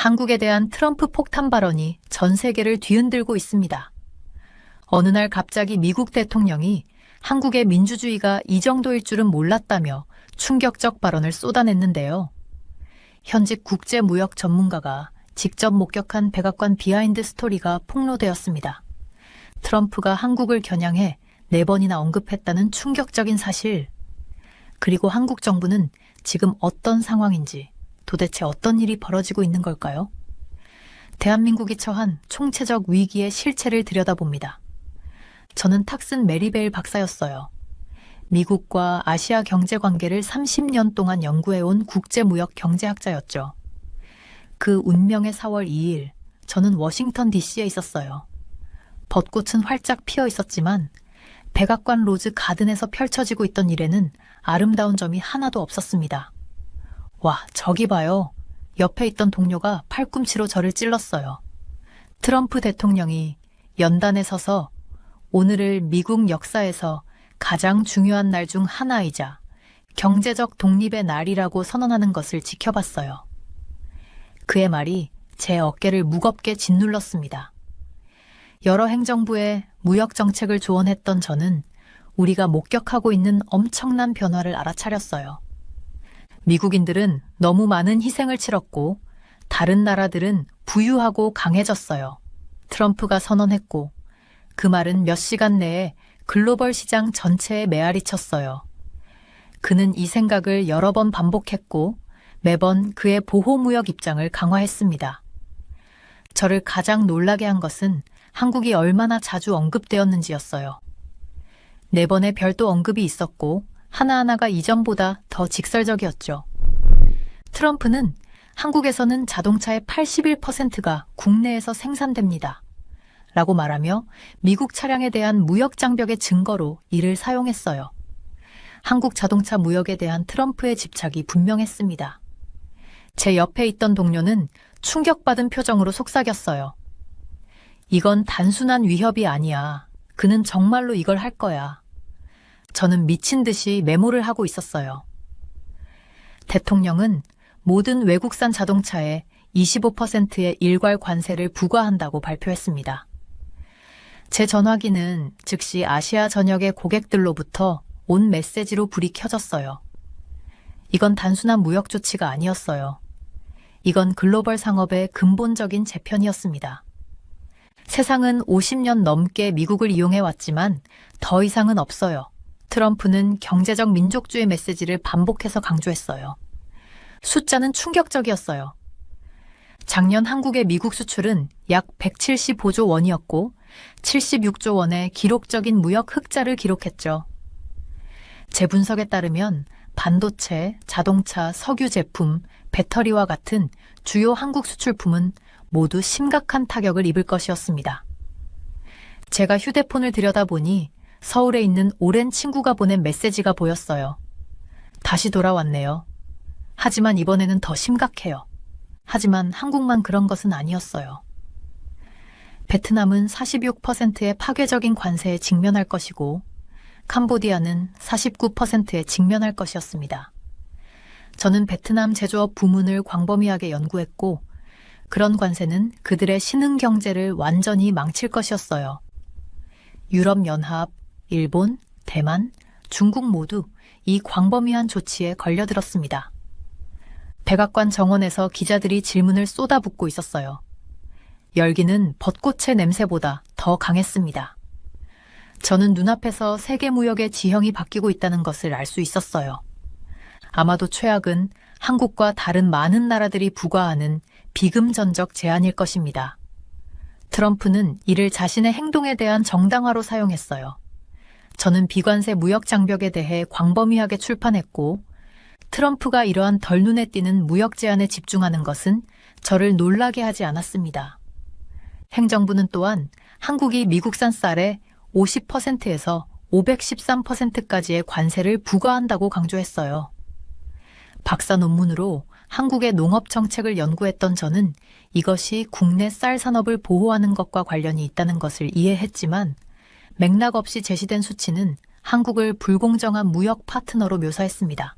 한국에 대한 트럼프 폭탄 발언이 전 세계를 뒤흔들고 있습니다. 어느 날 갑자기 미국 대통령이 한국의 민주주의가 이 정도일 줄은 몰랐다며 충격적 발언을 쏟아냈는데요. 현직 국제무역 전문가가 직접 목격한 백악관 비하인드 스토리가 폭로되었습니다. 트럼프가 한국을 겨냥해 4번이나 언급했다는 충격적인 사실, 그리고 한국 정부는 지금 어떤 상황인지, 도대체 어떤 일이 벌어지고 있는 걸까요? 대한민국이 처한 총체적 위기의 실체를 들여다봅니다. 저는 탁슨 메리베일 박사였어요. 미국과 아시아 경제 관계를 30년 동안 연구해온 국제무역 경제학자였죠. 그 운명의 4월 2일, 저는 워싱턴 DC에 있었어요. 벚꽃은 활짝 피어 있었지만 백악관 로즈 가든에서 펼쳐지고 있던 일에는 아름다운 점이 하나도 없었습니다. 와, 저기 봐요. 옆에 있던 동료가 팔꿈치로 저를 찔렀어요. 트럼프 대통령이 연단에 서서 오늘을 미국 역사에서 가장 중요한 날 중 하나이자 경제적 독립의 날이라고 선언하는 것을 지켜봤어요. 그의 말이 제 어깨를 무겁게 짓눌렀습니다. 여러 행정부의 무역 정책을 조언했던 저는 우리가 목격하고 있는 엄청난 변화를 알아차렸어요. 미국인들은 너무 많은 희생을 치렀고 다른 나라들은 부유하고 강해졌어요. 트럼프가 선언했고 그 말은 몇 시간 내에 글로벌 시장 전체에 메아리 쳤어요. 그는 이 생각을 여러 번 반복했고 매번 그의 보호무역 입장을 강화했습니다. 저를 가장 놀라게 한 것은 한국이 얼마나 자주 언급되었는지였어요. 4번의 별도 언급이 있었고 하나하나가 이전보다 더 직설적이었죠. 트럼프는 한국에서는 자동차의 81%가 국내에서 생산됩니다. 라고 말하며 미국 차량에 대한 무역 장벽의 증거로 이를 사용했어요. 한국 자동차 무역에 대한 트럼프의 집착이 분명했습니다. 제 옆에 있던 동료는 충격받은 표정으로 속삭였어요. 이건 단순한 위협이 아니야. 그는 정말로 이걸 할 거야. 저는 미친 듯이 메모를 하고 있었어요. 대통령은 모든 외국산 자동차에 25%의 일괄 관세를 부과한다고 발표했습니다. 제 전화기는 즉시 아시아 전역의 고객들로부터 온 메시지로 불이 켜졌어요. 이건 단순한 무역 조치가 아니었어요. 이건 글로벌 상업의 근본적인 재편이었습니다. 세상은 50년 넘게 미국을 이용해왔지만 더 이상은 없어요. 트럼프는 경제적 민족주의 메시지를 반복해서 강조했어요. 숫자는 충격적이었어요. 작년 한국의 미국 수출은 약 175조 원이었고 76조 원의 기록적인 무역 흑자를 기록했죠. 제 분석에 따르면 반도체, 자동차, 석유 제품, 배터리와 같은 주요 한국 수출품은 모두 심각한 타격을 입을 것이었습니다. 제가 휴대폰을 들여다보니 서울에 있는 오랜 친구가 보낸 메시지가 보였어요. 다시 돌아왔네요. 하지만 이번에는 더 심각해요. 하지만 한국만 그런 것은 아니었어요. 베트남은 46%의 파괴적인 관세에 직면할 것이고 캄보디아는 49%에 직면할 것이었습니다. 저는 베트남 제조업 부문을 광범위하게 연구했고 그런 관세는 그들의 신흥 경제를 완전히 망칠 것이었어요. 유럽연합, 일본, 대만, 중국 모두 이 광범위한 조치에 걸려들었습니다. 백악관 정원에서 기자들이 질문을 쏟아붓고 있었어요. 열기는 벚꽃의 냄새보다 더 강했습니다. 저는 눈앞에서 세계 무역의 지형이 바뀌고 있다는 것을 알 수 있었어요. 아마도 최악은 한국과 다른 많은 나라들이 부과하는 비금전적 제한일 것입니다. 트럼프는 이를 자신의 행동에 대한 정당화로 사용했어요. 저는 비관세 무역 장벽에 대해 광범위하게 출판했고 트럼프가 이러한 덜 눈에 띄는 무역 제한에 집중하는 것은 저를 놀라게 하지 않았습니다. 행정부는 또한 한국이 미국산 쌀의 50%에서 513%까지의 관세를 부과한다고 강조했어요. 박사 논문으로 한국의 농업 정책을 연구했던 저는 이것이 국내 쌀 산업을 보호하는 것과 관련이 있다는 것을 이해했지만 맥락 없이 제시된 수치는 한국을 불공정한 무역 파트너로 묘사했습니다.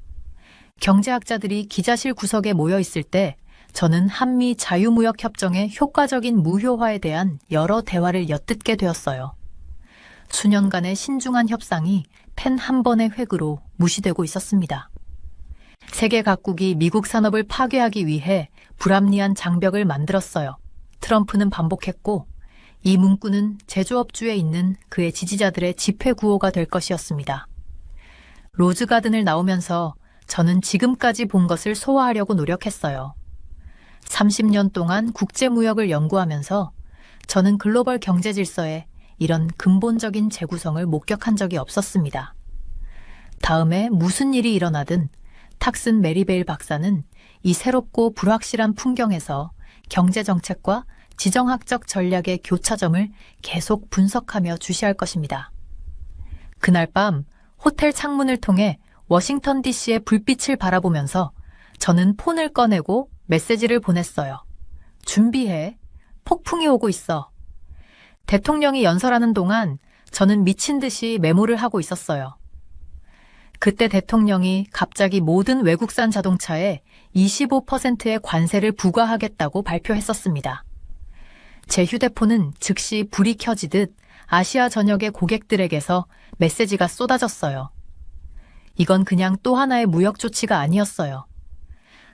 경제학자들이 기자실 구석에 모여 있을 때 저는 한미 자유무역협정의 효과적인 무효화에 대한 여러 대화를 엿듣게 되었어요. 수년간의 신중한 협상이 펜 한 번의 획으로 무시되고 있었습니다. 세계 각국이 미국 산업을 파괴하기 위해 불합리한 장벽을 만들었어요. 트럼프는 반복했고 이 문구는 제조업주에 있는 그의 지지자들의 집회 구호가 될 것이었습니다. 로즈가든을 나오면서 저는 지금까지 본 것을 소화하려고 노력했어요. 30년 동안 국제무역을 연구하면서 저는 글로벌 경제 질서에 이런 근본적인 재구성을 목격한 적이 없었습니다. 다음에 무슨 일이 일어나든 탁슨 메리베일 박사는 이 새롭고 불확실한 풍경에서 경제정책과 지정학적 전략의 교차점을 계속 분석하며 주시할 것입니다. 그날 밤 호텔 창문을 통해 워싱턴 DC의 불빛을 바라보면서 저는 폰을 꺼내고 메시지를 보냈어요. 준비해. 폭풍이 오고 있어. 대통령이 연설하는 동안 저는 미친 듯이 메모를 하고 있었어요. 그때 대통령이 갑자기 모든 외국산 자동차에 25%의 관세를 부과하겠다고 발표했었습니다. 제 휴대폰은 즉시 불이 켜지듯 아시아 전역의 고객들에게서 메시지가 쏟아졌어요. 이건 그냥 또 하나의 무역 조치가 아니었어요.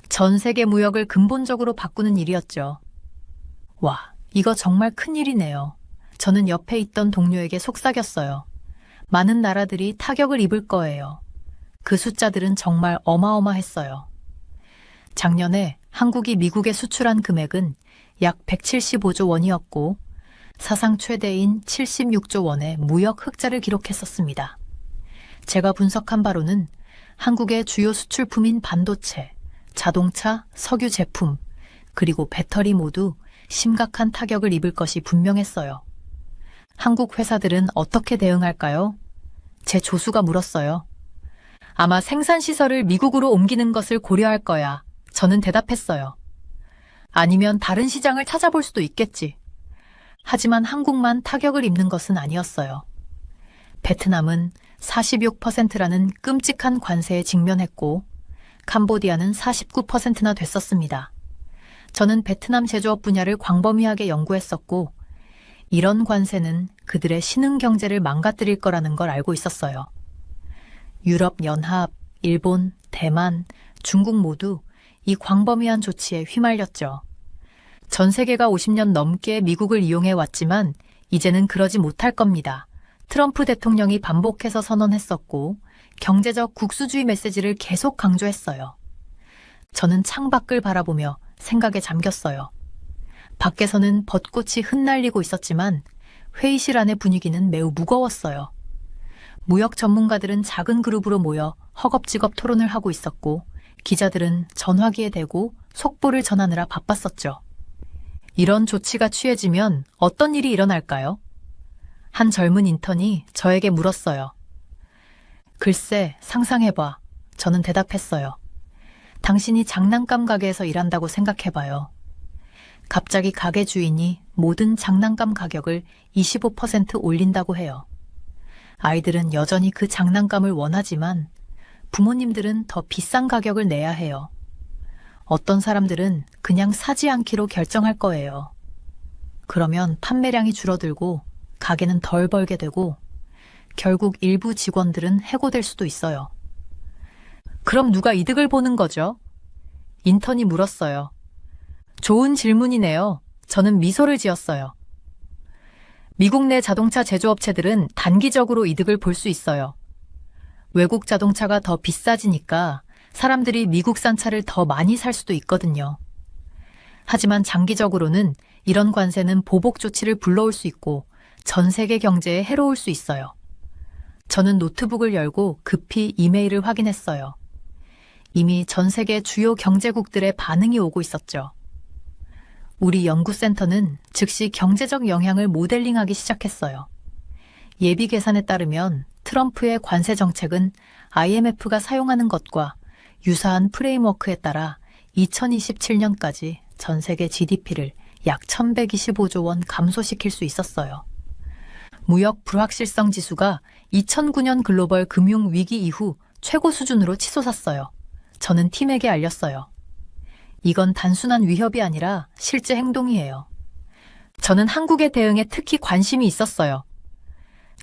전 세계 무역을 근본적으로 바꾸는 일이었죠. 와, 이거 정말 큰일이네요. 저는 옆에 있던 동료에게 속삭였어요. 많은 나라들이 타격을 입을 거예요. 그 숫자들은 정말 어마어마했어요. 작년에 한국이 미국에 수출한 금액은 약 175조 원이었고 사상 최대인 76조 원의 무역 흑자를 기록했었습니다. 제가 분석한 바로는 한국의 주요 수출품인 반도체, 자동차, 석유 제품, 그리고 배터리 모두 심각한 타격을 입을 것이 분명했어요. 한국 회사들은 어떻게 대응할까요? 제 조수가 물었어요. 아마 생산시설을 미국으로 옮기는 것을 고려할 거야. 저는 대답했어요. 아니면 다른 시장을 찾아볼 수도 있겠지. 하지만 한국만 타격을 입는 것은 아니었어요. 베트남은 46%라는 끔찍한 관세에 직면했고 캄보디아는 49%나 됐었습니다. 저는 베트남 제조업 분야를 광범위하게 연구했었고 이런 관세는 그들의 신흥 경제를 망가뜨릴 거라는 걸 알고 있었어요. 유럽연합, 일본, 대만, 중국 모두 이 광범위한 조치에 휘말렸죠. 전 세계가 50년 넘게 미국을 이용해 왔지만 이제는 그러지 못할 겁니다. 트럼프 대통령이 반복해서 선언했었고 경제적 국수주의 메시지를 계속 강조했어요. 저는 창밖을 바라보며 생각에 잠겼어요. 밖에서는 벚꽃이 흩날리고 있었지만 회의실 안의 분위기는 매우 무거웠어요. 무역 전문가들은 작은 그룹으로 모여 허겁지겁 토론을 하고 있었고 기자들은 전화기에 대고 속보를 전하느라 바빴었죠. 이런 조치가 취해지면 어떤 일이 일어날까요? 한 젊은 인턴이 저에게 물었어요. 글쎄, 상상해봐. 저는 대답했어요. 당신이 장난감 가게에서 일한다고 생각해봐요. 갑자기 가게 주인이 모든 장난감 가격을 25% 올린다고 해요. 아이들은 여전히 그 장난감을 원하지만 부모님들은 더 비싼 가격을 내야 해요. 어떤 사람들은 그냥 사지 않기로 결정할 거예요. 그러면 판매량이 줄어들고 가게는 덜 벌게 되고 결국 일부 직원들은 해고될 수도 있어요. 그럼 누가 이득을 보는 거죠? 인턴이 물었어요. 좋은 질문이네요. 저는 미소를 지었어요. 미국 내 자동차 제조업체들은 단기적으로 이득을 볼 수 있어요. 외국 자동차가 더 비싸지니까 사람들이 미국산 차를 더 많이 살 수도 있거든요. 하지만 장기적으로는 이런 관세는 보복 조치를 불러올 수 있고 전 세계 경제에 해로울 수 있어요. 저는 노트북을 열고 급히 이메일을 확인했어요. 이미 전 세계 주요 경제국들의 반응이 오고 있었죠. 우리 연구센터는 즉시 경제적 영향을 모델링하기 시작했어요. 예비 계산에 따르면 트럼프의 관세 정책은 IMF가 사용하는 것과 유사한 프레임워크에 따라 2027년까지 전 세계 GDP를 약 1125조 원 감소시킬 수 있었어요. 무역 불확실성 지수가 2009년 글로벌 금융 위기 이후 최고 수준으로 치솟았어요. 저는 팀에게 알렸어요. 이건 단순한 위협이 아니라 실제 행동이에요. 저는 한국의 대응에 특히 관심이 있었어요.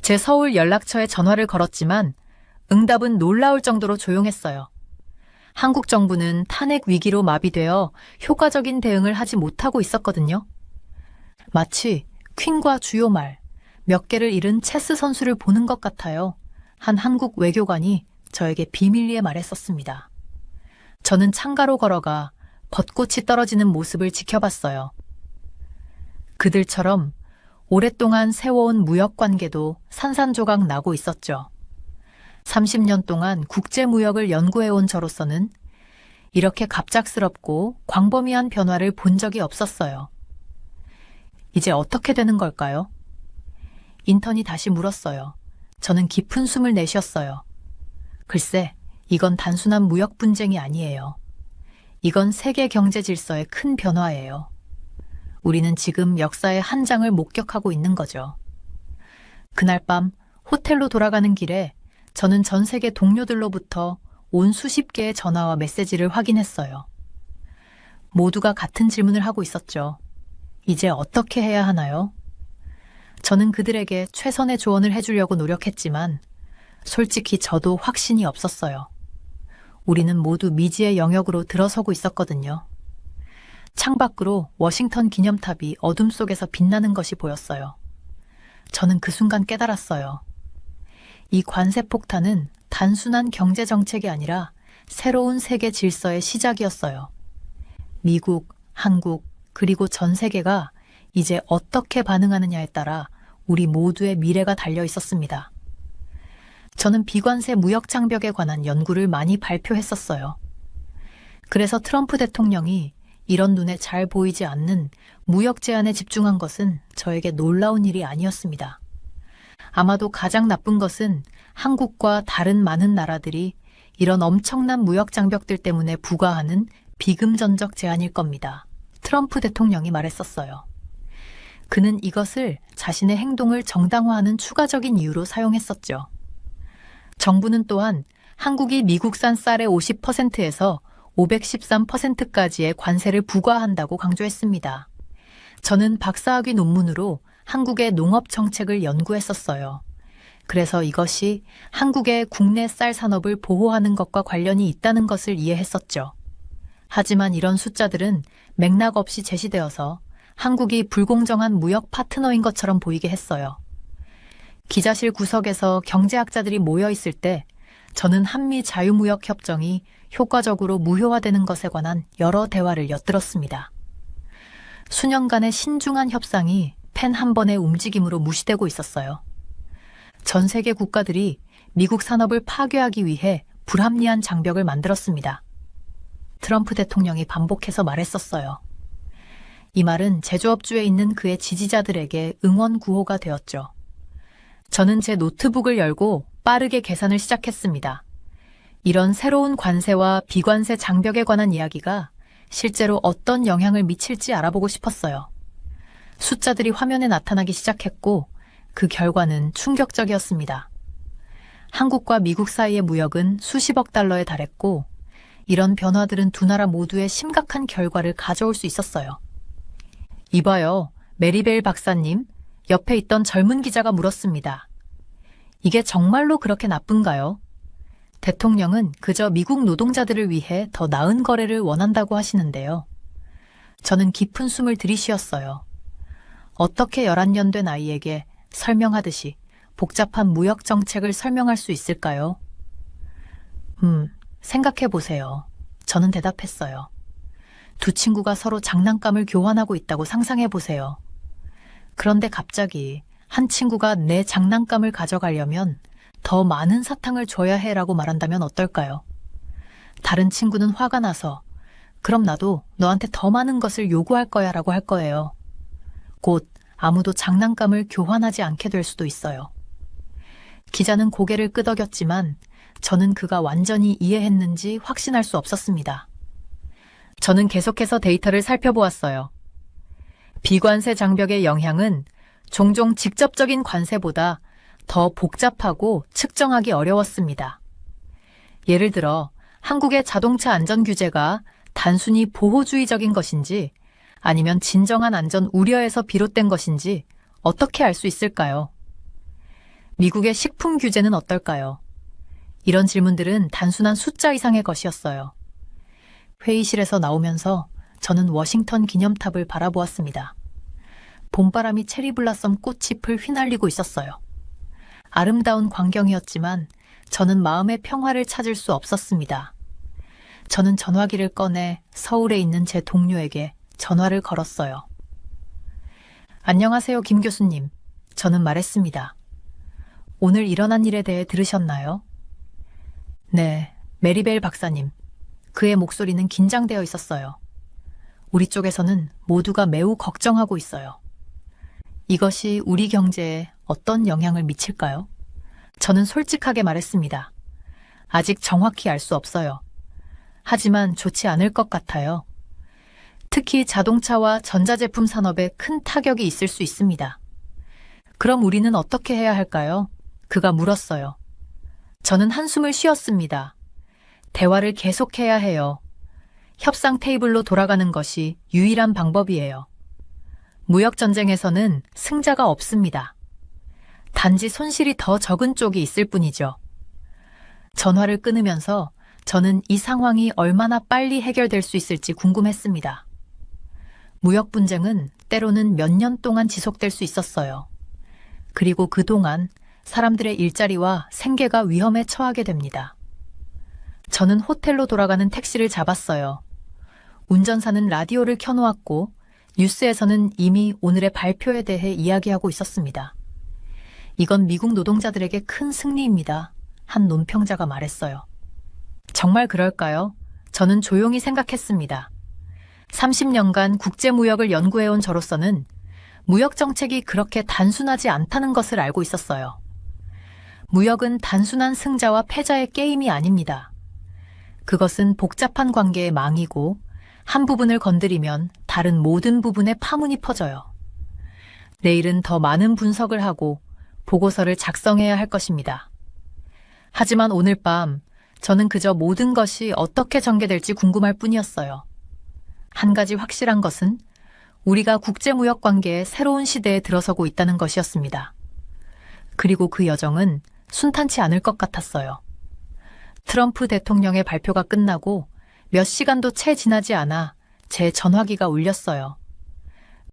제 서울 연락처에 전화를 걸었지만 응답은 놀라울 정도로 조용했어요. 한국 정부는 탄핵 위기로 마비되어 효과적인 대응을 하지 못하고 있었거든요. 마치 퀸과 주요 말, 몇 개를 잃은 체스 선수를 보는 것 같아요. 한 한국 외교관이 저에게 비밀리에 말했었습니다. 저는 창가로 걸어가 벚꽃이 떨어지는 모습을 지켜봤어요. 그들처럼 오랫동안 세워온 무역관계도 산산조각 나고 있었죠. 30년 동안 국제무역을 연구해온 저로서는 이렇게 갑작스럽고 광범위한 변화를 본 적이 없었어요. 이제 어떻게 되는 걸까요? 인턴이 다시 물었어요. 저는 깊은 숨을 내쉬었어요. 글쎄, 이건 단순한 무역 분쟁이 아니에요. 이건 세계 경제 질서의 큰 변화예요. 우리는 지금 역사의 한 장을 목격하고 있는 거죠. 그날 밤 호텔로 돌아가는 길에 저는 전 세계 동료들로부터 온 수십 개의 전화와 메시지를 확인했어요. 모두가 같은 질문을 하고 있었죠. 이제 어떻게 해야 하나요? 저는 그들에게 최선의 조언을 해주려고 노력했지만 솔직히 저도 확신이 없었어요. 우리는 모두 미지의 영역으로 들어서고 있었거든요. 창밖으로 워싱턴 기념탑이 어둠 속에서 빛나는 것이 보였어요. 저는 그 순간 깨달았어요. 이 관세 폭탄은 단순한 경제 정책이 아니라 새로운 세계 질서의 시작이었어요. 미국, 한국, 그리고 전 세계가 이제 어떻게 반응하느냐에 따라 우리 모두의 미래가 달려 있었습니다. 저는 비관세 무역 장벽에 관한 연구를 많이 발표했었어요. 그래서 트럼프 대통령이 이런 눈에 잘 보이지 않는 무역 제한에 집중한 것은 저에게 놀라운 일이 아니었습니다. 아마도 가장 나쁜 것은 한국과 다른 많은 나라들이 이런 엄청난 무역 장벽들 때문에 부과하는 비금전적 제한일 겁니다. 트럼프 대통령이 말했었어요. 그는 이것을 자신의 행동을 정당화하는 추가적인 이유로 사용했었죠. 정부는 또한 한국이 미국산 쌀의 50%에서 513%까지의 관세를 부과한다고 강조했습니다. 저는 박사학위 논문으로 한국의 농업 정책을 연구했었어요. 그래서 이것이 한국의 국내 쌀 산업을 보호하는 것과 관련이 있다는 것을 이해했었죠. 하지만 이런 숫자들은 맥락 없이 제시되어서 한국이 불공정한 무역 파트너인 것처럼 보이게 했어요. 기자실 구석에서 경제학자들이 모여 있을 때 저는 한미 자유무역 협정이 효과적으로 무효화되는 것에 관한 여러 대화를 엿들었습니다. 수년간의 신중한 협상이 펜 한 번의 움직임으로 무시되고 있었어요. 전 세계 국가들이 미국 산업을 파괴하기 위해 불합리한 장벽을 만들었습니다. 트럼프 대통령이 반복해서 말했었어요. 이 말은 제조업주에 있는 그의 지지자들에게 응원 구호가 되었죠. 저는 제 노트북을 열고 빠르게 계산을 시작했습니다. 이런 새로운 관세와 비관세 장벽에 관한 이야기가 실제로 어떤 영향을 미칠지 알아보고 싶었어요. 숫자들이 화면에 나타나기 시작했고 그 결과는 충격적이었습니다. 한국과 미국 사이의 무역은 수십억 달러에 달했고 이런 변화들은 두 나라 모두에 심각한 결과를 가져올 수 있었어요. 이봐요, 메리벨 박사님, 옆에 있던 젊은 기자가 물었습니다. 이게 정말로 그렇게 나쁜가요? 대통령은 그저 미국 노동자들을 위해 더 나은 거래를 원한다고 하시는데요. 저는 깊은 숨을 들이쉬었어요. 어떻게 11년 된 아이에게 설명하듯이 복잡한 무역 정책을 설명할 수 있을까요? 생각해 보세요. 저는 대답했어요. 두 친구가 서로 장난감을 교환하고 있다고 상상해 보세요. 그런데 갑자기 한 친구가 내 장난감을 가져가려면 더 많은 사탕을 줘야 해라고 말한다면 어떨까요? 다른 친구는 화가 나서 그럼 나도 너한테 더 많은 것을 요구할 거야 라고 할 거예요. 곧 아무도 장난감을 교환하지 않게 될 수도 있어요. 기자는 고개를 끄덕였지만 저는 그가 완전히 이해했는지 확신할 수 없었습니다. 저는 계속해서 데이터를 살펴보았어요. 비관세 장벽의 영향은 종종 직접적인 관세보다 더 복잡하고 측정하기 어려웠습니다. 예를 들어 한국의 자동차 안전 규제가 단순히 보호주의적인 것인지 아니면 진정한 안전 우려에서 비롯된 것인지 어떻게 알 수 있을까요? 미국의 식품 규제는 어떨까요? 이런 질문들은 단순한 숫자 이상의 것이었어요. 회의실에서 나오면서 저는 워싱턴 기념탑을 바라보았습니다. 봄바람이 체리블라썸 꽃잎을 휘날리고 있었어요. 아름다운 광경이었지만 저는 마음의 평화를 찾을 수 없었습니다. 저는 전화기를 꺼내 서울에 있는 제 동료에게 전화를 걸었어요. 안녕하세요, 김 교수님. 저는 말했습니다. 오늘 일어난 일에 대해 들으셨나요? 네, 메리벨 박사님. 그의 목소리는 긴장되어 있었어요. 우리 쪽에서는 모두가 매우 걱정하고 있어요. 이것이 우리 경제에 어떤 영향을 미칠까요? 저는 솔직하게 말했습니다. 아직 정확히 알 수 없어요. 하지만 좋지 않을 것 같아요. 특히 자동차와 전자제품 산업에 큰 타격이 있을 수 있습니다. 그럼 우리는 어떻게 해야 할까요? 그가 물었어요. 저는 한숨을 쉬었습니다. 대화를 계속해야 해요. 협상 테이블로 돌아가는 것이 유일한 방법이에요. 무역전쟁에서는 승자가 없습니다. 단지 손실이 더 적은 쪽이 있을 뿐이죠. 전화를 끊으면서 저는 이 상황이 얼마나 빨리 해결될 수 있을지 궁금했습니다. 무역 분쟁은 때로는 몇 년 동안 지속될 수 있었어요. 그리고 그동안 사람들의 일자리와 생계가 위험에 처하게 됩니다. 저는 호텔로 돌아가는 택시를 잡았어요. 운전사는 라디오를 켜놓았고 뉴스에서는 이미 오늘의 발표에 대해 이야기하고 있었습니다. 이건 미국 노동자들에게 큰 승리입니다. 한 논평자가 말했어요. 정말 그럴까요? 저는 조용히 생각했습니다. 30년간 국제무역을 연구해온 저로서는 무역 정책이 그렇게 단순하지 않다는 것을 알고 있었어요. 무역은 단순한 승자와 패자의 게임이 아닙니다. 그것은 복잡한 관계의 망이고 한 부분을 건드리면 다른 모든 부분에 파문이 퍼져요. 내일은 더 많은 분석을 하고 보고서를 작성해야 할 것입니다. 하지만 오늘 밤 저는 그저 모든 것이 어떻게 전개될지 궁금할 뿐이었어요. 한 가지 확실한 것은 우리가 국제무역 관계의 새로운 시대에 들어서고 있다는 것이었습니다. 그리고 그 여정은 순탄치 않을 것 같았어요. 트럼프 대통령의 발표가 끝나고 몇 시간도 채 지나지 않아 제 전화기가 울렸어요.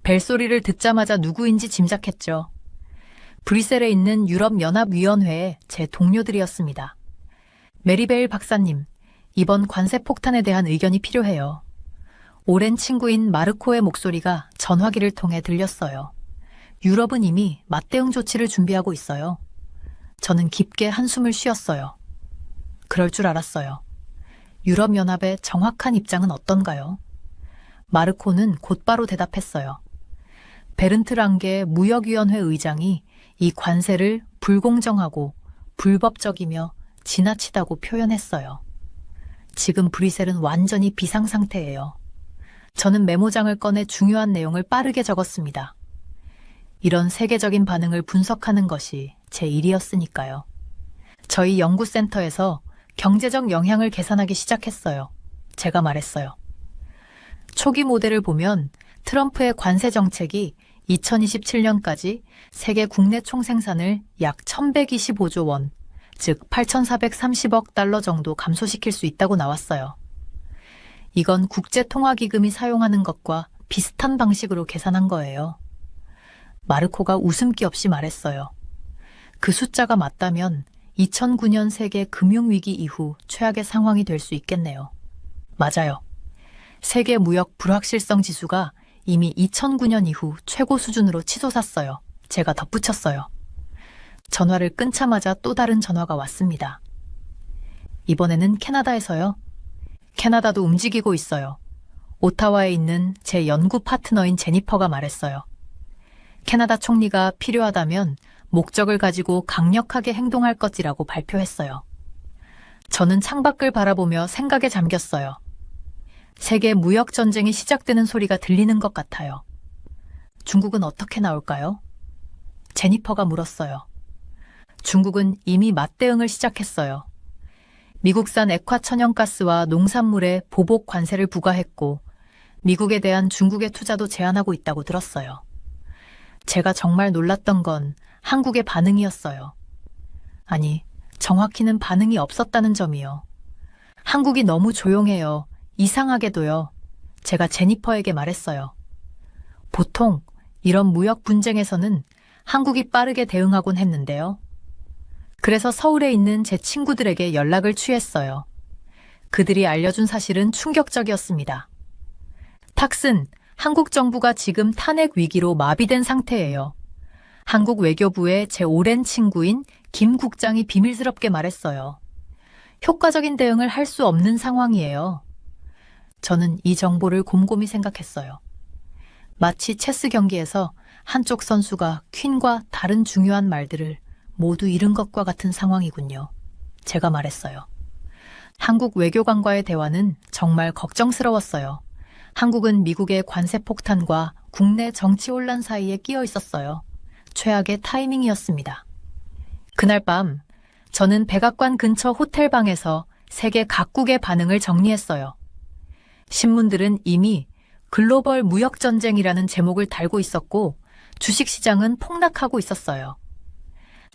벨소리를 듣자마자 누구인지 짐작했죠. 브뤼셀에 있는 유럽연합위원회의 제 동료들이었습니다. 메리벨 박사님, 이번 관세 폭탄에 대한 의견이 필요해요. 오랜 친구인 마르코의 목소리가 전화기를 통해 들렸어요. 유럽은 이미 맞대응 조치를 준비하고 있어요. 저는 깊게 한숨을 쉬었어요. 그럴 줄 알았어요. 유럽연합의 정확한 입장은 어떤가요? 마르코는 곧바로 대답했어요. 베른트 랑게 무역위원회 의장이 이 관세를 불공정하고 불법적이며 지나치다고 표현했어요. 지금 브뤼셀은 완전히 비상상태예요. 저는 메모장을 꺼내 중요한 내용을 빠르게 적었습니다. 이런 세계적인 반응을 분석하는 것이 제 일이었으니까요. 저희 연구센터에서 경제적 영향을 계산하기 시작했어요. 제가 말했어요. 초기 모델을 보면 트럼프의 관세 정책이 2027년까지 세계 국내 총생산을 약 1125조 원, 즉 8,430억 달러 정도 감소시킬 수 있다고 나왔어요. 이건 국제통화기금이 사용하는 것과 비슷한 방식으로 계산한 거예요. 마르코가 웃음기 없이 말했어요. 그 숫자가 맞다면 2009년 세계 금융위기 이후 최악의 상황이 될 수 있겠네요. 맞아요. 세계 무역 불확실성 지수가 이미 2009년 이후 최고 수준으로 치솟았어요. 제가 덧붙였어요. 전화를 끊자마자 또 다른 전화가 왔습니다. 이번에는 캐나다에서요. 캐나다도 움직이고 있어요. 오타와에 있는 제 연구 파트너인 제니퍼가 말했어요. 캐나다 총리가 필요하다면 목적을 가지고 강력하게 행동할 것이라고 발표했어요. 저는 창밖을 바라보며 생각에 잠겼어요. 세계 무역 전쟁이 시작되는 소리가 들리는 것 같아요. 중국은 어떻게 나올까요? 제니퍼가 물었어요. 중국은 이미 맞대응을 시작했어요. 미국산 액화 천연가스와 농산물에 보복 관세를 부과했고 미국에 대한 중국의 투자도 제한하고 있다고 들었어요. 제가 정말 놀랐던 건 한국의 반응이었어요. 아니, 정확히는 반응이 없었다는 점이요. 한국이 너무 조용해요. 이상하게도요. 제가 제니퍼에게 말했어요. 보통 이런 무역 분쟁에서는 한국이 빠르게 대응하곤 했는데요. 그래서 서울에 있는 제 친구들에게 연락을 취했어요. 그들이 알려준 사실은 충격적이었습니다. 탁슨, 한국 정부가 지금 탄핵 위기로 마비된 상태예요. 한국 외교부의 제 오랜 친구인 김 국장이 비밀스럽게 말했어요. 효과적인 대응을 할 수 없는 상황이에요. 저는 이 정보를 곰곰이 생각했어요. 마치 체스 경기에서 한쪽 선수가 퀸과 다른 중요한 말들을 모두 잃은 것과 같은 상황이군요. 제가 말했어요. 한국 외교관과의 대화는 정말 걱정스러웠어요. 한국은 미국의 관세 폭탄과 국내 정치 혼란 사이에 끼어 있었어요. 최악의 타이밍이었습니다. 그날 밤 저는 백악관 근처 호텔방에서 세계 각국의 반응을 정리했어요. 신문들은 이미 글로벌 무역전쟁이라는 제목을 달고 있었고 주식시장은 폭락하고 있었어요.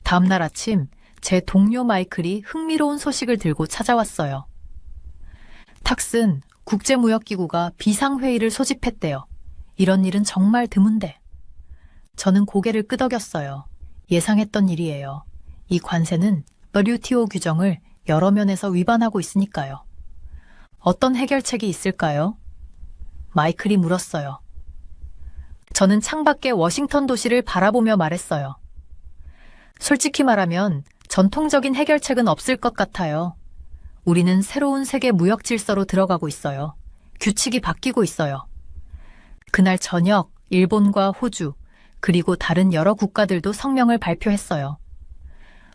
다음 날 아침 제 동료 마이클이 흥미로운 소식을 들고 찾아왔어요. 탁슨, 국제무역기구가 비상회의를 소집했대요. 이런 일은 정말 드문데. 저는 고개를 끄덕였어요. 예상했던 일이에요. 이 관세는 WTO 규정을 여러 면에서 위반하고 있으니까요. 어떤 해결책이 있을까요? 마이클이 물었어요. 저는 창밖의 워싱턴 도시를 바라보며 말했어요. 솔직히 말하면 전통적인 해결책은 없을 것 같아요. 우리는 새로운 세계 무역 질서로 들어가고 있어요. 규칙이 바뀌고 있어요. 그날 저녁 일본과 호주 그리고 다른 여러 국가들도 성명을 발표했어요.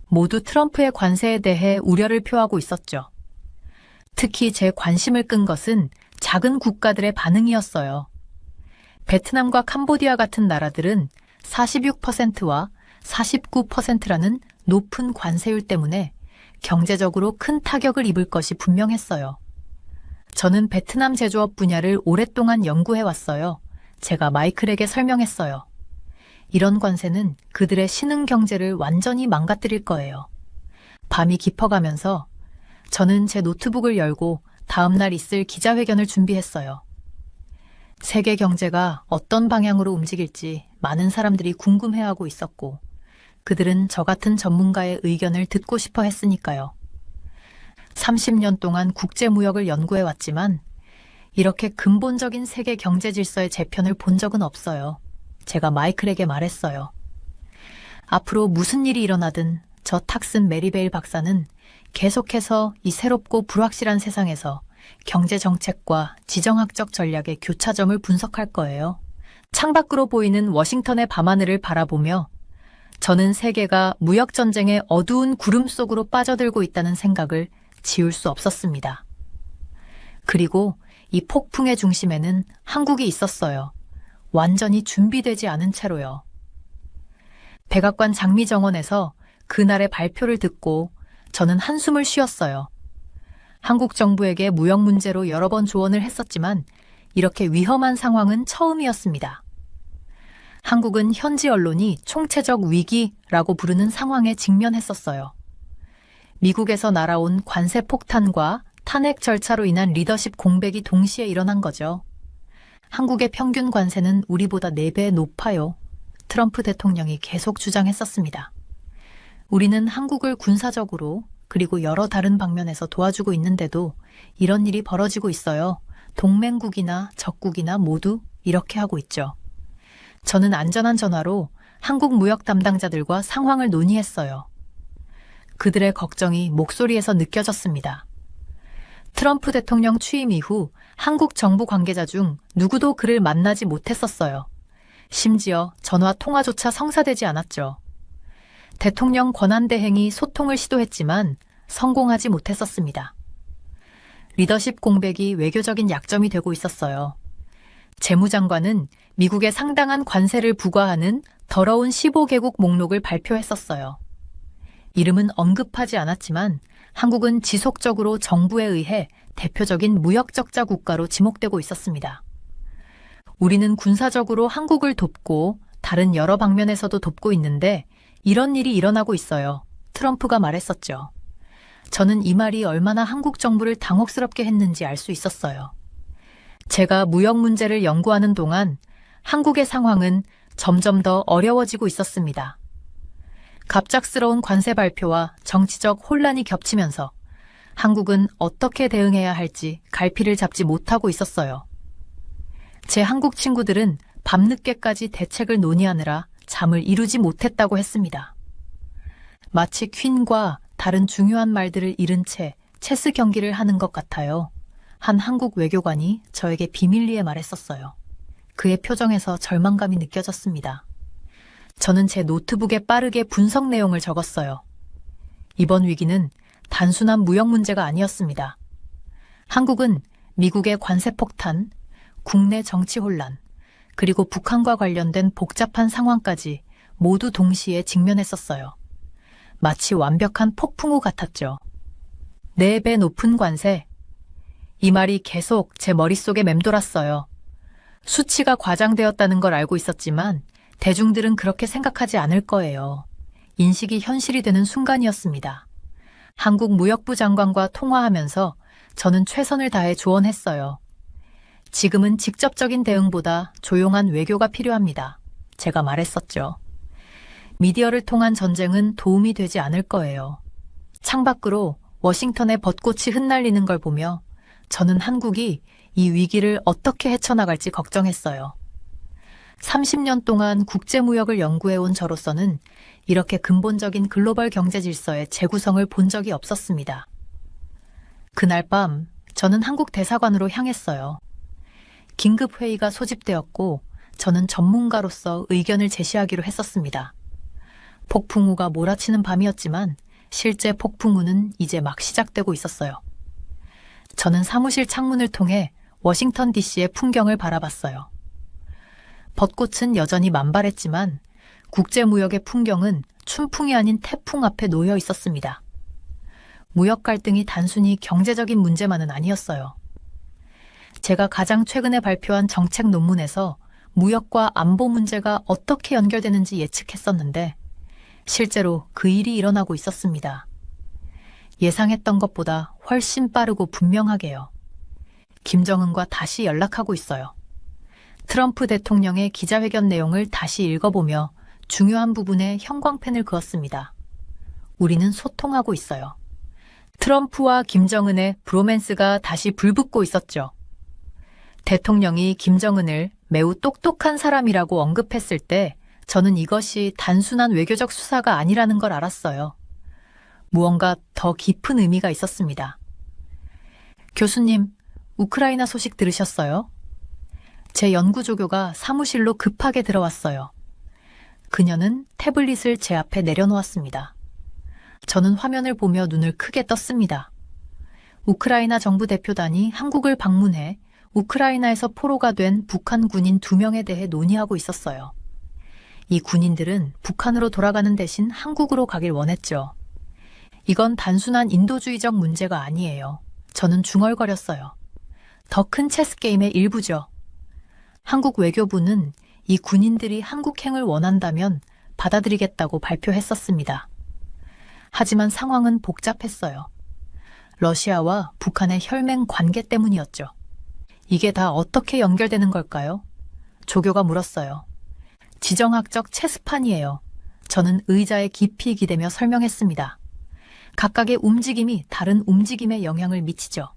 모두 트럼프의 관세에 대해 우려를 표하고 있었죠. 특히 제 관심을 끈 것은 작은 국가들의 반응이었어요. 베트남과 캄보디아 같은 나라들은 46%와 49%라는 높은 관세율 때문에 경제적으로 큰 타격을 입을 것이 분명했어요. 저는 베트남 제조업 분야를 오랫동안 연구해왔어요. 제가 마이클에게 설명했어요. 이런 관세는 그들의 신흥 경제를 완전히 망가뜨릴 거예요. 밤이 깊어가면서 저는 제 노트북을 열고 다음날 있을 기자회견을 준비했어요. 세계 경제가 어떤 방향으로 움직일지 많은 사람들이 궁금해하고 있었고 그들은 저 같은 전문가의 의견을 듣고 싶어 했으니까요. 30년 동안 국제무역을 연구해왔지만 이렇게 근본적인 세계 경제 질서의 재편을 본 적은 없어요. 제가 마이클에게 말했어요. 앞으로 무슨 일이 일어나든 저 탁슨 메리베일 박사는 계속해서 이 새롭고 불확실한 세상에서 경제 정책과 지정학적 전략의 교차점을 분석할 거예요. 창밖으로 보이는 워싱턴의 밤하늘을 바라보며 저는 세계가 무역전쟁의 어두운 구름 속으로 빠져들고 있다는 생각을 지울 수 없었습니다. 그리고 이 폭풍의 중심에는 한국이 있었어요. 완전히 준비되지 않은 채로요. 백악관 장미정원에서 그날의 발표를 듣고 저는 한숨을 쉬었어요. 한국 정부에게 무역 문제로 여러 번 조언을 했었지만 이렇게 위험한 상황은 처음이었습니다. 한국은 현지 언론이 총체적 위기라고 부르는 상황에 직면했었어요. 미국에서 날아온 관세 폭탄과 탄핵 절차로 인한 리더십 공백이 동시에 일어난 거죠. 한국의 평균 관세는 우리보다 4배 높아요. 트럼프 대통령이 계속 주장했었습니다. 우리는 한국을 군사적으로 그리고 여러 다른 방면에서 도와주고 있는데도 이런 일이 벌어지고 있어요. 동맹국이나 적국이나 모두 이렇게 하고 있죠. 저는 안전한 전화로 한국 무역 담당자들과 상황을 논의했어요. 그들의 걱정이 목소리에서 느껴졌습니다. 트럼프 대통령 취임 이후 한국 정부 관계자 중 누구도 그를 만나지 못했었어요. 심지어 전화 통화조차 성사되지 않았죠. 대통령 권한대행이 소통을 시도했지만 성공하지 못했었습니다. 리더십 공백이 외교적인 약점이 되고 있었어요. 재무장관은 미국에 상당한 관세를 부과하는 더러운 15개국 목록을 발표했었어요. 이름은 언급하지 않았지만 한국은 지속적으로 정부에 의해 대표적인 무역 적자 국가로 지목되고 있었습니다. 우리는 군사적으로 한국을 돕고 다른 여러 방면에서도 돕고 있는데 이런 일이 일어나고 있어요. 트럼프가 말했었죠. 저는 이 말이 얼마나 한국 정부를 당혹스럽게 했는지 알 수 있었어요. 제가 무역 문제를 연구하는 동안 한국의 상황은 점점 더 어려워지고 있었습니다. 갑작스러운 관세 발표와 정치적 혼란이 겹치면서 한국은 어떻게 대응해야 할지 갈피를 잡지 못하고 있었어요. 제 한국 친구들은 밤늦게까지 대책을 논의하느라 잠을 이루지 못했다고 했습니다. 마치 퀸과 다른 중요한 말들을 잃은 채 체스 경기를 하는 것 같아요. 한 한국 외교관이 저에게 비밀리에 말했었어요. 그의 표정에서 절망감이 느껴졌습니다. 저는 제 노트북에 빠르게 분석 내용을 적었어요. 이번 위기는 단순한 무역 문제가 아니었습니다. 한국은 미국의 관세 폭탄, 국내 정치 혼란, 그리고 북한과 관련된 복잡한 상황까지 모두 동시에 직면했었어요. 마치 완벽한 폭풍우 같았죠. 4배 높은 관세. 이 말이 계속 제 머릿속에 맴돌았어요. 수치가 과장되었다는 걸 알고 있었지만 대중들은 그렇게 생각하지 않을 거예요. 인식이 현실이 되는 순간이었습니다. 한국 무역부 장관과 통화하면서 저는 최선을 다해 조언했어요. 지금은 직접적인 대응보다 조용한 외교가 필요합니다. 제가 말했었죠. 미디어를 통한 전쟁은 도움이 되지 않을 거예요. 창밖으로 워싱턴의 벚꽃이 흩날리는 걸 보며 저는 한국이 이 위기를 어떻게 헤쳐나갈지 걱정했어요. 30년 동안 국제무역을 연구해온 저로서는 이렇게 근본적인 글로벌 경제 질서의 재구성을 본 적이 없었습니다. 그날 밤 저는 한국 대사관으로 향했어요. 긴급회의가 소집되었고 저는 전문가로서 의견을 제시하기로 했었습니다. 폭풍우가 몰아치는 밤이었지만 실제 폭풍우는 이제 막 시작되고 있었어요. 저는 사무실 창문을 통해 워싱턴 DC의 풍경을 바라봤어요. 벚꽃은 여전히 만발했지만 국제무역의 풍경은 춘풍이 아닌 태풍 앞에 놓여 있었습니다. 무역 갈등이 단순히 경제적인 문제만은 아니었어요. 제가 가장 최근에 발표한 정책 논문에서 무역과 안보 문제가 어떻게 연결되는지 예측했었는데 실제로 그 일이 일어나고 있었습니다. 예상했던 것보다 훨씬 빠르고 분명하게요. 김정은과 다시 연락하고 있어요. 트럼프 대통령의 기자회견 내용을 다시 읽어보며 중요한 부분에 형광펜을 그었습니다. 우리는 소통하고 있어요. 트럼프와 김정은의 브로맨스가 다시 불붙고 있었죠. 대통령이 김정은을 매우 똑똑한 사람이라고 언급했을 때 저는 이것이 단순한 외교적 수사가 아니라는 걸 알았어요. 무언가 더 깊은 의미가 있었습니다. 교수님, 우크라이나 소식 들으셨어요? 제 연구조교가 사무실로 급하게 들어왔어요. 그녀는 태블릿을 제 앞에 내려놓았습니다. 저는 화면을 보며 눈을 크게 떴습니다. 우크라이나 정부 대표단이 한국을 방문해 우크라이나에서 포로가 된 북한 군인 2명에 대해 논의하고 있었어요. 이 군인들은 북한으로 돌아가는 대신 한국으로 가길 원했죠. 이건 단순한 인도주의적 문제가 아니에요. 저는 중얼거렸어요. 더 큰 체스 게임의 일부죠. 한국 외교부는 이 군인들이 한국행을 원한다면 받아들이겠다고 발표했었습니다. 하지만 상황은 복잡했어요. 러시아와 북한의 혈맹 관계 때문이었죠. 이게 다 어떻게 연결되는 걸까요? 조교가 물었어요. 지정학적 체스판이에요. 저는 의자에 깊이 기대며 설명했습니다. 각각의 움직임이 다른 움직임에 영향을 미치죠.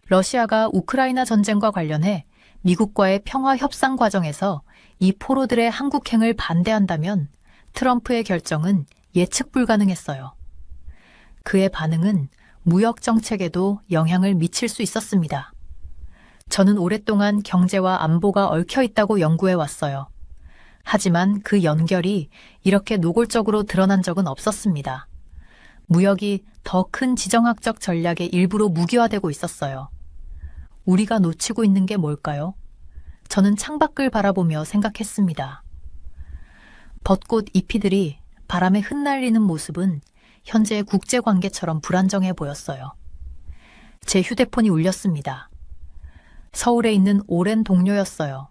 러시아가 우크라이나 전쟁과 관련해 미국과의 평화 협상 과정에서 이 포로들의 한국행을 반대한다면 트럼프의 결정은 예측 불가능했어요. 그의 반응은 무역 정책에도 영향을 미칠 수 있었습니다. 저는 오랫동안 경제와 안보가 얽혀 있다고 연구해 왔어요. 하지만 그 연결이 이렇게 노골적으로 드러난 적은 없었습니다. 무역이 더 큰 지정학적 전략의 일부로 무기화되고 있었어요. 우리가 놓치고 있는 게 뭘까요? 저는 창밖을 바라보며 생각했습니다. 벚꽃 잎이들이 바람에 흩날리는 모습은 현재의 국제관계처럼 불안정해 보였어요. 제 휴대폰이 울렸습니다. 서울에 있는 오랜 동료였어요.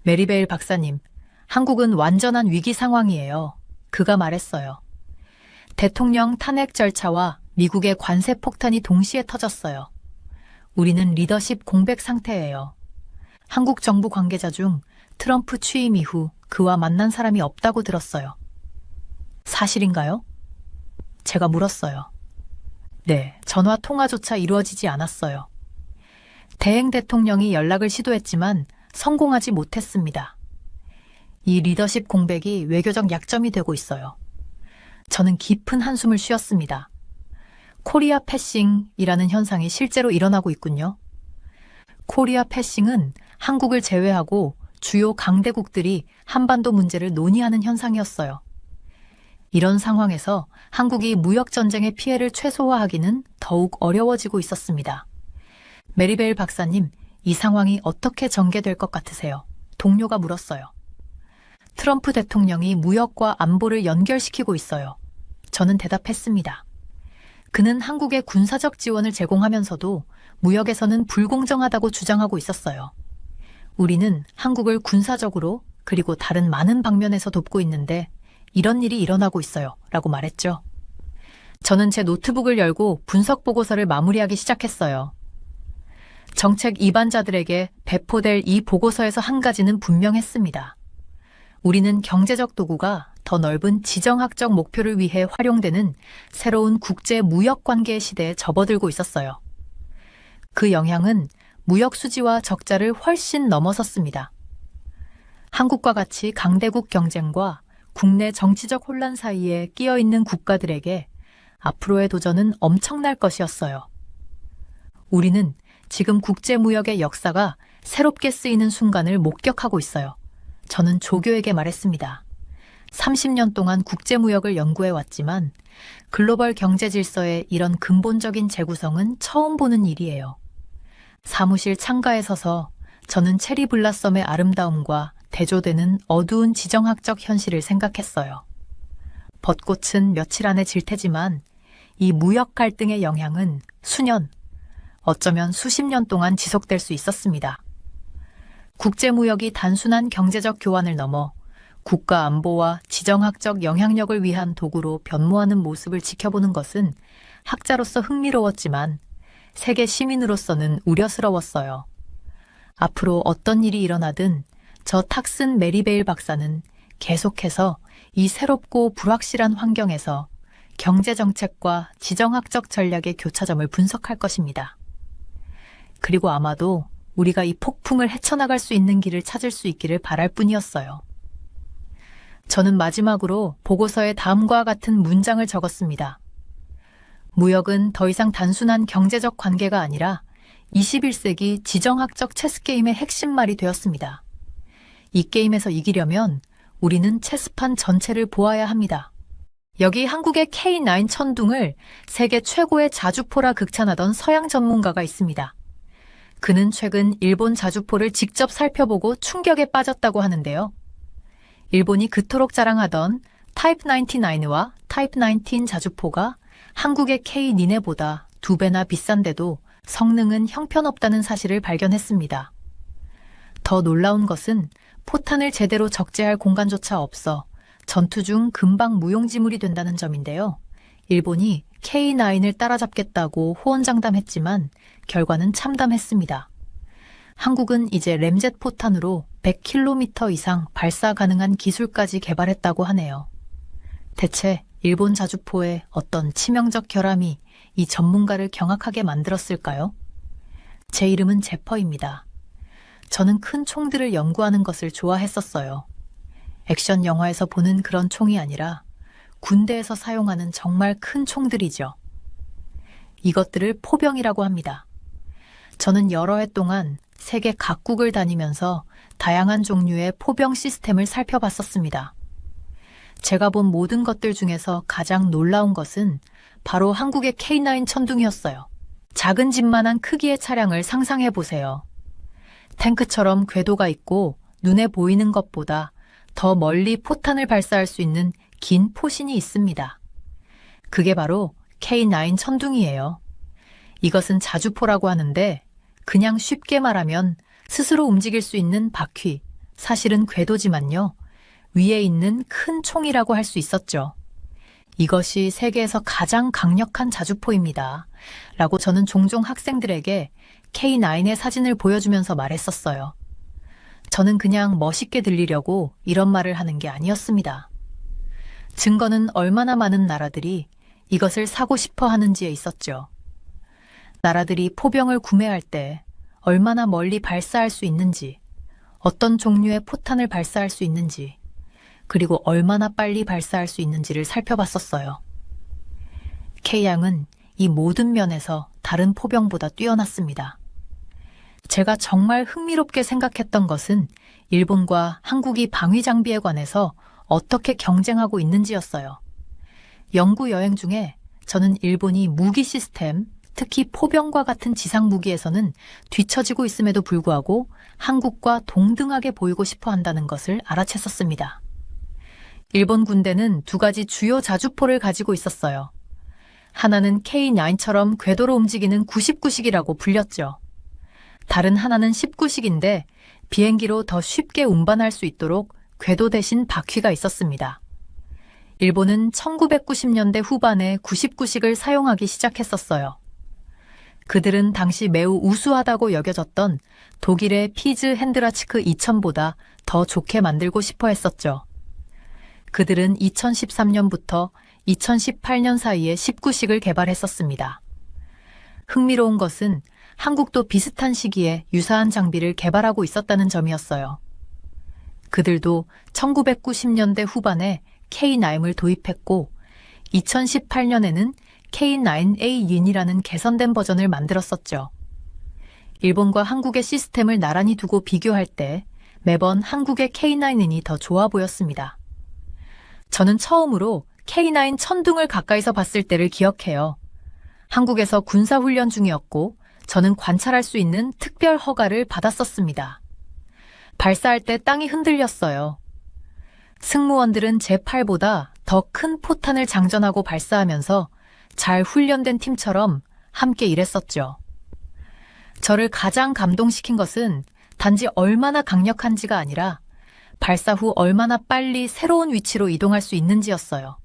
메리베일 박사님, 한국은 완전한 위기 상황이에요. 그가 말했어요. 대통령 탄핵 절차와 미국의 관세 폭탄이 동시에 터졌어요. 우리는 리더십 공백 상태예요. 한국 정부 관계자 중 트럼프 취임 이후 그와 만난 사람이 없다고 들었어요. 사실인가요? 제가 물었어요. 네, 전화 통화조차 이루어지지 않았어요. 대행 대통령이 연락을 시도했지만 성공하지 못했습니다. 이 리더십 공백이 외교적 약점이 되고 있어요. 저는 깊은 한숨을 쉬었습니다. 코리아 패싱이라는 현상이 실제로 일어나고 있군요. 코리아 패싱은 한국을 제외하고 주요 강대국들이 한반도 문제를 논의하는 현상이었어요. 이런 상황에서 한국이 무역전쟁의 피해를 최소화하기는 더욱 어려워지고 있었습니다. 메리벨 박사님, 이 상황이 어떻게 전개될 것 같으세요? 동료가 물었어요. 트럼프 대통령이 무역과 안보를 연결시키고 있어요. 저는 대답했습니다. 그는 한국에 군사적 지원을 제공하면서도 무역에서는 불공정하다고 주장하고 있었어요. 우리는 한국을 군사적으로 그리고 다른 많은 방면에서 돕고 있는데 이런 일이 일어나고 있어요. 라고 말했죠. 저는 제 노트북을 열고 분석 보고서를 마무리하기 시작했어요. 정책 이반자들에게 배포될 이 보고서에서 한 가지는 분명했습니다. 우리는 경제적 도구가 더 넓은 지정학적 목표를 위해 활용되는 새로운 국제 무역 관계의 시대에 접어들고 있었어요. 그 영향은 무역 수지와 적자를 훨씬 넘어섰습니다. 한국과 같이 강대국 경쟁과 국내 정치적 혼란 사이에 끼어 있는 국가들에게 앞으로의 도전은 엄청날 것이었어요. 우리는 지금 국제무역의 역사가 새롭게 쓰이는 순간을 목격하고 있어요. 저는 조교에게 말했습니다. 30년 동안 국제무역을 연구해왔지만 글로벌 경제 질서의 이런 근본적인 재구성은 처음 보는 일이에요. 사무실 창가에 서서 저는 체리 블라썸의 아름다움과 대조되는 어두운 지정학적 현실을 생각했어요. 벚꽃은 며칠 안에 질 테지만 이 무역 갈등의 영향은 수년, 어쩌면 수십 년 동안 지속될 수 있었습니다. 국제무역이 단순한 경제적 교환을 넘어 국가 안보와 지정학적 영향력을 위한 도구로 변모하는 모습을 지켜보는 것은 학자로서 흥미로웠지만 세계 시민으로서는 우려스러웠어요. 앞으로 어떤 일이 일어나든 저 탁슨 메리베일 박사는 계속해서 이 새롭고 불확실한 환경에서 경제정책과 지정학적 전략의 교차점을 분석할 것입니다. 그리고 아마도 우리가 이 폭풍을 헤쳐나갈 수 있는 길을 찾을 수 있기를 바랄 뿐이었어요. 저는 마지막으로 보고서에 다음과 같은 문장을 적었습니다. 무역은 더 이상 단순한 경제적 관계가 아니라 21세기 지정학적 체스게임의 핵심 말이 되었습니다. 이 게임에서 이기려면 우리는 체스판 전체를 보아야 합니다. 여기 한국의 K9 천둥을 세계 최고의 자주포라 극찬하던 서양 전문가가 있습니다. 그는 최근 일본 자주포를 직접 살펴보고 충격에 빠졌다고 하는데요. 일본이 그토록 자랑하던 타입 99와 타입 19 자주포가 한국의 K 니네보다 2배나 비싼데도 성능은 형편없다는 사실을 발견했습니다. 더 놀라운 것은 포탄을 제대로 적재할 공간조차 없어 전투 중 금방 무용지물이 된다는 점인데요. 일본이 K9을 따라잡겠다고 호언장담했지만 결과는 참담했습니다. 한국은 이제 램젯 포탄으로 100km 이상 발사 가능한 기술까지 개발했다고 하네요. 대체 일본 자주포의 어떤 치명적 결함이 이 전문가를 경악하게 만들었을까요? 제 이름은 제퍼입니다. 저는 큰 총들을 연구하는 것을 좋아했었어요. 액션 영화에서 보는 그런 총이 아니라 군대에서 사용하는 정말 큰 총들이죠. 이것들을 포병이라고 합니다. 저는 여러 해 동안 세계 각국을 다니면서 다양한 종류의 포병 시스템을 살펴봤었습니다. 제가 본 모든 것들 중에서 가장 놀라운 것은 바로 한국의 K9 천둥이었어요. 작은 집만한 크기의 차량을 상상해 보세요. 탱크처럼 궤도가 있고 눈에 보이는 것보다 더 멀리 포탄을 발사할 수 있는 긴 포신이 있습니다. 그게 바로 K9 천둥이에요. 이것은 자주포라고 하는데 그냥 쉽게 말하면 스스로 움직일 수 있는 바퀴, 사실은 궤도지만요. 위에 있는 큰 총이라고 할 수 있었죠. 이것이 세계에서 가장 강력한 자주포입니다. 라고 저는 종종 학생들에게 K9의 사진을 보여주면서 말했었어요. 저는 그냥 멋있게 들리려고 이런 말을 하는 게 아니었습니다. 증거는 얼마나 많은 나라들이 이것을 사고 싶어 하는지에 있었죠. 나라들이 포병을 구매할 때 얼마나 멀리 발사할 수 있는지, 어떤 종류의 포탄을 발사할 수 있는지, 그리고 얼마나 빨리 발사할 수 있는지를 살펴봤었어요. K양은 이 모든 면에서 다른 포병보다 뛰어났습니다. 제가 정말 흥미롭게 생각했던 것은 일본과 한국이 방위 장비에 관해서 어떻게 경쟁하고 있는지였어요. 연구 여행 중에 저는 일본이 무기 시스템, 특히 포병과 같은 지상 무기에서는 뒤처지고 있음에도 불구하고 한국과 동등하게 보이고 싶어 한다는 것을 알아챘었습니다. 일본 군대는 두 가지 주요 자주포를 가지고 있었어요. 하나는 K9처럼 궤도로 움직이는 99식이라고 불렸죠. 다른 하나는 19식인데 비행기로 더 쉽게 운반할 수 있도록 궤도 대신 바퀴가 있었습니다. 일본은 1990년대 후반에 99식을 사용하기 시작했었어요. 그들은 당시 매우 우수하다고 여겨졌던 독일의 피즈 핸드라치크 2000보다 더 좋게 만들고 싶어 했었죠. 그들은 2013년부터 2018년 사이에 19식을 개발했었습니다. 흥미로운 것은 한국도 비슷한 시기에 유사한 장비를 개발하고 있었다는 점이었어요. 그들도 1990년대 후반에 K9을 도입했고 2018년에는 K9A-Yin이라는 개선된 버전을 만들었었죠. 일본과 한국의 시스템을 나란히 두고 비교할 때 매번 한국의 K9이 더 좋아 보였습니다. 저는 처음으로 K9 천둥을 가까이서 봤을 때를 기억해요. 한국에서 군사훈련 중이었고 저는 관찰할 수 있는 특별 허가를 받았었습니다. 발사할 때 땅이 흔들렸어요. 승무원들은 제 팔보다 더 큰 포탄을 장전하고 발사하면서 잘 훈련된 팀처럼 함께 일했었죠. 저를 가장 감동시킨 것은 단지 얼마나 강력한지가 아니라 발사 후 얼마나 빨리 새로운 위치로 이동할 수 있는지였어요.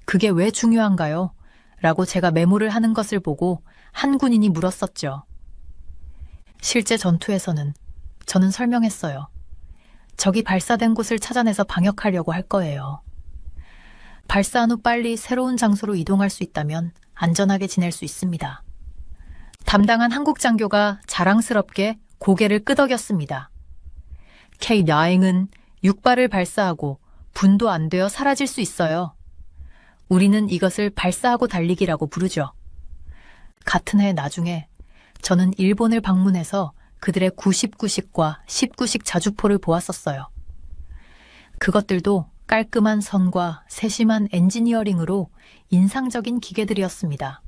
그게 왜 중요한가요? 라고 제가 메모를 하는 것을 보고 한 군인이 물었었죠. 실제 전투에서는 저는 설명했어요. 적이 발사된 곳을 찾아내서 방역하려고 할 거예요. 발사한 후 빨리 새로운 장소로 이동할 수 있다면 안전하게 지낼 수 있습니다. 담당한 한국 장교가 자랑스럽게 고개를 끄덕였습니다. K9은 6발을 발사하고 분도 안 되어 사라질 수 있어요. 우리는 이것을 발사하고 달리기라고 부르죠. 같은 해 나중에 저는 일본을 방문해서 그들의 99식과 19식 자주포를 보았었어요. 그것들도 깔끔한 선과 세심한 엔지니어링으로 인상적인 기계들이었습니다.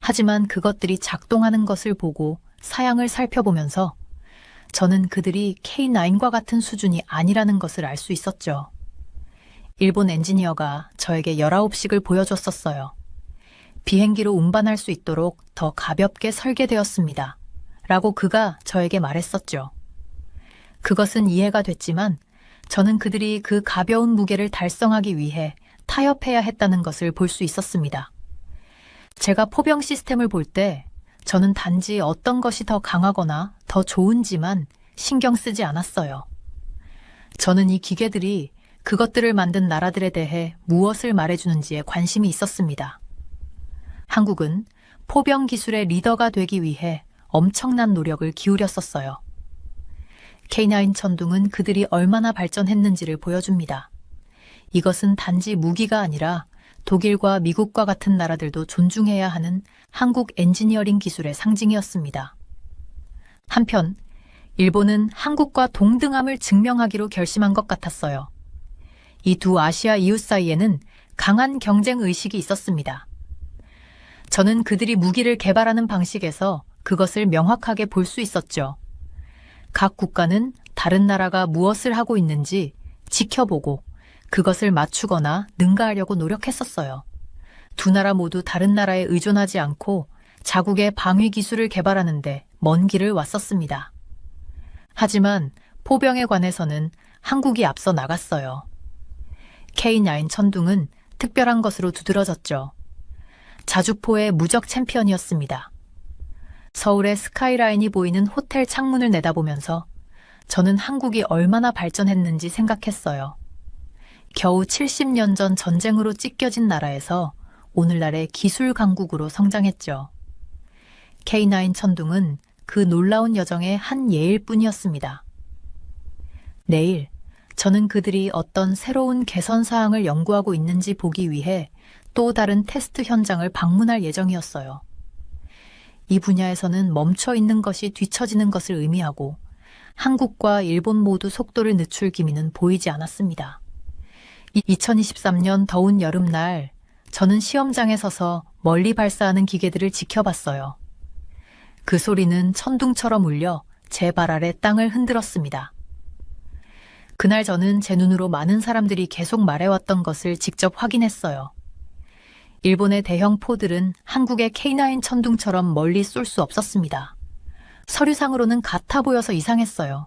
하지만 그것들이 작동하는 것을 보고 사양을 살펴보면서 저는 그들이 K9과 같은 수준이 아니라는 것을 알 수 있었죠. 일본 엔지니어가 저에게 19식을 보여줬었어요. 비행기로 운반할 수 있도록 더 가볍게 설계되었습니다. 라고 그가 저에게 말했었죠. 그것은 이해가 됐지만 저는 그들이 그 가벼운 무게를 달성하기 위해 타협해야 했다는 것을 볼 수 있었습니다. 제가 포병 시스템을 볼 때 저는 단지 어떤 것이 더 강하거나 더 좋은지만 신경 쓰지 않았어요. 저는 이 기계들이 그것들을 만든 나라들에 대해 무엇을 말해주는지에 관심이 있었습니다. 한국은 포병 기술의 리더가 되기 위해 엄청난 노력을 기울였었어요. K9 천둥은 그들이 얼마나 발전했는지를 보여줍니다. 이것은 단지 무기가 아니라 독일과 미국과 같은 나라들도 존중해야 하는 한국 엔지니어링 기술의 상징이었습니다. 한편 일본은 한국과 동등함을 증명하기로 결심한 것 같았어요. 이 두 아시아 이웃 사이에는 강한 경쟁 의식이 있었습니다. 저는 그들이 무기를 개발하는 방식에서 그것을 명확하게 볼 수 있었죠. 각 국가는 다른 나라가 무엇을 하고 있는지 지켜보고 그것을 맞추거나 능가하려고 노력했었어요. 두 나라 모두 다른 나라에 의존하지 않고 자국의 방위 기술을 개발하는데 먼 길을 왔었습니다. 하지만 포병에 관해서는 한국이 앞서 나갔어요. K9 천둥은 특별한 것으로 두드러졌죠. 자주포의 무적 챔피언이었습니다. 서울의 스카이라인이 보이는 호텔 창문을 내다보면서 저는 한국이 얼마나 발전했는지 생각했어요. 겨우 70년 전 전쟁으로 찢겨진 나라에서 오늘날의 기술 강국으로 성장했죠. K9 천둥은 그 놀라운 여정의 한 예일 뿐이었습니다. 내일 저는 그들이 어떤 새로운 개선 사항을 연구하고 있는지 보기 위해 또 다른 테스트 현장을 방문할 예정이었어요. 이 분야에서는 멈춰 있는 것이 뒤처지는 것을 의미하고 한국과 일본 모두 속도를 늦출 기미는 보이지 않았습니다. 2023년 더운 여름날 저는 시험장에 서서 멀리 발사하는 기계들을 지켜봤어요. 그 소리는 천둥처럼 울려 제 발 아래 땅을 흔들었습니다. 그날 저는 제 눈으로 많은 사람들이 계속 말해왔던 것을 직접 확인했어요. 일본의 대형 포들은 한국의 K9 천둥처럼 멀리 쏠 수 없었습니다. 서류상으로는 같아 보여서 이상했어요.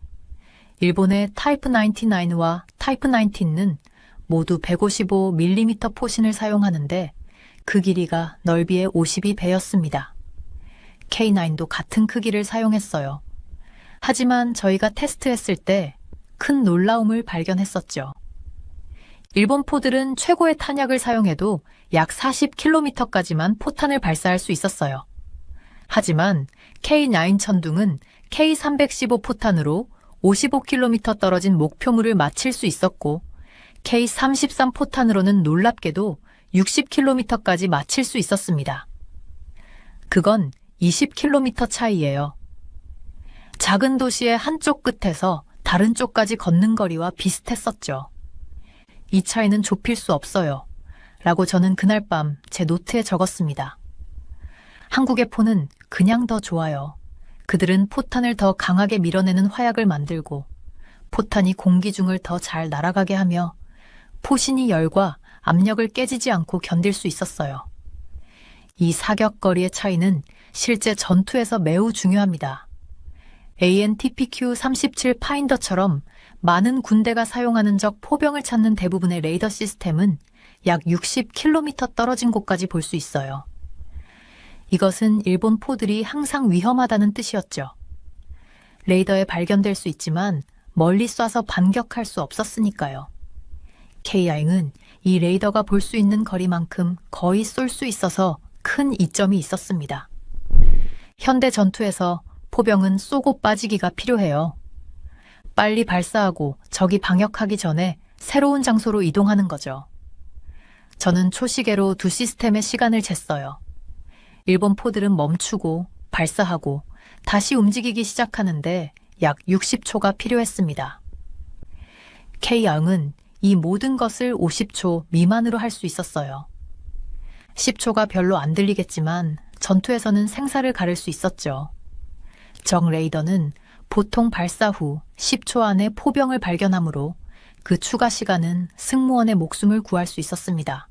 일본의 타이프 99와 타이프 19는 모두 155mm 포신을 사용하는데 그 길이가 넓이의 52배였습니다. K9도 같은 크기를 사용했어요. 하지만 저희가 테스트했을 때 큰 놀라움을 발견했었죠. 일본 포들은 최고의 탄약을 사용해도 약 40km까지만 포탄을 발사할 수 있었어요. 하지만 K9 천둥은 K315 포탄으로 55km 떨어진 목표물을 맞힐 수 있었고 K33 포탄으로는 놀랍게도 60km까지 맞힐 수 있었습니다. 그건 20km 차이예요. 작은 도시의 한쪽 끝에서 다른 쪽까지 걷는 거리와 비슷했었죠. 이 차이는 좁힐 수 없어요. 라고 저는 그날 밤 제 노트에 적었습니다. 한국의 포는 그냥 더 좋아요. 그들은 포탄을 더 강하게 밀어내는 화약을 만들고 포탄이 공기 중을 더 잘 날아가게 하며 포신이 열과 압력을 깨지지 않고 견딜 수 있었어요. 이 사격거리의 차이는 실제 전투에서 매우 중요합니다. AN/TPQ-37 파인더처럼 많은 군대가 사용하는 적 포병을 찾는 대부분의 레이더 시스템은 약 60km 떨어진 곳까지 볼 수 있어요. 이것은 일본 포들이 항상 위험하다는 뜻이었죠. 레이더에 발견될 수 있지만 멀리 쏴서 반격할 수 없었으니까요. K9은 이 레이더가 볼 수 있는 거리만큼 거의 쏠 수 있어서 큰 이점이 있었습니다. 현대 전투에서 포병은 쏘고 빠지기가 필요해요. 빨리 발사하고 적이 방역하기 전에 새로운 장소로 이동하는 거죠. 저는 초시계로 두 시스템의 시간을 쟀어요. 일본 포들은 멈추고 발사하고 다시 움직이기 시작하는데 약 60초가 필요했습니다. K9은 이 모든 것을 50초 미만으로 할 수 있었어요. 10초가 별로 안 들리겠지만 전투에서는 생사를 가를 수 있었죠. 적 레이더는 보통 발사 후 10초 안에 포병을 발견하므로 그 추가 시간은 승무원의 목숨을 구할 수 있었습니다.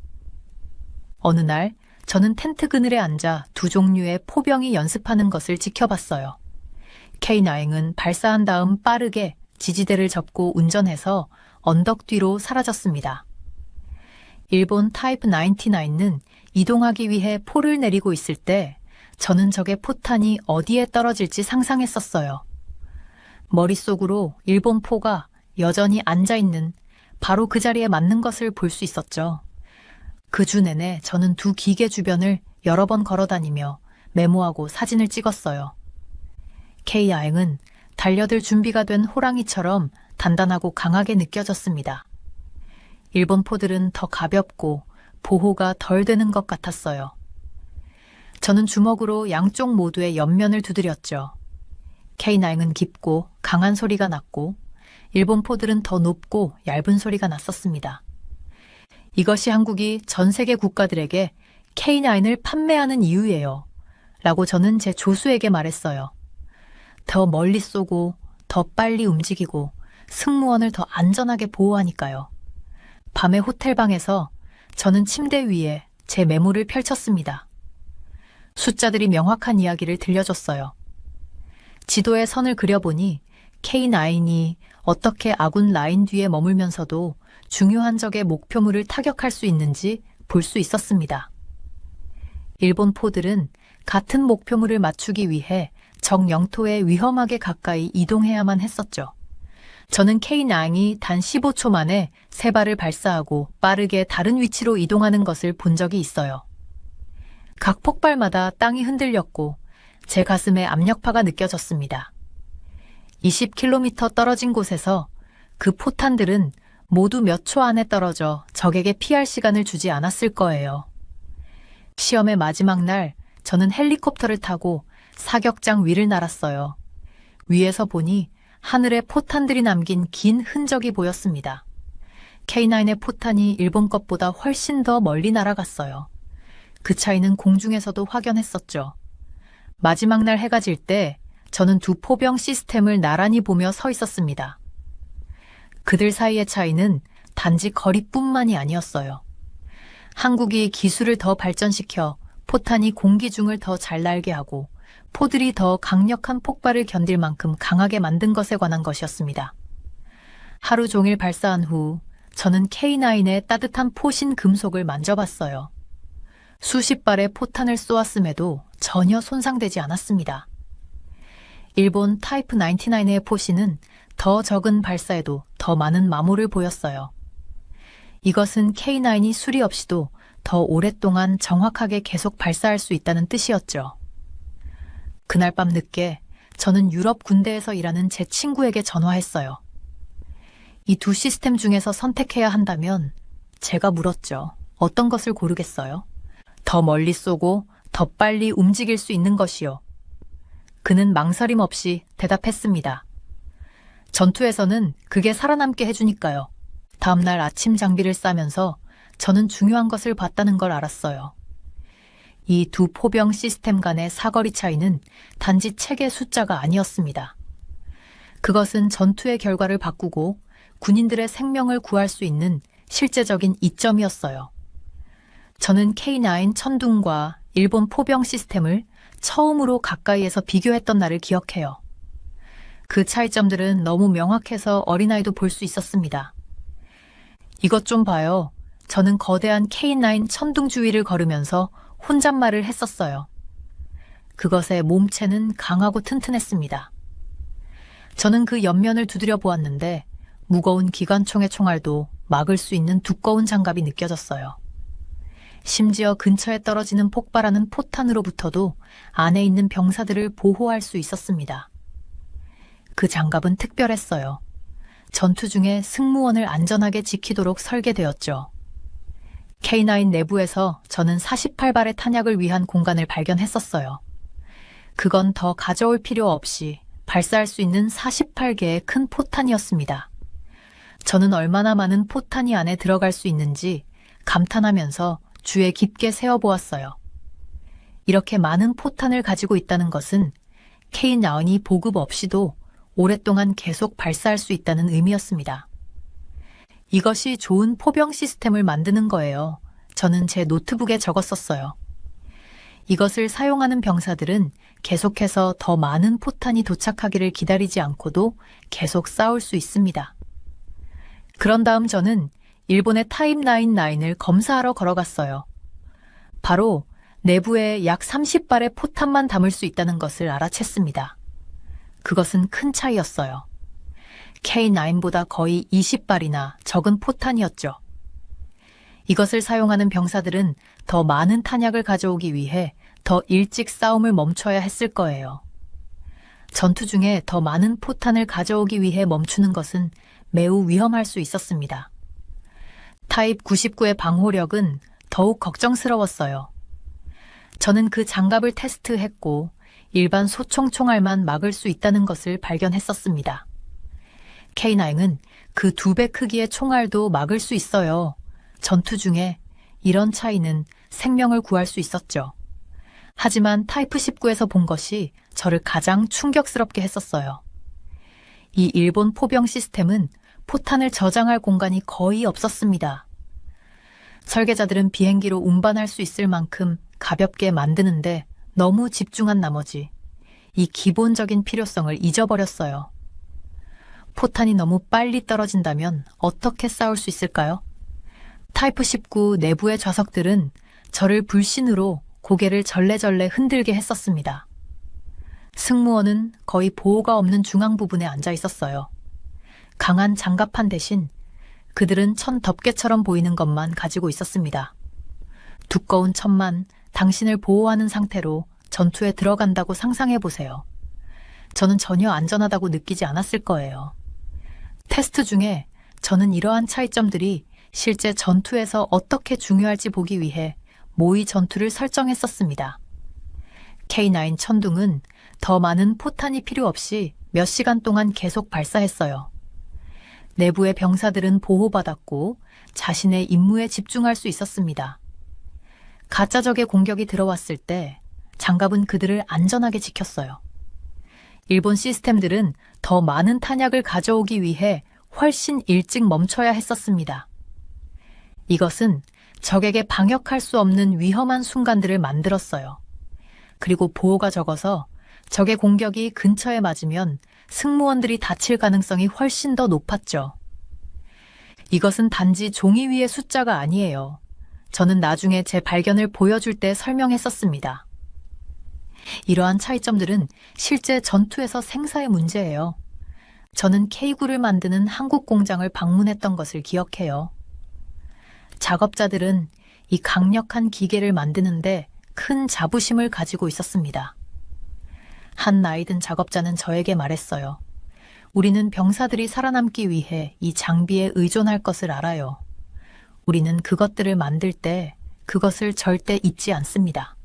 어느 날 저는 텐트 그늘에 앉아 두 종류의 포병이 연습하는 것을 지켜봤어요. K9은 발사한 다음 빠르게 지지대를 접고 운전해서 언덕 뒤로 사라졌습니다. 일본 타이프 99는 이동하기 위해 포를 내리고 있을 때 저는 적의 포탄이 어디에 떨어질지 상상했었어요. 머릿속으로 일본 포가 여전히 앉아있는 바로 그 자리에 맞는 것을 볼 수 있었죠. 그 주 내내 저는 두 기계 주변을 여러 번 걸어다니며 메모하고 사진을 찍었어요. K9은 달려들 준비가 된 호랑이처럼 단단하고 강하게 느껴졌습니다. 일본 포들은 더 가볍고 보호가 덜 되는 것 같았어요. 저는 주먹으로 양쪽 모두의 옆면을 두드렸죠. K9은 깊고 강한 소리가 났고 일본 포들은 더 높고 얇은 소리가 났었습니다. 이것이 한국이 전 세계 국가들에게 K9을 판매하는 이유예요. 라고 저는 제 조수에게 말했어요. 더 멀리 쏘고 더 빨리 움직이고 승무원을 더 안전하게 보호하니까요. 밤에 호텔방에서 저는 침대 위에 제 메모를 펼쳤습니다. 숫자들이 명확한 이야기를 들려줬어요. 지도에 선을 그려보니 K9이 어떻게 아군 라인 뒤에 머물면서도 중요한 적의 목표물을 타격할 수 있는지 볼 수 있었습니다. 일본 포들은 같은 목표물을 맞추기 위해 적 영토에 위험하게 가까이 이동해야만 했었죠. 저는 K9이 단 15초 만에 3발을 발사하고 빠르게 다른 위치로 이동하는 것을 본 적이 있어요. 각 폭발마다 땅이 흔들렸고 제 가슴에 압력파가 느껴졌습니다. 20km 떨어진 곳에서 그 포탄들은 모두 몇 초 안에 떨어져 적에게 피할 시간을 주지 않았을 거예요. 시험의 마지막 날 저는 헬리콥터를 타고 사격장 위를 날았어요. 위에서 보니 하늘에 포탄들이 남긴 긴 흔적이 보였습니다. K9의 포탄이 일본 것보다 훨씬 더 멀리 날아갔어요. 그 차이는 공중에서도 확연했었죠. 마지막 날 해가 질 때 저는 두 포병 시스템을 나란히 보며 서 있었습니다. 그들 사이의 차이는 단지 거리뿐만이 아니었어요. 한국이 기술을 더 발전시켜 포탄이 공기 중을 더 잘 날게 하고 포들이 더 강력한 폭발을 견딜 만큼 강하게 만든 것에 관한 것이었습니다. 하루 종일 발사한 후 저는 K9의 따뜻한 포신 금속을 만져봤어요. 수십 발의 포탄을 쏘았음에도 전혀 손상되지 않았습니다. 일본 타이프 99의 포신은 더 적은 발사에도 더 많은 마모를 보였어요. 이것은 K9이 수리 없이도 더 오랫동안 정확하게 계속 발사할 수 있다는 뜻이었죠. 그날 밤 늦게 저는 유럽 군대에서 일하는 제 친구에게 전화했어요. 이 두 시스템 중에서 선택해야 한다면 제가 물었죠. 어떤 것을 고르겠어요? 더 멀리 쏘고 더 빨리 움직일 수 있는 것이요. 그는 망설임 없이 대답했습니다. 전투에서는 그게 살아남게 해주니까요. 다음날 아침 장비를 싸면서 저는 중요한 것을 봤다는 걸 알았어요. 이 두 포병 시스템 간의 사거리 차이는 단지 책의 숫자가 아니었습니다. 그것은 전투의 결과를 바꾸고 군인들의 생명을 구할 수 있는 실제적인 이점이었어요. 저는 K9 천둥과 일본 포병 시스템을 처음으로 가까이에서 비교했던 날을 기억해요. 그 차이점들은 너무 명확해서 어린아이도 볼 수 있었습니다. 이것 좀 봐요. 저는 거대한 K9 천둥 주위를 걸으면서 혼잣말을 했었어요. 그것의 몸체는 강하고 튼튼했습니다. 저는 그 옆면을 두드려 보았는데 무거운 기관총의 총알도 막을 수 있는 두꺼운 장갑이 느껴졌어요. 심지어 근처에 떨어지는 폭발하는 포탄으로부터도 안에 있는 병사들을 보호할 수 있었습니다. 그 장갑은 특별했어요. 전투 중에 승무원을 안전하게 지키도록 설계되었죠. K9 내부에서 저는 48발의 탄약을 위한 공간을 발견했었어요. 그건 더 가져올 필요 없이 발사할 수 있는 48개의 큰 포탄이었습니다. 저는 얼마나 많은 포탄이 안에 들어갈 수 있는지 감탄하면서 주에 깊게 세어보았어요. 이렇게 많은 포탄을 가지고 있다는 것은 K9이 보급 없이도 오랫동안 계속 발사할 수 있다는 의미였습니다. 이것이 좋은 포병 시스템을 만드는 거예요. 저는 제 노트북에 적었었어요. 이것을 사용하는 병사들은 계속해서 더 많은 포탄이 도착하기를 기다리지 않고도 계속 싸울 수 있습니다. 그런 다음 저는 일본의 타입 99을 검사하러 걸어갔어요. 바로 내부에 약 30발의 포탄만 담을 수 있다는 것을 알아챘습니다. 그것은 큰 차이였어요. K9보다 거의 20발이나 적은 포탄이었죠. 이것을 사용하는 병사들은 더 많은 탄약을 가져오기 위해 더 일찍 싸움을 멈춰야 했을 거예요. 전투 중에 더 많은 포탄을 가져오기 위해 멈추는 것은 매우 위험할 수 있었습니다. 타입 99의 방호력은 더욱 걱정스러웠어요. 저는 그 장갑을 테스트했고 일반 소총 총알만 막을 수 있다는 것을 발견했었습니다. K9은 그 2배 크기의 총알도 막을 수 있어요. 전투 중에 이런 차이는 생명을 구할 수 있었죠. 하지만 타이프 19에서 본 것이 저를 가장 충격스럽게 했었어요. 이 일본 포병 시스템은 포탄을 저장할 공간이 거의 없었습니다. 설계자들은 비행기로 운반할 수 있을 만큼 가볍게 만드는데 너무 집중한 나머지 이 기본적인 필요성을 잊어버렸어요. 포탄이 너무 빨리 떨어진다면 어떻게 싸울 수 있을까요? 타이프 19 내부의 좌석들은 저를 불신으로 고개를 절레절레 흔들게 했었습니다. 승무원은 거의 보호가 없는 중앙 부분에 앉아 있었어요. 강한 장갑판 대신 그들은 천 덮개처럼 보이는 것만 가지고 있었습니다. 두꺼운 천만 당신을 보호하는 상태로 전투에 들어간다고 상상해 보세요. 저는 전혀 안전하다고 느끼지 않았을 거예요. 테스트 중에 저는 이러한 차이점들이 실제 전투에서 어떻게 중요할지 보기 위해 모의 전투를 설정했었습니다. K9 천둥은 더 많은 포탄이 필요 없이 몇 시간 동안 계속 발사했어요. 내부의 병사들은 보호받았고 자신의 임무에 집중할 수 있었습니다. 가짜적의 공격이 들어왔을 때 장갑은 그들을 안전하게 지켰어요. 일본 시스템들은 더 많은 탄약을 가져오기 위해 훨씬 일찍 멈춰야 했었습니다. 이것은 적에게 방역할 수 없는 위험한 순간들을 만들었어요. 그리고 보호가 적어서 적의 공격이 근처에 맞으면 승무원들이 다칠 가능성이 훨씬 더 높았죠. 이것은 단지 종이 위의 숫자가 아니에요. 저는 나중에 제 발견을 보여줄 때 설명했었습니다. 이러한 차이점들은 실제 전투에서 생사의 문제예요. 저는 K9를 만드는 한국 공장을 방문했던 것을 기억해요. 작업자들은 이 강력한 기계를 만드는데 큰 자부심을 가지고 있었습니다. 한 나이든 작업자는 저에게 말했어요. 우리는 병사들이 살아남기 위해 이 장비에 의존할 것을 알아요. 우리는 그것들을 만들 때 그것을 절대 잊지 않습니다.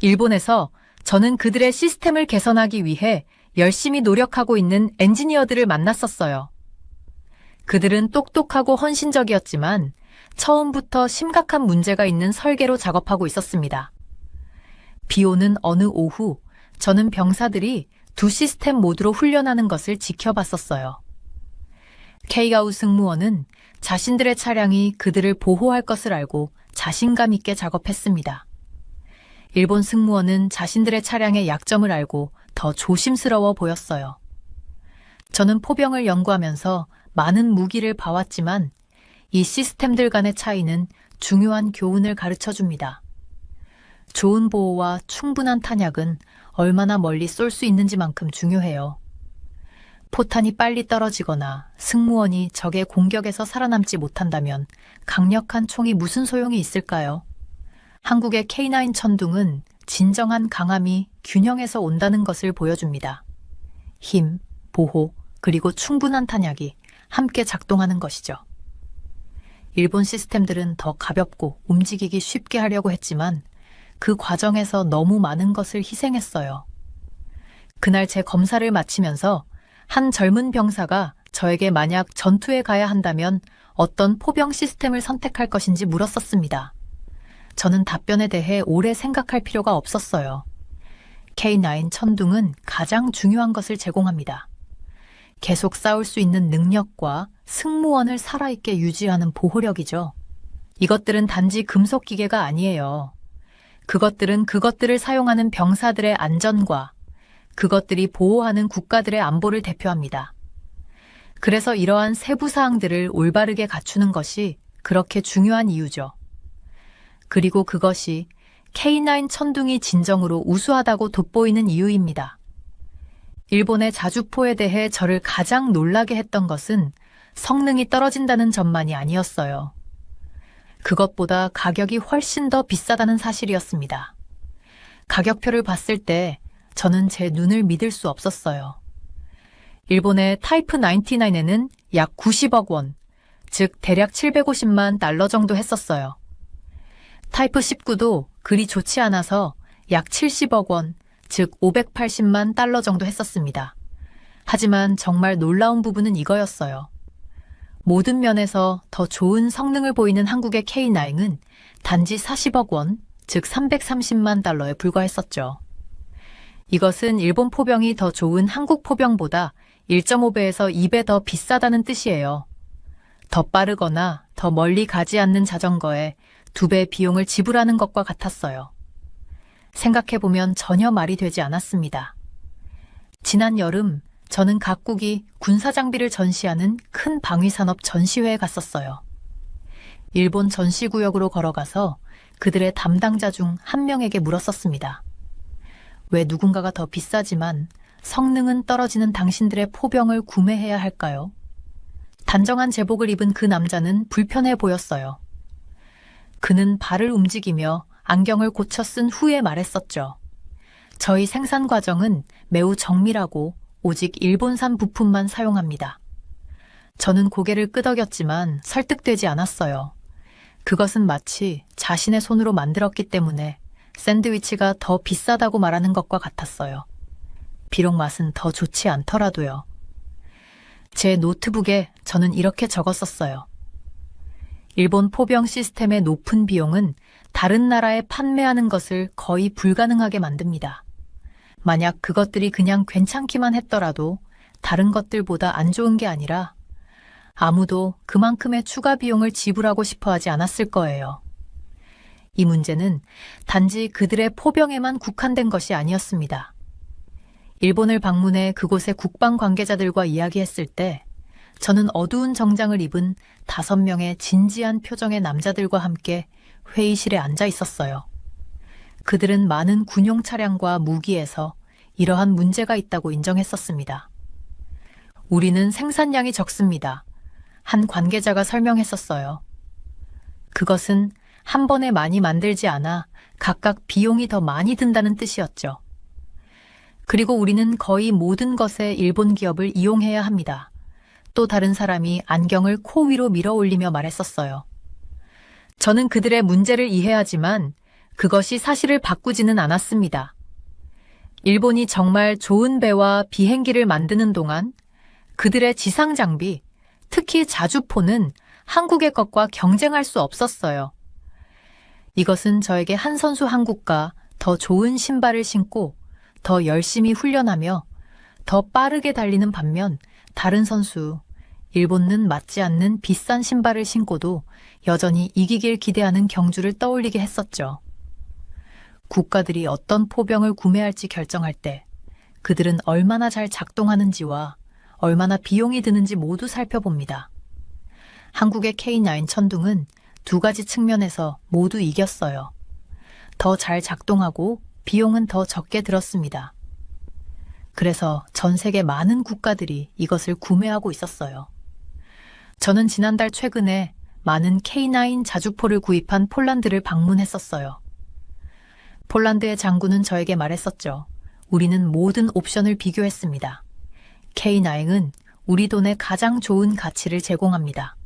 일본에서 저는 그들의 시스템을 개선하기 위해 열심히 노력하고 있는 엔지니어들을 만났었어요. 그들은 똑똑하고 헌신적이었지만 처음부터 심각한 문제가 있는 설계로 작업하고 있었습니다. 비 오는 어느 오후, 저는 병사들이 두 시스템 모드로 훈련하는 것을 지켜봤었어요. 케이가우 승무원은 자신들의 차량이 그들을 보호할 것을 알고 자신감 있게 작업했습니다. 일본 승무원은 자신들의 차량의 약점을 알고 더 조심스러워 보였어요. 저는 포병을 연구하면서 많은 무기를 봐왔지만 이 시스템들 간의 차이는 중요한 교훈을 가르쳐 줍니다. 좋은 보호와 충분한 탄약은 얼마나 멀리 쏠 수 있는지만큼 중요해요. 포탄이 빨리 떨어지거나 승무원이 적의 공격에서 살아남지 못한다면 강력한 총이 무슨 소용이 있을까요? 한국의 K9 천둥은 진정한 강함이 균형에서 온다는 것을 보여줍니다. 힘, 보호, 그리고 충분한 탄약이 함께 작동하는 것이죠. 일본 시스템들은 더 가볍고 움직이기 쉽게 하려고 했지만 그 과정에서 너무 많은 것을 희생했어요. 그날 제 검사를 마치면서 한 젊은 병사가 저에게 만약 전투에 가야 한다면 어떤 포병 시스템을 선택할 것인지 물었었습니다. 저는 답변에 대해 오래 생각할 필요가 없었어요. K9 천둥은 가장 중요한 것을 제공합니다. 계속 싸울 수 있는 능력과 승무원을 살아있게 유지하는 보호력이죠. 이것들은 단지 금속 기계가 아니에요. 그것들은 그것들을 사용하는 병사들의 안전과 그것들이 보호하는 국가들의 안보를 대표합니다. 그래서 이러한 세부 사항들을 올바르게 갖추는 것이 그렇게 중요한 이유죠. 그리고 그것이 K9 천둥이 진정으로 우수하다고 돋보이는 이유입니다. 일본의 자주포에 대해 저를 가장 놀라게 했던 것은 성능이 떨어진다는 점만이 아니었어요. 그것보다 가격이 훨씬 더 비싸다는 사실이었습니다. 가격표를 봤을 때 저는 제 눈을 믿을 수 없었어요. 일본의 타이프 99에는 약 90억 원, 즉 대략 750만 달러 정도 했었어요. 타이프 19도 그리 좋지 않아서 약 70억 원, 즉 580만 달러 정도 했었습니다. 하지만 정말 놀라운 부분은 이거였어요. 모든 면에서 더 좋은 성능을 보이는 한국의 K9은 단지 40억 원, 즉 330만 달러에 불과했었죠. 이것은 일본 포병이 더 좋은 한국 포병보다 1.5배에서 2배 더 비싸다는 뜻이에요. 더 빠르거나 더 더 멀리 가지 않는 자전거에 2배 비용을 지불하는 것과 같았어요. 생각해보면 전혀 말이 되지 않았습니다. 지난 여름 저는 각국이 군사장비를 전시하는 큰 방위산업 전시회에 갔었어요. 일본 전시구역으로 걸어가서 그들의 담당자 중 한 명에게 물었었습니다. 왜 누군가가 더 비싸지만 성능은 떨어지는 당신들의 포병을 구매해야 할까요? 단정한 제복을 입은 그 남자는 불편해 보였어요. 그는 발을 움직이며 안경을 고쳐 쓴 후에 말했었죠. 저희 생산 과정은 매우 정밀하고 오직 일본산 부품만 사용합니다. 저는 고개를 끄덕였지만 설득되지 않았어요. 그것은 마치 자신의 손으로 만들었기 때문에 샌드위치가 더 비싸다고 말하는 것과 같았어요. 비록 맛은 더 좋지 않더라도요. 제 노트북에 저는 이렇게 적었었어요. 일본 포병 시스템의 높은 비용은 다른 나라에 판매하는 것을 거의 불가능하게 만듭니다. 만약 그것들이 그냥 괜찮기만 했더라도 다른 것들보다 안 좋은 게 아니라 아무도 그만큼의 추가 비용을 지불하고 싶어 하지 않았을 거예요. 이 문제는 단지 그들의 포병에만 국한된 것이 아니었습니다. 일본을 방문해 그곳의 국방 관계자들과 이야기했을 때 저는 어두운 정장을 입은 5명의 진지한 표정의 남자들과 함께 회의실에 앉아 있었어요. 그들은 많은 군용 차량과 무기에서 이러한 문제가 있다고 인정했었습니다. 우리는 생산량이 적습니다. 한 관계자가 설명했었어요. 그것은 한 번에 많이 만들지 않아 각각 비용이 더 많이 든다는 뜻이었죠. 그리고 우리는 거의 모든 것에 일본 기업을 이용해야 합니다. 또 다른 사람이 안경을 코 위로 밀어 올리며 말했었어요. 저는 그들의 문제를 이해하지만 그것이 사실을 바꾸지는 않았습니다. 일본이 정말 좋은 배와 비행기를 만드는 동안 그들의 지상 장비, 특히 자주포는 한국의 것과 경쟁할 수 없었어요. 이것은 저에게 한 선수 한국과 더 좋은 신발을 신고 더 열심히 훈련하며 더 빠르게 달리는 반면 다른 선수, 일본은 맞지 않는 비싼 신발을 신고도 여전히 이기길 기대하는 경주를 떠올리게 했었죠. 국가들이 어떤 포병을 구매할지 결정할 때 그들은 얼마나 잘 작동하는지와 얼마나 비용이 드는지 모두 살펴봅니다. 한국의 K9 천둥은 2가지 측면에서 모두 이겼어요. 더 잘 작동하고 비용은 더 적게 들었습니다. 그래서 전 세계 많은 국가들이 이것을 구매하고 있었어요. 저는 지난달 최근에 많은 K9 자주포를 구입한 폴란드를 방문했었어요. 폴란드의 장군은 저에게 말했었죠. 우리는 모든 옵션을 비교했습니다. K9은 우리 돈에 가장 좋은 가치를 제공합니다.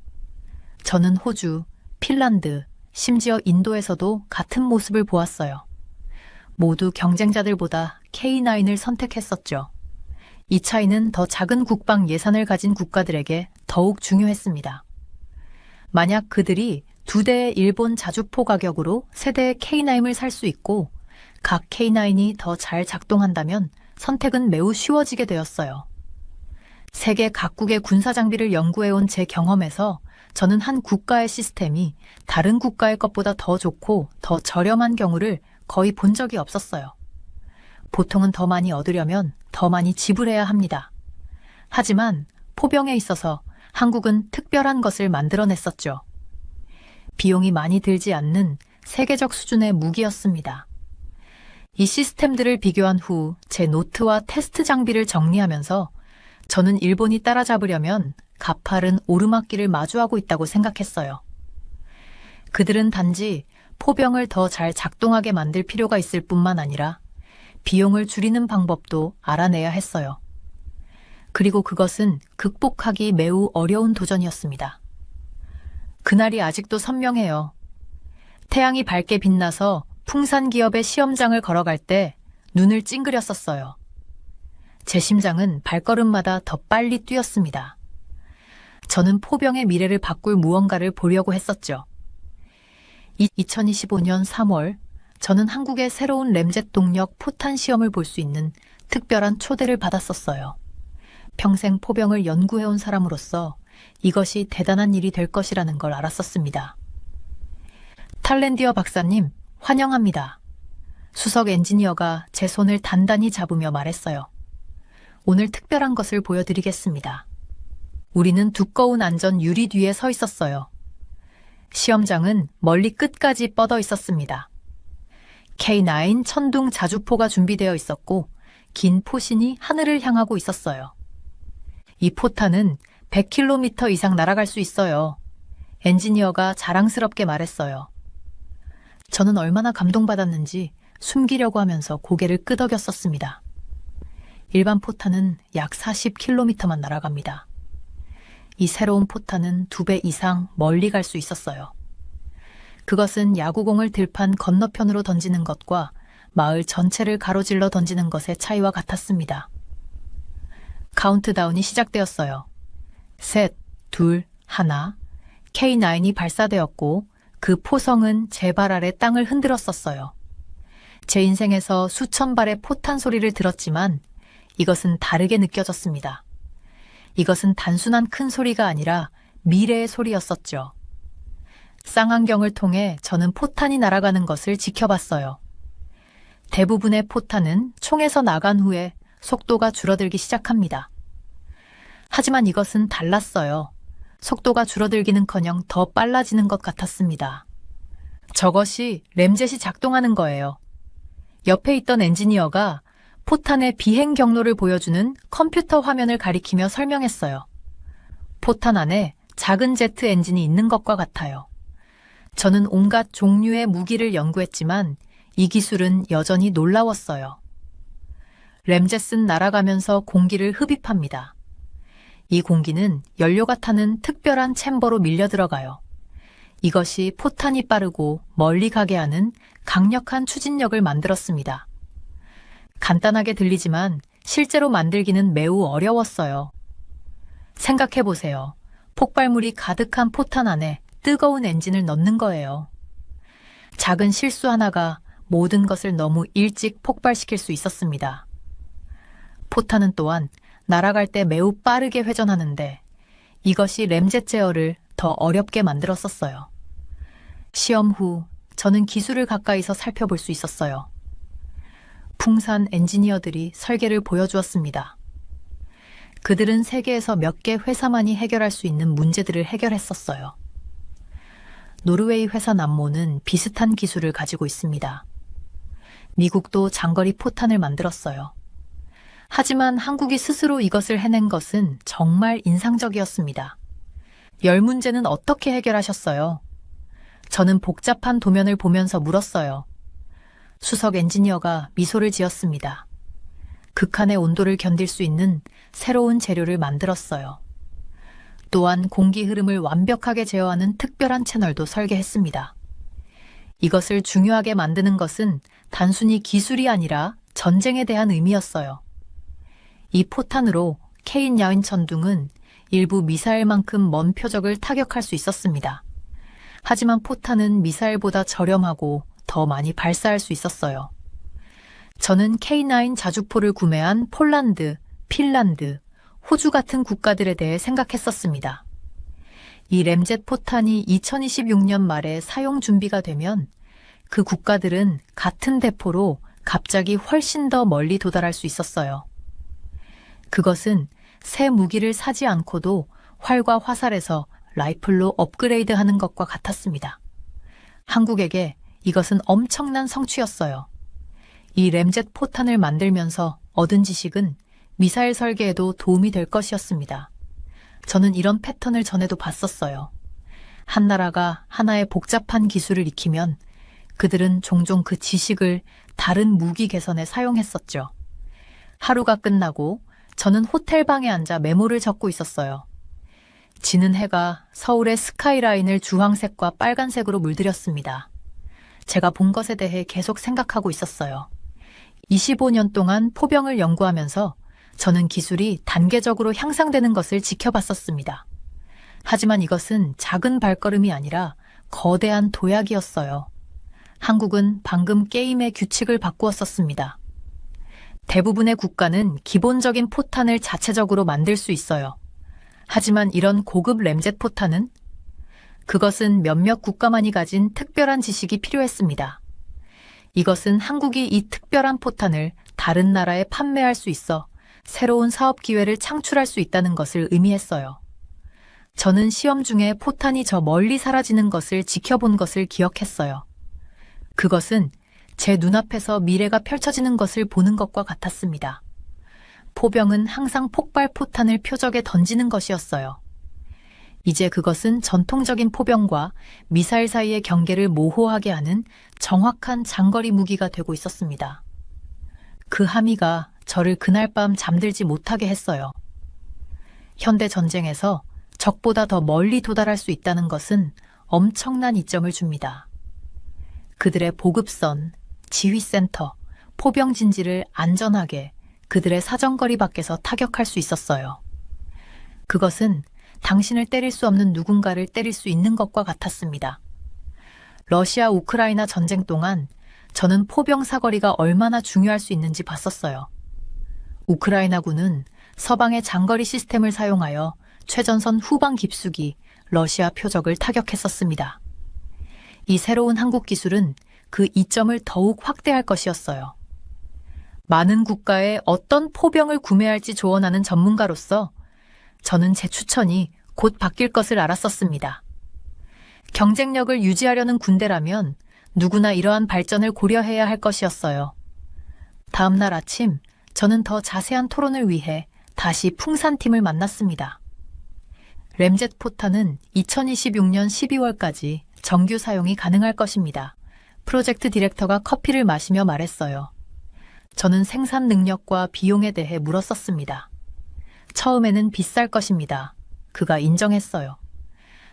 저는 호주, 핀란드, 심지어 인도에서도 같은 모습을 보았어요. 모두 경쟁자들보다 K9을 선택했었죠. 이 차이는 더 작은 국방 예산을 가진 국가들에게 더욱 중요했습니다. 만약 그들이 2대의 일본 자주포 가격으로 세대의 K9을 살 수 있고 각 K9이 더 잘 작동한다면 선택은 매우 쉬워지게 되었어요. 세계 각국의 군사 장비를 연구해온 제 경험에서 저는 한 국가의 시스템이 다른 국가의 것보다 더 좋고 더 저렴한 경우를 거의 본 적이 없었어요. 보통은 더 많이 얻으려면 더 많이 지불해야 합니다. 하지만 포병에 있어서 한국은 특별한 것을 만들어냈었죠. 비용이 많이 들지 않는 세계적 수준의 무기였습니다. 이 시스템들을 비교한 후 제 노트와 테스트 장비를 정리하면서 저는 일본이 따라잡으려면 가파른 오르막길을 마주하고 있다고 생각했어요. 그들은 단지 포병을 더 잘 작동하게 만들 필요가 있을 뿐만 아니라 비용을 줄이는 방법도 알아내야 했어요. 그리고 그것은 극복하기 매우 어려운 도전이었습니다. 그날이 아직도 선명해요. 태양이 밝게 빛나서 풍산 기업의 시험장을 걸어갈 때 눈을 찡그렸었어요. 제 심장은 발걸음마다 더 빨리 뛰었습니다. 저는 포병의 미래를 바꿀 무언가를 보려고 했었죠. 2025년 3월, 저는 한국의 새로운 램젯 동력 포탄 시험을 볼 수 있는 특별한 초대를 받았었어요. 평생 포병을 연구해온 사람으로서 이것이 대단한 일이 될 것이라는 걸 알았었습니다. 탈렌디어 박사님, 환영합니다. 수석 엔지니어가 제 손을 단단히 잡으며 말했어요. 오늘 특별한 것을 보여드리겠습니다. 우리는 두꺼운 안전 유리 뒤에 서 있었어요. 시험장은 멀리 끝까지 뻗어 있었습니다. K9 천둥 자주포가 준비되어 있었고 긴 포신이 하늘을 향하고 있었어요. 이 포탄은 100km 이상 날아갈 수 있어요. 엔지니어가 자랑스럽게 말했어요. 저는 얼마나 감동받았는지 숨기려고 하면서 고개를 끄덕였었습니다. 일반 포탄은 약 40km만 날아갑니다. 이 새로운 포탄은 2배 이상 멀리 갈 수 있었어요. 그것은 야구공을 들판 건너편으로 던지는 것과 마을 전체를 가로질러 던지는 것의 차이와 같았습니다. 카운트다운이 시작되었어요. 셋, 둘, 하나. K9이 발사되었고 그 포성은 제 발 아래 땅을 흔들었었어요. 제 인생에서 수천 발의 포탄 소리를 들었지만 이것은 다르게 느껴졌습니다. 이것은 단순한 큰 소리가 아니라 미래의 소리였었죠. 쌍안경을 통해 저는 포탄이 날아가는 것을 지켜봤어요. 대부분의 포탄은 총에서 나간 후에 속도가 줄어들기 시작합니다. 하지만 이것은 달랐어요. 속도가 줄어들기는커녕 더 빨라지는 것 같았습니다. 저것이 램젯이 작동하는 거예요. 옆에 있던 엔지니어가 포탄의 비행 경로를 보여주는 컴퓨터 화면을 가리키며 설명했어요. 포탄 안에 작은 제트 엔진이 있는 것과 같아요. 저는 온갖 종류의 무기를 연구했지만 이 기술은 여전히 놀라웠어요. 램젯은 날아가면서 공기를 흡입합니다. 이 공기는 연료가 타는 특별한 챔버로 밀려 들어가요. 이것이 포탄이 빠르고 멀리 가게 하는 강력한 추진력을 만들었습니다. 간단하게 들리지만 실제로 만들기는 매우 어려웠어요. 생각해보세요. 폭발물이 가득한 포탄 안에 뜨거운 엔진을 넣는 거예요. 작은 실수 하나가 모든 것을 너무 일찍 폭발시킬 수 있었습니다. 포탄은 또한 날아갈 때 매우 빠르게 회전하는데 이것이 램젯 제어를 더 어렵게 만들었었어요. 시험 후 저는 기술을 가까이서 살펴볼 수 있었어요. 풍산 엔지니어들이 설계를 보여주었습니다. 그들은 세계에서 몇 개 회사만이 해결할 수 있는 문제들을 해결했었어요. 노르웨이 회사 남모는 비슷한 기술을 가지고 있습니다. 미국도 장거리 포탄을 만들었어요. 하지만 한국이 스스로 이것을 해낸 것은 정말 인상적이었습니다. 열 문제는 어떻게 해결하셨어요? 저는 복잡한 도면을 보면서 물었어요. 수석 엔지니어가 미소를 지었습니다. 극한의 온도를 견딜 수 있는 새로운 재료를 만들었어요. 또한 공기 흐름을 완벽하게 제어하는 특별한 채널도 설계했습니다. 이것을 중요하게 만드는 것은 단순히 기술이 아니라 전쟁에 대한 의미였어요. 이 포탄으로 K9 천둥은 일부 미사일만큼 먼 표적을 타격할 수 있었습니다. 하지만 포탄은 미사일보다 저렴하고 더 많이 발사할 수 있었어요. 저는 K9 자주포를 구매한 폴란드, 핀란드, 호주 같은 국가들에 대해 생각했었습니다. 이 램젯 포탄이 2026년 말에 사용 준비가 되면 그 국가들은 같은 대포로 갑자기 훨씬 더 멀리 도달할 수 있었어요. 그것은 새 무기를 사지 않고도 활과 화살에서 라이플로 업그레이드하는 것과 같았습니다. 한국에게 이것은 엄청난 성취였어요. 이 램젯 포탄을 만들면서 얻은 지식은 미사일 설계에도 도움이 될 것이었습니다. 저는 이런 패턴을 전에도 봤었어요. 한 나라가 하나의 복잡한 기술을 익히면 그들은 종종 그 지식을 다른 무기 개선에 사용했었죠. 하루가 끝나고 저는 호텔방에 앉아 메모를 적고 있었어요. 지는 해가 서울의 스카이라인을 주황색과 빨간색으로 물들였습니다. 제가 본 것에 대해 계속 생각하고 있었어요. 25년 동안 포병을 연구하면서 저는 기술이 단계적으로 향상되는 것을 지켜봤었습니다. 하지만 이것은 작은 발걸음이 아니라 거대한 도약이었어요. 한국은 방금 게임의 규칙을 바꾸었었습니다. 대부분의 국가는 기본적인 포탄을 자체적으로 만들 수 있어요. 하지만 이런 고급 램젯 포탄은? 그것은 몇몇 국가만이 가진 특별한 지식이 필요했습니다. 이것은 한국이 이 특별한 포탄을 다른 나라에 판매할 수 있어 새로운 사업 기회를 창출할 수 있다는 것을 의미했어요. 저는 시험 중에 포탄이 저 멀리 사라지는 것을 지켜본 것을 기억했어요. 그것은 제 눈앞에서 미래가 펼쳐지는 것을 보는 것과 같았습니다. 포병은 항상 폭발 포탄을 표적에 던지는 것이었어요. 이제 그것은 전통적인 포병과 미사일 사이의 경계를 모호하게 하는 정확한 장거리 무기가 되고 있었습니다. 그 함의가 저를 그날 밤 잠들지 못하게 했어요. 현대 전쟁에서 적보다 더 멀리 도달할 수 있다는 것은 엄청난 이점을 줍니다. 그들의 보급선, 지휘센터, 포병 진지를 안전하게 그들의 사정거리 밖에서 타격할 수 있었어요. 그것은 당신을 때릴 수 없는 누군가를 때릴 수 있는 것과 같았습니다. 러시아 우크라이나 전쟁 동안 저는 포병 사거리가 얼마나 중요할 수 있는지 봤었어요. 우크라이나군은 서방의 장거리 시스템을 사용하여 최전선 후방 깊숙이 러시아 표적을 타격했었습니다. 이 새로운 한국 기술은 그 이점을 더욱 확대할 것이었어요. 많은 국가에 어떤 포병을 구매할지 조언하는 전문가로서 저는 제 추천이 곧 바뀔 것을 알았었습니다. 경쟁력을 유지하려는 군대라면 누구나 이러한 발전을 고려해야 할 것이었어요. 다음 날 아침 저는 더 자세한 토론을 위해 다시 풍산팀을 만났습니다. 램젯 포탄은 2026년 12월까지 정규 사용이 가능할 것입니다. 프로젝트 디렉터가 커피를 마시며 말했어요. 저는 생산 능력과 비용에 대해 물었었습니다. 처음에는 비쌀 것입니다. 그가 인정했어요.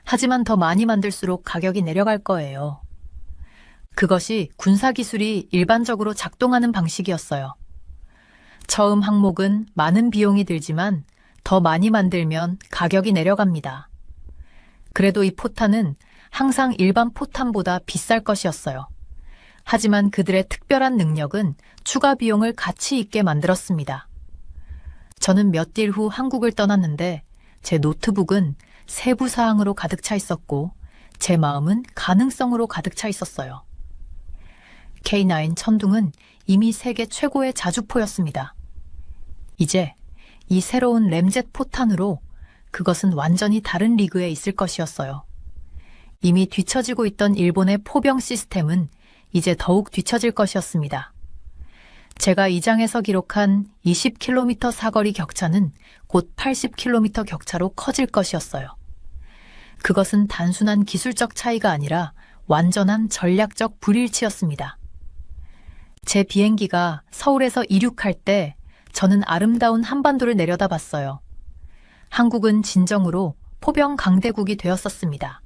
하지만 더 많이 만들수록 가격이 내려갈 거예요. 그것이 군사기술이 일반적으로 작동하는 방식이었어요. 처음 항목은 많은 비용이 들지만 더 많이 만들면 가격이 내려갑니다. 그래도 이 포탄은 항상 일반 포탄보다 비쌀 것이었어요. 하지만 그들의 특별한 능력은 추가 비용을 가치 있게 만들었습니다. 저는 몇 일 후 한국을 떠났는데 제 노트북은 세부 사항으로 가득 차 있었고 제 마음은 가능성으로 가득 차 있었어요. K9 천둥은 이미 세계 최고의 자주포였습니다. 이제 이 새로운 램젯 포탄으로 그것은 완전히 다른 리그에 있을 것이었어요. 이미 뒤처지고 있던 일본의 포병 시스템은 이제 더욱 뒤처질 것이었습니다. 제가 이 장에서 기록한 20km 사거리 격차는 곧 80km 격차로 커질 것이었어요. 그것은 단순한 기술적 차이가 아니라 완전한 전략적 불일치였습니다. 제 비행기가 서울에서 이륙할 때 저는 아름다운 한반도를 내려다봤어요. 한국은 진정으로 포병 강대국이 되었었습니다.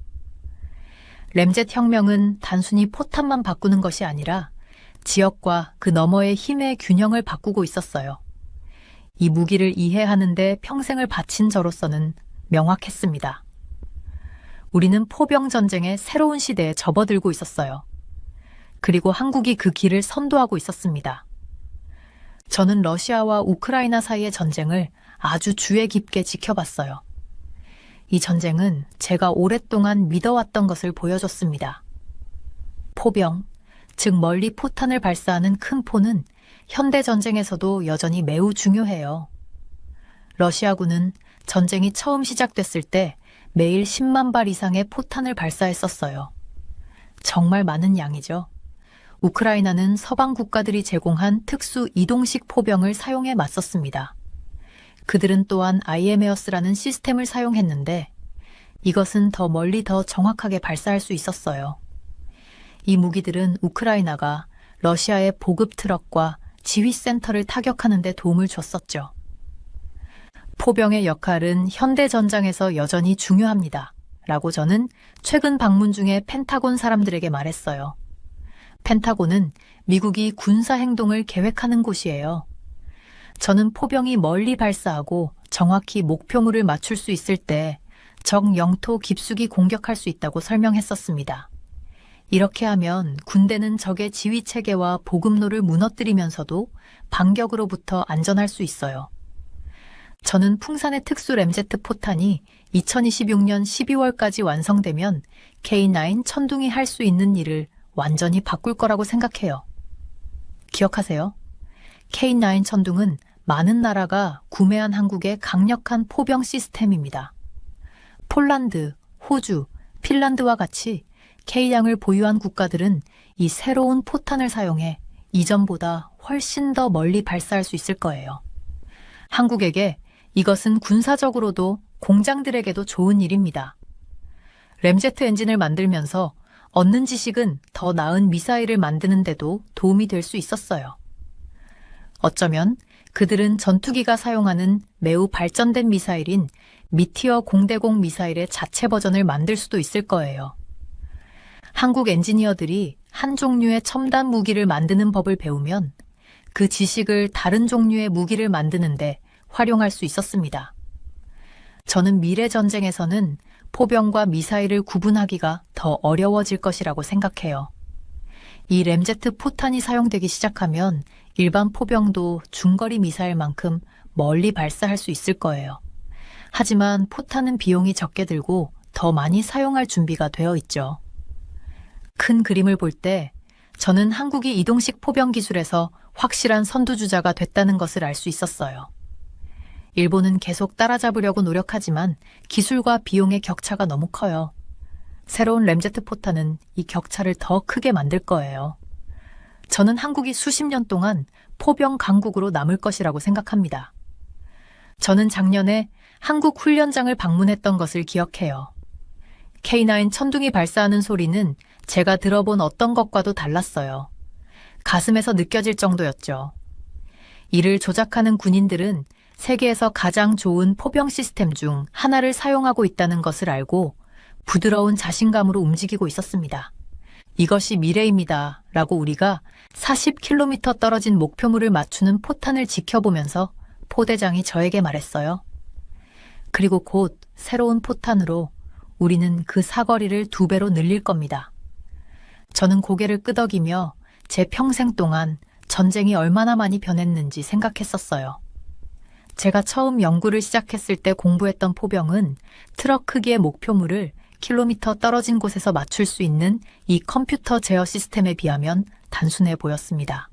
램젯 혁명은 단순히 포탄만 바꾸는 것이 아니라 지역과 그 너머의 힘의 균형을 바꾸고 있었어요. 이 무기를 이해하는 데 평생을 바친 저로서는 명확했습니다. 우리는 포병 전쟁의 새로운 시대에 접어들고 있었어요. 그리고 한국이 그 길을 선도하고 있었습니다. 저는 러시아와 우크라이나 사이의 전쟁을 아주 주의 깊게 지켜봤어요. 이 전쟁은 제가 오랫동안 믿어왔던 것을 보여줬습니다. 포병, 즉 멀리 포탄을 발사하는 큰 포는 현대 전쟁에서도 여전히 매우 중요해요. 러시아군은 전쟁이 처음 시작됐을 때 매일 10만 발 이상의 포탄을 발사했었어요. 정말 많은 양이죠. 우크라이나는 서방 국가들이 제공한 특수 이동식 포병을 사용해 맞섰습니다. 그들은 또한 IMAERS라는 시스템을 사용했는데 이것은 더 멀리 더 정확하게 발사할 수 있었어요. 이 무기들은 우크라이나가 러시아의 보급 트럭과 지휘센터를 타격하는 데 도움을 줬었죠. 포병의 역할은 현대 전장에서 여전히 중요합니다. 라고 저는 최근 방문 중에 펜타곤 사람들에게 말했어요. 펜타곤은 미국이 군사 행동을 계획하는 곳이에요. 저는 포병이 멀리 발사하고 정확히 목표물을 맞출 수 있을 때 적 영토 깊숙이 공격할 수 있다고 설명했었습니다. 이렇게 하면 군대는 적의 지휘 체계와 보급로를 무너뜨리면서도 반격으로부터 안전할 수 있어요. 저는 풍산의 특수 램제트 포탄이 2026년 12월까지 완성되면 K9 천둥이 할 수 있는 일을 완전히 바꿀 거라고 생각해요. 기억하세요? K9 천둥은 많은 나라가 구매한 한국의 강력한 포병 시스템입니다. 폴란드, 호주, 핀란드와 같이 K량을 보유한 국가들은 이 새로운 포탄을 사용해 이전보다 훨씬 더 멀리 발사할 수 있을 거예요. 한국에게 이것은 군사적으로도 공장들에게도 좋은 일입니다. 램제트 엔진을 만들면서 얻는 지식은 더 나은 미사일을 만드는 데도 도움이 될 수 있었어요. 어쩌면 그들은 전투기가 사용하는 매우 발전된 미사일인 미티어 0대공 미사일의 자체 버전을 만들 수도 있을 거예요. 한국 엔지니어들이 한 종류의 첨단 무기를 만드는 법을 배우면 그 지식을 다른 종류의 무기를 만드는데 활용할 수 있었습니다. 저는 미래 전쟁에서는 포병과 미사일을 구분하기가 더 어려워질 것이라고 생각해요. 이 램제트 포탄이 사용되기 시작하면 일반 포병도 중거리 미사일만큼 멀리 발사할 수 있을 거예요. 하지만 포탄은 비용이 적게 들고 더 많이 사용할 준비가 되어 있죠. 큰 그림을 볼 때 저는 한국이 이동식 포병 기술에서 확실한 선두주자가 됐다는 것을 알 수 있었어요. 일본은 계속 따라잡으려고 노력하지만 기술과 비용의 격차가 너무 커요. 새로운 램제트 포탄은 이 격차를 더 크게 만들 거예요. 저는 한국이 수십 년 동안 포병 강국으로 남을 것이라고 생각합니다. 저는 작년에 한국 훈련장을 방문했던 것을 기억해요. K9 천둥이 발사하는 소리는 제가 들어본 어떤 것과도 달랐어요. 가슴에서 느껴질 정도였죠. 이를 조작하는 군인들은 세계에서 가장 좋은 포병 시스템 중 하나를 사용하고 있다는 것을 알고 부드러운 자신감으로 움직이고 있었습니다. 이것이 미래입니다. 라고 우리가 40km 떨어진 목표물을 맞추는 포탄을 지켜보면서 포대장이 저에게 말했어요. 그리고 곧 새로운 포탄으로 우리는 그 사거리를 2배로 늘릴 겁니다. 저는 고개를 끄덕이며 제 평생 동안 전쟁이 얼마나 많이 변했는지 생각했었어요. 제가 처음 연구를 시작했을 때 공부했던 포병은 트럭 크기의 목표물을 킬로미터 떨어진 곳에서 맞출 수 있는 이 컴퓨터 제어 시스템에 비하면 단순해 보였습니다.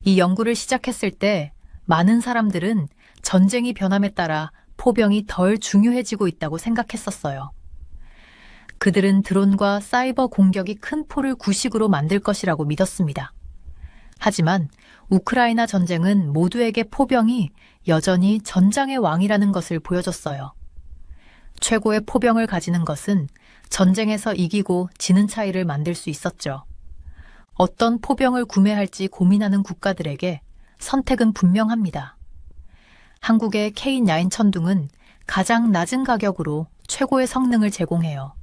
이 연구를 시작했을 때 많은 사람들은 전쟁이 변함에 따라 포병이 덜 중요해지고 있다고 생각했었어요. 그들은 드론과 사이버 공격이 큰 포를 구식으로 만들 것이라고 믿었습니다. 하지만 우크라이나 전쟁은 모두에게 포병이 여전히 전장의 왕이라는 것을 보여줬어요. 최고의 포병을 가지는 것은 전쟁에서 이기고 지는 차이를 만들 수 있었죠. 어떤 포병을 구매할지 고민하는 국가들에게 선택은 분명합니다. 한국의 K9 천둥은 가장 낮은 가격으로 최고의 성능을 제공해요.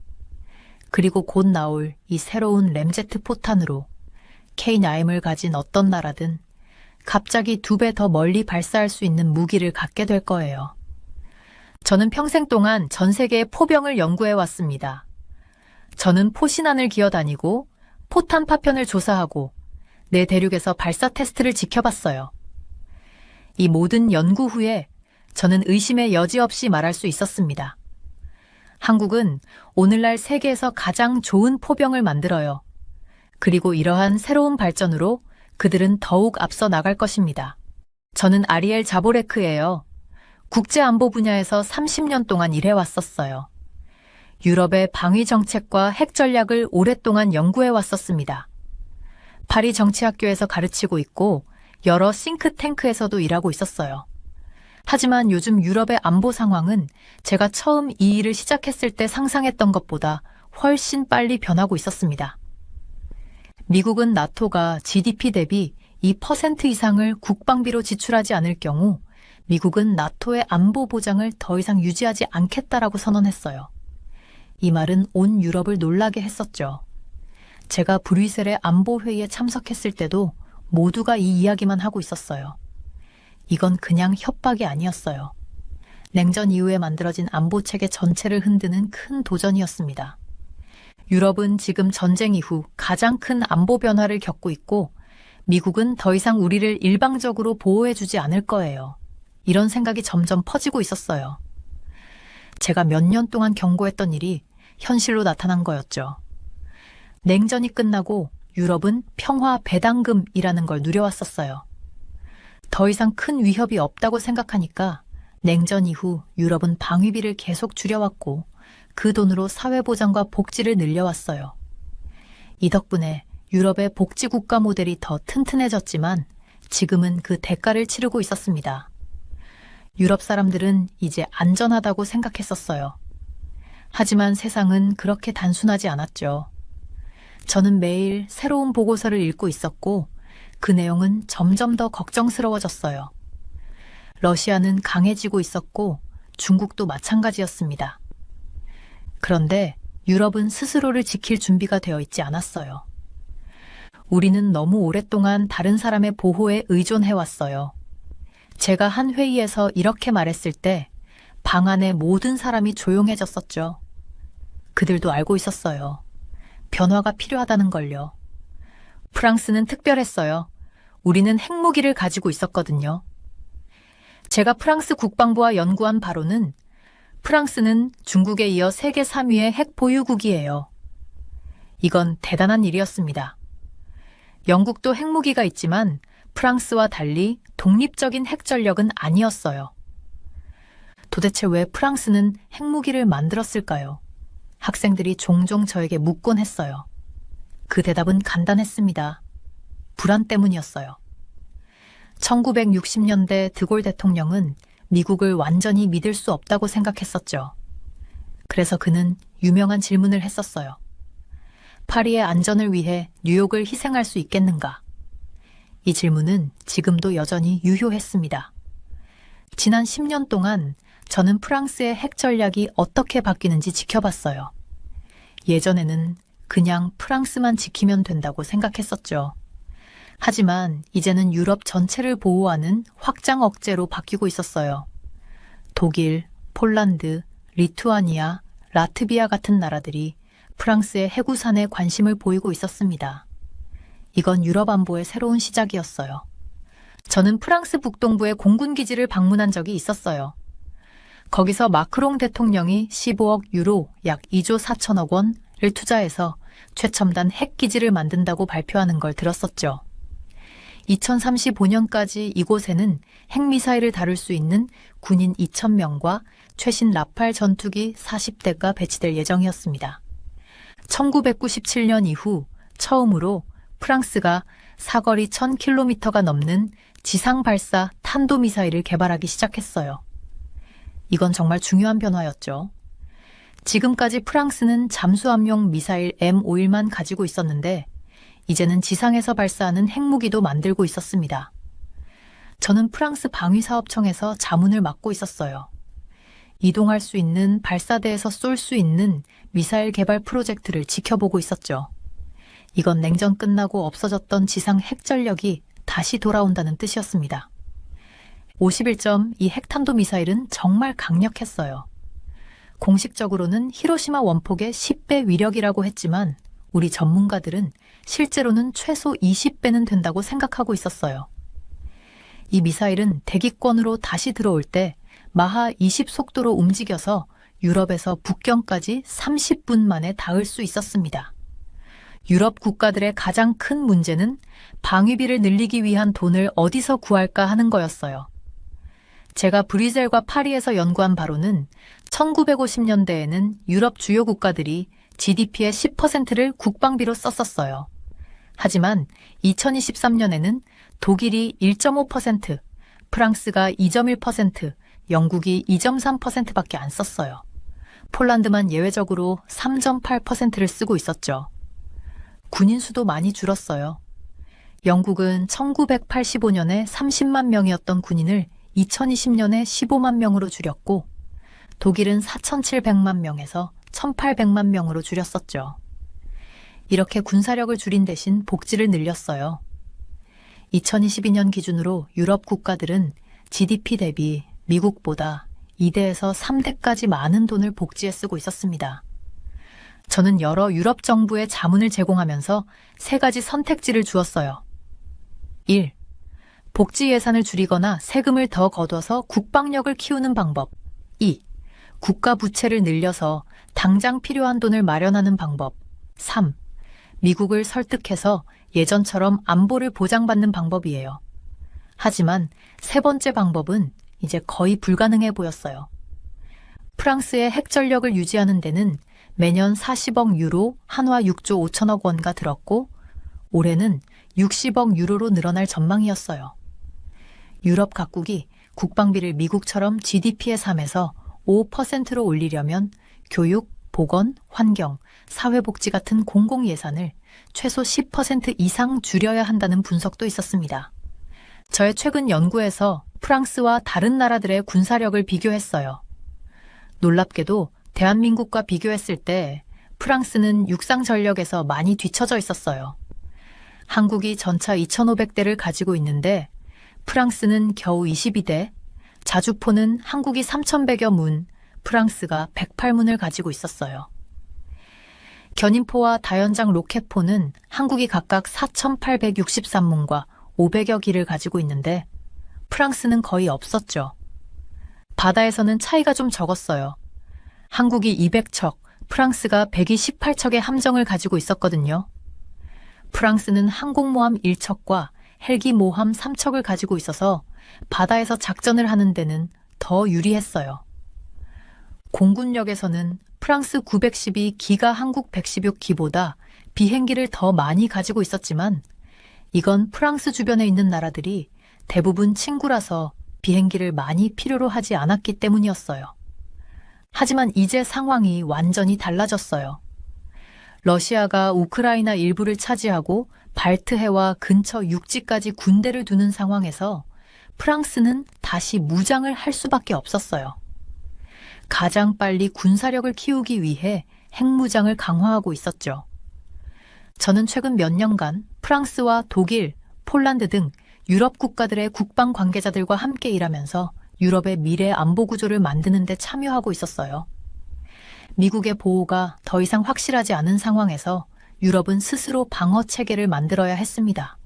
그리고 곧 나올 이 새로운 램제트 포탄으로 K9을 가진 어떤 나라든 갑자기 2배 더 멀리 발사할 수 있는 무기를 갖게 될 거예요. 저는 평생 동안 전 세계의 포병을 연구해 왔습니다. 저는 포신안을 기어다니고 포탄 파편을 조사하고 내 대륙에서 발사 테스트를 지켜봤어요. 이 모든 연구 후에 저는 의심의 여지 없이 말할 수 있었습니다. 한국은 오늘날 세계에서 가장 좋은 포병을 만들어요. 그리고 이러한 새로운 발전으로 그들은 더욱 앞서 나갈 것입니다. 저는 아리엘 자보레크예요. 국제안보 분야에서 30년 동안 일해왔었어요. 유럽의 방위 정책과 핵 전략을 오랫동안 연구해 왔었습니다. 파리 정치학교에서 가르치고 있고 여러 싱크탱크에서도 일하고 있었어요. 하지만 요즘 유럽의 안보 상황은 제가 처음 이 일을 시작했을 때 상상했던 것보다 훨씬 빨리 변하고 있었습니다. 미국은 나토가 GDP 대비 2% 이상을 국방비로 지출하지 않을 경우 미국은 나토의 안보 보장을 더 이상 유지하지 않겠다라고 선언했어요. 이 말은 온 유럽을 놀라게 했었죠. 제가 브뤼셀의 안보회의에 참석했을 때도 모두가 이 이야기만 하고 있었어요. 이건 그냥 협박이 아니었어요. 냉전 이후에 만들어진 안보체계 전체를 흔드는 큰 도전이었습니다. 유럽은 지금 전쟁 이후 가장 큰 안보 변화를 겪고 있고 미국은 더 이상 우리를 일방적으로 보호해주지 않을 거예요. 이런 생각이 점점 퍼지고 있었어요. 제가 몇 년 동안 경고했던 일이 현실로 나타난 거였죠. 냉전이 끝나고 유럽은 평화 배당금이라는 걸 누려왔었어요. 더 이상 큰 위협이 없다고 생각하니까 냉전 이후 유럽은 방위비를 계속 줄여왔고 그 돈으로 사회보장과 복지를 늘려왔어요. 이 덕분에 유럽의 복지국가 모델이 더 튼튼해졌지만 지금은 그 대가를 치르고 있었습니다. 유럽 사람들은 이제 안전하다고 생각했었어요. 하지만 세상은 그렇게 단순하지 않았죠. 저는 매일 새로운 보고서를 읽고 있었고 그 내용은 점점 더 걱정스러워졌어요. 러시아는 강해지고 있었고 중국도 마찬가지였습니다. 그런데 유럽은 스스로를 지킬 준비가 되어 있지 않았어요. 우리는 너무 오랫동안 다른 사람의 보호에 의존해왔어요. 제가 한 회의에서 이렇게 말했을 때 방 안의 모든 사람이 조용해졌었죠. 그들도 알고 있었어요. 변화가 필요하다는 걸요. 프랑스는 특별했어요. 우리는 핵무기를 가지고 있었거든요. 제가 프랑스 국방부와 연구한 바로는 프랑스는 중국에 이어 세계 3위의 핵 보유국이에요. 이건 대단한 일이었습니다. 영국도 핵무기가 있지만 프랑스와 달리 독립적인 핵 전력은 아니었어요. 도대체 왜 프랑스는 핵무기를 만들었을까요? 학생들이 종종 저에게 묻곤 했어요. 그 대답은 간단했습니다. 불안 때문이었어요. 1960년대 드골 대통령은 미국을 완전히 믿을 수 없다고 생각했었죠. 그래서 그는 유명한 질문을 했었어요. 파리의 안전을 위해 뉴욕을 희생할 수 있겠는가? 이 질문은 지금도 여전히 유효했습니다. 지난 10년 동안 저는 프랑스의 핵 전략이 어떻게 바뀌는지 지켜봤어요. 예전에는 그냥 프랑스만 지키면 된다고 생각했었죠. 하지만 이제는 유럽 전체를 보호하는 확장 억제로 바뀌고 있었어요. 독일, 폴란드, 리투아니아, 라트비아 같은 나라들이 프랑스의 해구산에 관심을 보이고 있었습니다. 이건 유럽 안보의 새로운 시작이었어요. 저는 프랑스 북동부의 공군기지를 방문한 적이 있었어요. 거기서 마크롱 대통령이 15억 유로, 약 2조 4천억 원을 투자해서 최첨단 핵기지를 만든다고 발표하는 걸 들었었죠. 2035년까지 이곳에는 핵미사일을 다룰 수 있는 군인 2,000명과 최신 라팔 전투기 40대가 배치될 예정이었습니다. 1997년 이후 처음으로 프랑스가 사거리 1000km가 넘는 지상 발사 탄도미사일을 개발하기 시작했어요. 이건 정말 중요한 변화였죠. 지금까지 프랑스는 잠수함용 미사일 M51만 가지고 있었는데 이제는 지상에서 발사하는 핵무기도 만들고 있었습니다. 저는 프랑스 방위사업청에서 자문을 맡고 있었어요. 이동할 수 있는 발사대에서 쏠 수 있는 미사일 개발 프로젝트를 지켜보고 있었죠. 이건 냉전 끝나고 없어졌던 지상 핵전력이 다시 돌아온다는 뜻이었습니다. 51점 이 핵탄도 미사일은 정말 강력했어요. 공식적으로는 히로시마 원폭의 10배 위력이라고 했지만 우리 전문가들은 실제로는 최소 20배는 된다고 생각하고 있었어요. 이 미사일은 대기권으로 다시 들어올 때 마하 20 속도로 움직여서 유럽에서 북경까지 30분 만에 닿을 수 있었습니다. 유럽 국가들의 가장 큰 문제는 방위비를 늘리기 위한 돈을 어디서 구할까 하는 거였어요. 제가 브뤼셀과 파리에서 연구한 바로는 1950년대에는 유럽 주요 국가들이 GDP의 10%를 국방비로 썼었어요. 하지만 2023년에는 독일이 1.5%, 프랑스가 2.1%, 영국이 2.3%밖에 안 썼어요. 폴란드만 예외적으로 3.8%를 쓰고 있었죠. 군인 수도 많이 줄었어요. 영국은 1985년에 30만 명이었던 군인을 2020년에 15만 명으로 줄였고 독일은 4,700만 명에서 1,800만 명으로 줄였었죠. 이렇게 군사력을 줄인 대신 복지를 늘렸어요. 2022년 기준으로 유럽 국가들은 GDP 대비 미국보다 2대에서 3대까지 많은 돈을 복지에 쓰고 있었습니다. 저는 여러 유럽 정부에 자문을 제공하면서 3가지 선택지를 주었어요. 1. 복지 예산을 줄이거나 세금을 더 걷어서 국방력을 키우는 방법. 2. 국가 부채를 늘려서 당장 필요한 돈을 마련하는 방법. 3. 미국을 설득해서 예전처럼 안보를 보장받는 방법이에요. 하지만 세 번째 방법은 이제 거의 불가능해 보였어요. 프랑스의 핵전력을 유지하는 데는 매년 40억 유로, 한화 6조 5천억 원가 들었고 올해는 60억 유로로 늘어날 전망이었어요. 유럽 각국이 국방비를 미국처럼 GDP의 3에서 5%로 올리려면 교육, 보건, 환경, 사회복지 같은 공공예산을 최소 10% 이상 줄여야 한다는 분석도 있었습니다. 저의 최근 연구에서 프랑스와 다른 나라들의 군사력을 비교했어요. 놀랍게도 대한민국과 비교했을 때 프랑스는 육상 전력에서 많이 뒤처져 있었어요. 한국이 전차 2,500대를 가지고 있는데 프랑스는 겨우 22대, 자주포는 한국이 3,100여 문, 프랑스가 108문을 가지고 있었어요. 견인포와 다연장 로켓포는 한국이 각각 4,863문과 500여 기를 가지고 있는데 프랑스는 거의 없었죠. 바다에서는 차이가 좀 적었어요. 한국이 200척, 프랑스가 128척의 함정을 가지고 있었거든요. 프랑스는 항공모함 1척과 헬기 모함 3척을 가지고 있어서 바다에서 작전을 하는 데는 더 유리했어요. 공군력에서는 프랑스 912기가 한국 116기보다 비행기를 더 많이 가지고 있었지만 이건 프랑스 주변에 있는 나라들이 대부분 친구라서 비행기를 많이 필요로 하지 않았기 때문이었어요. 하지만 이제 상황이 완전히 달라졌어요. 러시아가 우크라이나 일부를 차지하고 발트해와 근처 육지까지 군대를 두는 상황에서 프랑스는 다시 무장을 할 수밖에 없었어요. 가장 빨리 군사력을 키우기 위해 핵무장을 강화하고 있었죠. 저는 최근 몇 년간 프랑스와 독일, 폴란드 등 유럽 국가들의 국방 관계자들과 함께 일하면서 유럽의 미래 안보 구조를 만드는 데 참여하고 있었어요. 미국의 보호가 더 이상 확실하지 않은 상황에서 유럽은 스스로 방어 체계를 만들어야 했습니다.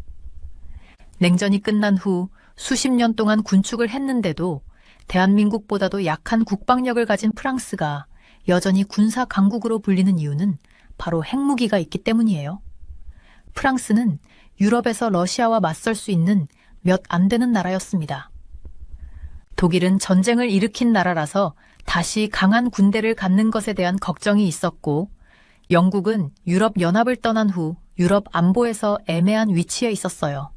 냉전이 끝난 후 수십 년 동안 군축을 했는데도 대한민국보다도 약한 국방력을 가진 프랑스가 여전히 군사 강국으로 불리는 이유는 바로 핵무기가 있기 때문이에요. 프랑스는 유럽에서 러시아와 맞설 수 있는 몇 안 되는 나라였습니다. 독일은 전쟁을 일으킨 나라라서 다시 강한 군대를 갖는 것에 대한 걱정이 있었고, 영국은 유럽 연합을 떠난 후 유럽 안보에서 애매한 위치에 있었어요.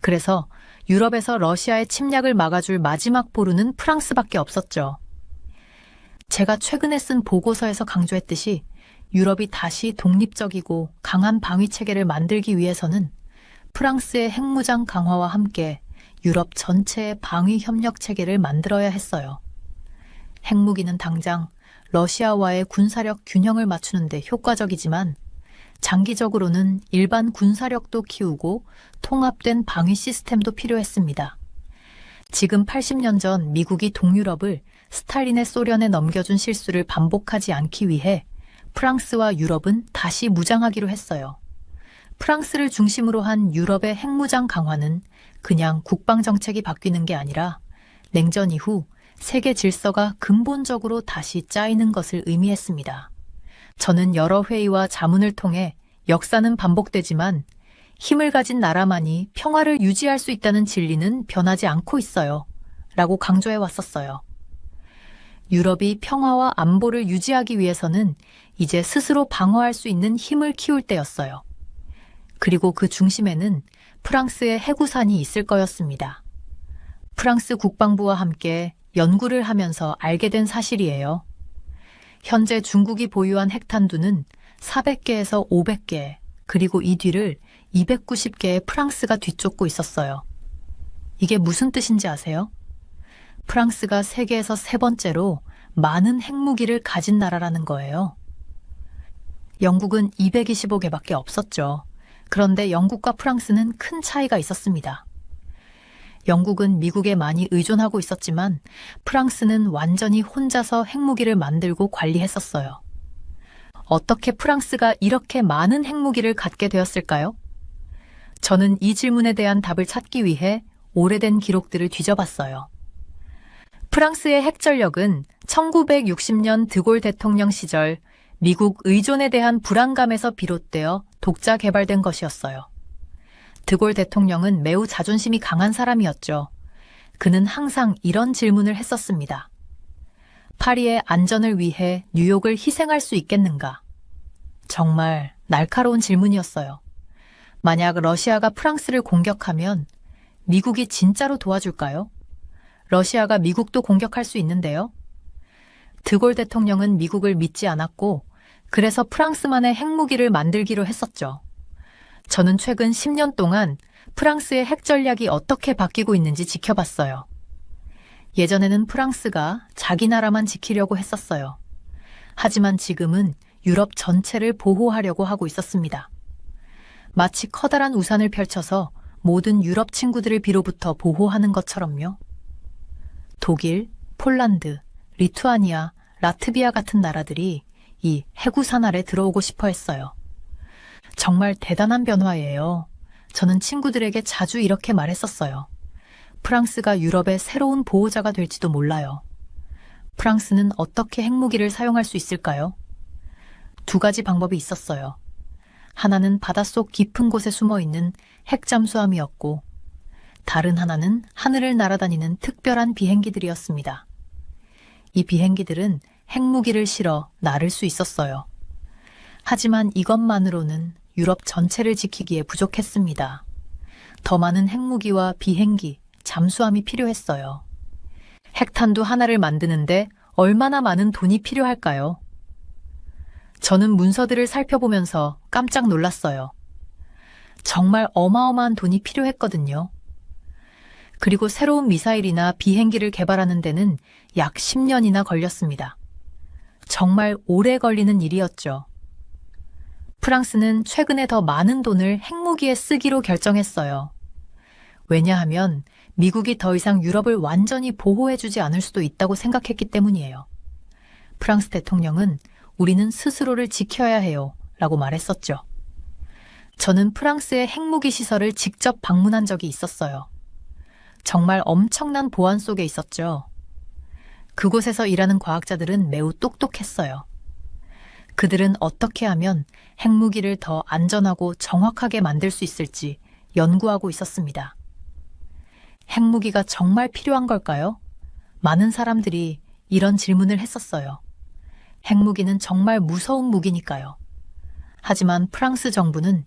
그래서 유럽에서 러시아의 침략을 막아줄 마지막 보루는 프랑스밖에 없었죠. 제가 최근에 쓴 보고서에서 강조했듯이 유럽이 다시 독립적이고 강한 방위 체계를 만들기 위해서는 프랑스의 핵무장 강화와 함께 유럽 전체의 방위 협력 체계를 만들어야 했어요. 핵무기는 당장 러시아와의 군사력 균형을 맞추는 데 효과적이지만 장기적으로는 일반 군사력도 키우고 통합된 방위 시스템도 필요했습니다. 지금 80년 전 미국이 동유럽을 스탈린의 소련에 넘겨준 실수를 반복하지 않기 위해 프랑스와 유럽은 다시 무장하기로 했어요. 프랑스를 중심으로 한 유럽의 핵무장 강화는 그냥 국방정책이 바뀌는 게 아니라 냉전 이후 세계 질서가 근본적으로 다시 짜이는 것을 의미했습니다. 저는 여러 회의와 자문을 통해 역사는 반복되지만 힘을 가진 나라만이 평화를 유지할 수 있다는 진리는 변하지 않고 있어요. 라고 강조해 왔었어요. 유럽이 평화와 안보를 유지하기 위해서는 이제 스스로 방어할 수 있는 힘을 키울 때였어요. 그리고 그 중심에는 프랑스의 해구산이 있을 거였습니다. 프랑스 국방부와 함께 연구를 하면서 알게 된 사실이에요. 현재 중국이 보유한 핵탄두는 400개에서 500개, 그리고 이 뒤를 290개의 프랑스가 뒤쫓고 있었어요. 이게 무슨 뜻인지 아세요? 프랑스가 세계에서 세 번째로 많은 핵무기를 가진 나라라는 거예요. 영국은 225개밖에 없었죠. 그런데 영국과 프랑스는 큰 차이가 있었습니다. 영국은 미국에 많이 의존하고 있었지만 프랑스는 완전히 혼자서 핵무기를 만들고 관리했었어요. 어떻게 프랑스가 이렇게 많은 핵무기를 갖게 되었을까요? 저는 이 질문에 대한 답을 찾기 위해 오래된 기록들을 뒤져봤어요. 프랑스의 핵전력은 1960년 드골 대통령 시절 미국 의존에 대한 불안감에서 비롯되어 독자 개발된 것이었어요. 드골 대통령은 매우 자존심이 강한 사람이었죠. 그는 항상 이런 질문을 했었습니다. 파리의 안전을 위해 뉴욕을 희생할 수 있겠는가? 정말 날카로운 질문이었어요. 만약 러시아가 프랑스를 공격하면 미국이 진짜로 도와줄까요? 러시아가 미국도 공격할 수 있는데요. 드골 대통령은 미국을 믿지 않았고 그래서 프랑스만의 핵무기를 만들기로 했었죠. 저는 최근 10년 동안 프랑스의 핵 전략이 어떻게 바뀌고 있는지 지켜봤어요. 예전에는 프랑스가 자기 나라만 지키려고 했었어요. 하지만 지금은 유럽 전체를 보호하려고 하고 있었습니다. 마치 커다란 우산을 펼쳐서 모든 유럽 친구들을 비로부터 보호하는 것처럼요. 독일, 폴란드, 리투아니아, 라트비아 같은 나라들이 이 해구산 아래 들어오고 싶어 했어요. 정말 대단한 변화예요. 저는 친구들에게 자주 이렇게 말했었어요. 프랑스가 유럽의 새로운 보호자가 될지도 몰라요. 프랑스는 어떻게 핵무기를 사용할 수 있을까요? 두 가지 방법이 있었어요. 하나는 바닷속 깊은 곳에 숨어 있는 핵잠수함이었고, 다른 하나는 하늘을 날아다니는 특별한 비행기들이었습니다. 이 비행기들은 핵무기를 실어 나를 수 있었어요. 하지만 이것만으로는 유럽 전체를 지키기에 부족했습니다. 더 많은 핵무기와 비행기, 잠수함이 필요했어요. 핵탄두 하나를 만드는데 얼마나 많은 돈이 필요할까요? 저는 문서들을 살펴보면서 깜짝 놀랐어요. 정말 어마어마한 돈이 필요했거든요. 그리고 새로운 미사일이나 비행기를 개발하는 데는 약 10년이나 걸렸습니다. 정말 오래 걸리는 일이었죠. 프랑스는 최근에 더 많은 돈을 핵무기에 쓰기로 결정했어요. 왜냐하면 미국이 더 이상 유럽을 완전히 보호해주지 않을 수도 있다고 생각했기 때문이에요. 프랑스 대통령은 우리는 스스로를 지켜야 해요 라고 말했었죠. 저는 프랑스의 핵무기 시설을 직접 방문한 적이 있었어요. 정말 엄청난 보안 속에 있었죠. 그곳에서 일하는 과학자들은 매우 똑똑했어요. 그들은 어떻게 하면 핵무기를 더 안전하고 정확하게 만들 수 있을지 연구하고 있었습니다. 핵무기가 정말 필요한 걸까요? 많은 사람들이 이런 질문을 했었어요. 핵무기는 정말 무서운 무기니까요. 하지만 프랑스 정부는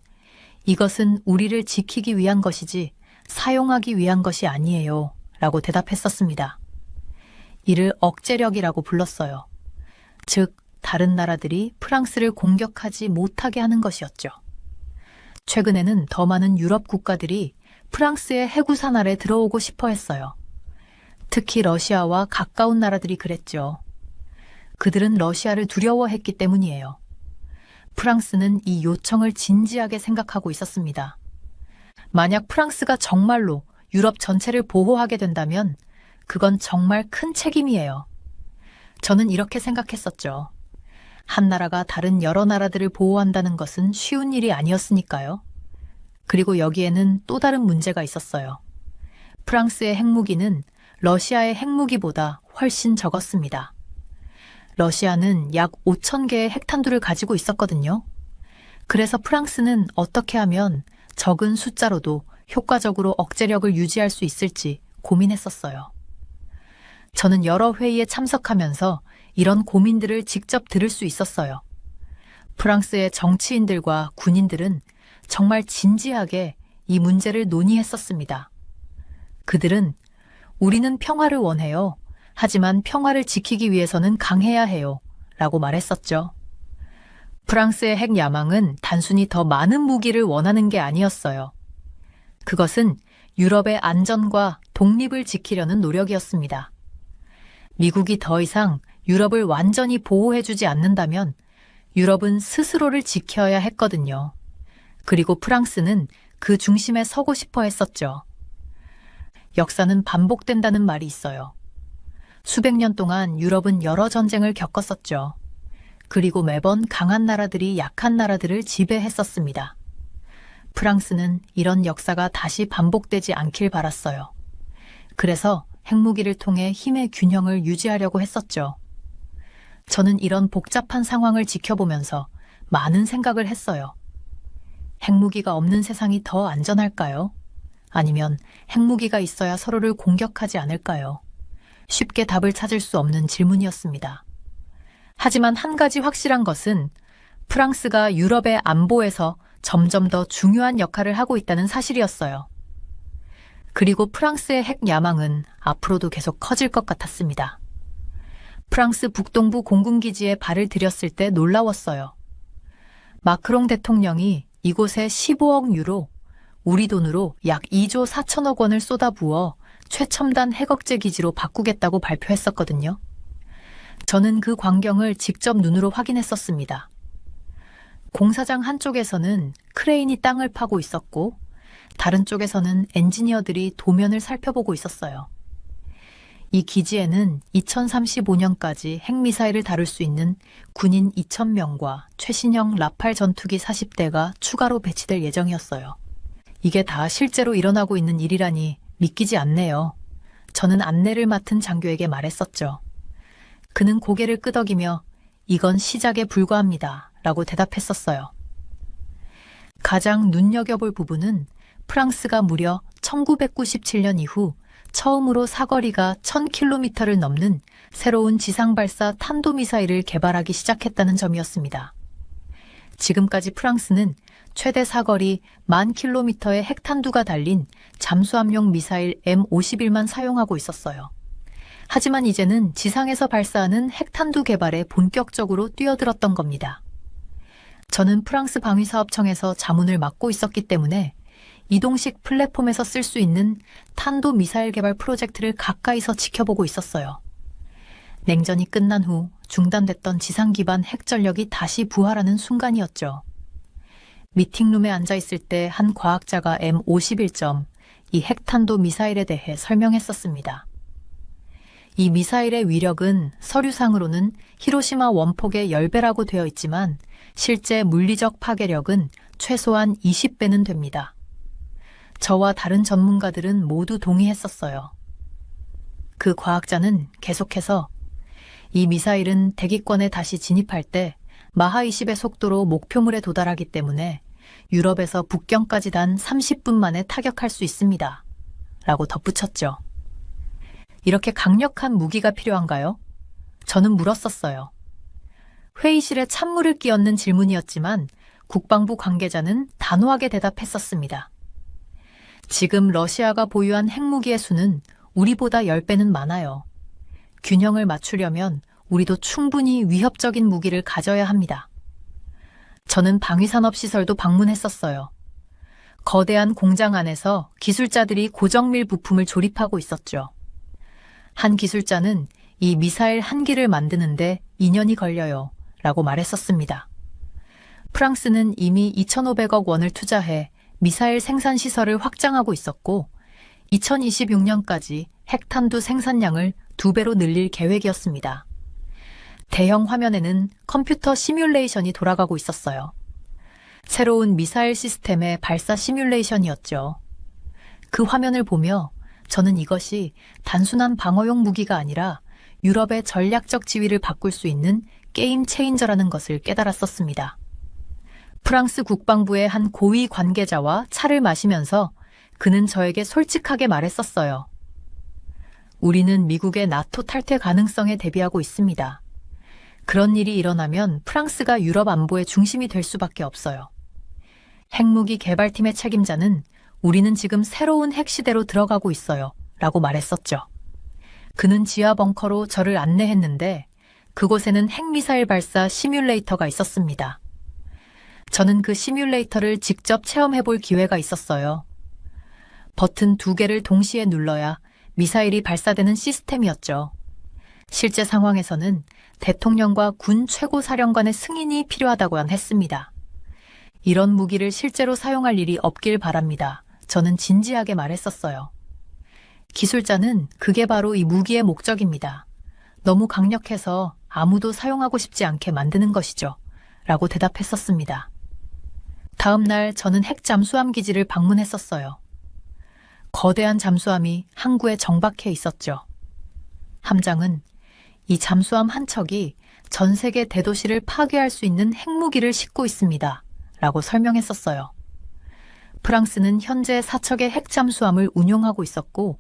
이것은 우리를 지키기 위한 것이지 사용하기 위한 것이 아니에요 라고 대답했었습니다. 이를 억제력이라고 불렀어요. 즉, 다른 나라들이 프랑스를 공격하지 못하게 하는 것이었죠. 최근에는 더 많은 유럽 국가들이 프랑스의 해구산 아래 들어오고 싶어 했어요. 특히 러시아와 가까운 나라들이 그랬죠. 그들은 러시아를 두려워했기 때문이에요. 프랑스는 이 요청을 진지하게 생각하고 있었습니다. 만약 프랑스가 정말로 유럽 전체를 보호하게 된다면 그건 정말 큰 책임이에요. 저는 이렇게 생각했었죠. 한 나라가 다른 여러 나라들을 보호한다는 것은 쉬운 일이 아니었으니까요. 그리고 여기에는 또 다른 문제가 있었어요. 프랑스의 핵무기는 러시아의 핵무기보다 훨씬 적었습니다. 러시아는 약 5,000개의 핵탄두를 가지고 있었거든요. 그래서 프랑스는 어떻게 하면 적은 숫자로도 효과적으로 억제력을 유지할 수 있을지 고민했었어요. 저는 여러 회의에 참석하면서 이런 고민들을 직접 들을 수 있었어요. 프랑스의 정치인들과 군인들은 정말 진지하게 이 문제를 논의했었습니다. 그들은 우리는 평화를 원해요. 하지만 평화를 지키기 위해서는 강해야 해요. 라고 말했었죠. 프랑스의 핵 야망은 단순히 더 많은 무기를 원하는 게 아니었어요. 그것은 유럽의 안전과 독립을 지키려는 노력이었습니다. 미국이 더 이상 유럽을 완전히 보호해주지 않는다면 유럽은 스스로를 지켜야 했거든요. 그리고 프랑스는 그 중심에 서고 싶어 했었죠. 역사는 반복된다는 말이 있어요. 수백 년 동안 유럽은 여러 전쟁을 겪었었죠. 그리고 매번 강한 나라들이 약한 나라들을 지배했었습니다. 프랑스는 이런 역사가 다시 반복되지 않길 바랐어요. 그래서 핵무기를 통해 힘의 균형을 유지하려고 했었죠. 저는 이런 복잡한 상황을 지켜보면서 많은 생각을 했어요. 핵무기가 없는 세상이 더 안전할까요? 아니면 핵무기가 있어야 서로를 공격하지 않을까요? 쉽게 답을 찾을 수 없는 질문이었습니다. 하지만 한 가지 확실한 것은 프랑스가 유럽의 안보에서 점점 더 중요한 역할을 하고 있다는 사실이었어요. 그리고 프랑스의 핵 야망은 앞으로도 계속 커질 것 같았습니다. 프랑스 북동부 공군기지에 발을 들였을 때 놀라웠어요. 마크롱 대통령이 이곳에 15억 유로, 우리 돈으로 약 2조 4천억 원을 쏟아부어 최첨단 핵억제 기지로 바꾸겠다고 발표했었거든요. 저는 그 광경을 직접 눈으로 확인했었습니다. 공사장 한쪽에서는 크레인이 땅을 파고 있었고 다른 쪽에서는 엔지니어들이 도면을 살펴보고 있었어요. 이 기지에는 2035년까지 핵미사일을 다룰 수 있는 군인 2,000명과 최신형 라팔 전투기 40대가 추가로 배치될 예정이었어요. 이게 다 실제로 일어나고 있는 일이라니 믿기지 않네요. 저는 안내를 맡은 장교에게 말했었죠. 그는 고개를 끄덕이며 이건 시작에 불과합니다. 라고 대답했었어요. 가장 눈여겨볼 부분은 프랑스가 무려 1997년 이후 처음으로 사거리가 1000km를 넘는 새로운 지상발사 탄도미사일을 개발하기 시작했다는 점이었습니다. 지금까지 프랑스는 최대 사거리 10,000km의 핵탄두가 달린 잠수함용 미사일 M51만 사용하고 있었어요. 하지만 이제는 지상에서 발사하는 핵탄두 개발에 본격적으로 뛰어들었던 겁니다. 저는 프랑스 방위사업청에서 자문을 맡고 있었기 때문에 이동식 플랫폼에서 쓸 수 있는 탄도 미사일 개발 프로젝트를 가까이서 지켜보고 있었어요. 냉전이 끝난 후 중단됐던 지상 기반 핵 전력이 다시 부활하는 순간이었죠. 미팅룸에 앉아 있을 때 한 과학자가 M51점, 이 핵탄도 미사일에 대해 설명했었습니다. 이 미사일의 위력은 서류상으로는 히로시마 원폭의 10배라고 되어 있지만 실제 물리적 파괴력은 최소한 20배는 됩니다. 저와 다른 전문가들은 모두 동의했었어요. 그 과학자는 계속해서 이 미사일은 대기권에 다시 진입할 때 마하 20의 속도로 목표물에 도달하기 때문에 유럽에서 북경까지 단 30분 만에 타격할 수 있습니다. 라고 덧붙였죠. 이렇게 강력한 무기가 필요한가요? 저는 물었었어요. 회의실에 찬물을 끼얹는 질문이었지만 국방부 관계자는 단호하게 대답했었습니다. 지금 러시아가 보유한 핵무기의 수는 우리보다 10배는 많아요. 균형을 맞추려면 우리도 충분히 위협적인 무기를 가져야 합니다. 저는 방위산업시설도 방문했었어요. 거대한 공장 안에서 기술자들이 고정밀 부품을 조립하고 있었죠. 한 기술자는 이 미사일 한 기를 만드는데 2년이 걸려요. 라고 말했었습니다. 프랑스는 이미 2,500억 원을 투자해 미사일 생산 시설을 확장하고 있었고 2026년까지 핵탄두 생산량을 2배로 늘릴 계획이었습니다. 대형 화면에는 컴퓨터 시뮬레이션이 돌아가고 있었어요. 새로운 미사일 시스템의 발사 시뮬레이션이었죠. 그 화면을 보며 저는 이것이 단순한 방어용 무기가 아니라 유럽의 전략적 지위를 바꿀 수 있는 게임 체인저라는 것을 깨달았었습니다. 프랑스 국방부의 한 고위 관계자와 차를 마시면서 그는 저에게 솔직하게 말했었어요. 우리는 미국의 나토 탈퇴 가능성에 대비하고 있습니다. 그런 일이 일어나면 프랑스가 유럽 안보의 중심이 될 수밖에 없어요. 핵무기 개발팀의 책임자는 우리는 지금 새로운 핵시대로 들어가고 있어요. 라고 말했었죠. 그는 지하 벙커로 저를 안내했는데 그곳에는 핵미사일 발사 시뮬레이터가 있었습니다. 저는 그 시뮬레이터를 직접 체험해볼 기회가 있었어요. 버튼 2개를 동시에 눌러야 미사일이 발사되는 시스템이었죠. 실제 상황에서는 대통령과 군 최고사령관의 승인이 필요하다고 했습니다. 이런 무기를 실제로 사용할 일이 없길 바랍니다. 저는 진지하게 말했었어요. 기술자는 그게 바로 이 무기의 목적입니다. 너무 강력해서 아무도 사용하고 싶지 않게 만드는 것이죠. 라고 대답했었습니다. 다음 날 저는 핵 잠수함 기지를 방문했었어요. 거대한 잠수함이 항구에 정박해 있었죠. 함장은 이 잠수함 한 척이 전 세계 대도시를 파괴할 수 있는 핵무기를 싣고 있습니다. 라고 설명했었어요. 프랑스는 현재 4척의 핵잠수함을 운용하고 있었고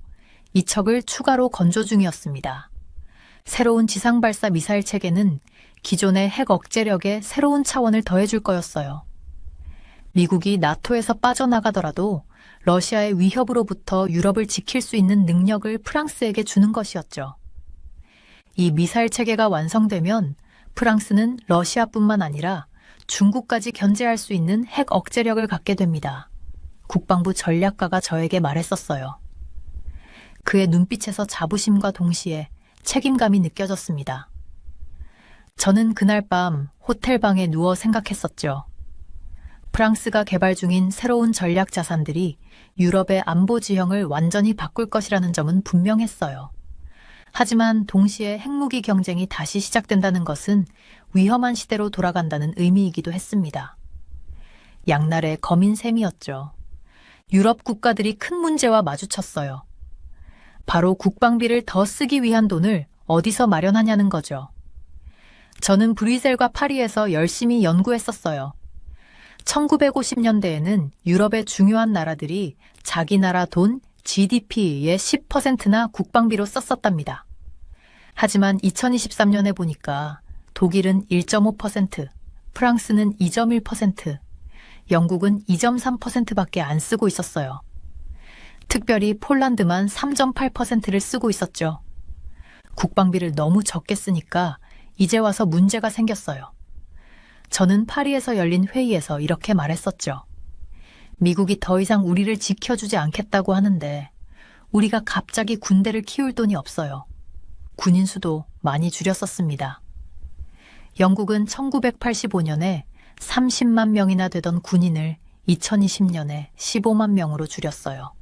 이 척을 추가로 건조 중이었습니다. 새로운 지상발사 미사일 체계는 기존의 핵 억제력에 새로운 차원을 더해줄 거였어요. 미국이 나토에서 빠져나가더라도 러시아의 위협으로부터 유럽을 지킬 수 있는 능력을 프랑스에게 주는 것이었죠. 이 미사일 체계가 완성되면 프랑스는 러시아뿐만 아니라 중국까지 견제할 수 있는 핵 억제력을 갖게 됩니다. 국방부 전략가가 저에게 말했었어요. 그의 눈빛에서 자부심과 동시에 책임감이 느껴졌습니다. 저는 그날 밤 호텔방에 누워 생각했었죠. 프랑스가 개발 중인 새로운 전략 자산들이 유럽의 안보 지형을 완전히 바꿀 것이라는 점은 분명했어요. 하지만 동시에 핵무기 경쟁이 다시 시작된다는 것은 위험한 시대로 돌아간다는 의미이기도 했습니다. 양날의 검인 셈이었죠. 유럽 국가들이 큰 문제와 마주쳤어요. 바로 국방비를 더 쓰기 위한 돈을 어디서 마련하냐는 거죠. 저는 브뤼셀과 파리에서 열심히 연구했었어요. 1950년대에는 유럽의 중요한 나라들이 자기 나라 돈 GDP의 10%나 국방비로 썼었답니다. 하지만 2023년에 보니까 독일은 1.5%, 프랑스는 2.1%, 영국은 2.3%밖에 안 쓰고 있었어요. 특별히 폴란드만 3.8%를 쓰고 있었죠. 국방비를 너무 적게 쓰니까 이제 와서 문제가 생겼어요. 저는 파리에서 열린 회의에서 이렇게 말했었죠. 미국이 더 이상 우리를 지켜주지 않겠다고 하는데 우리가 갑자기 군대를 키울 돈이 없어요. 군인 수도 많이 줄였었습니다. 영국은 1985년에 30만 명이나 되던 군인을 2020년에 15만 명으로 줄였어요.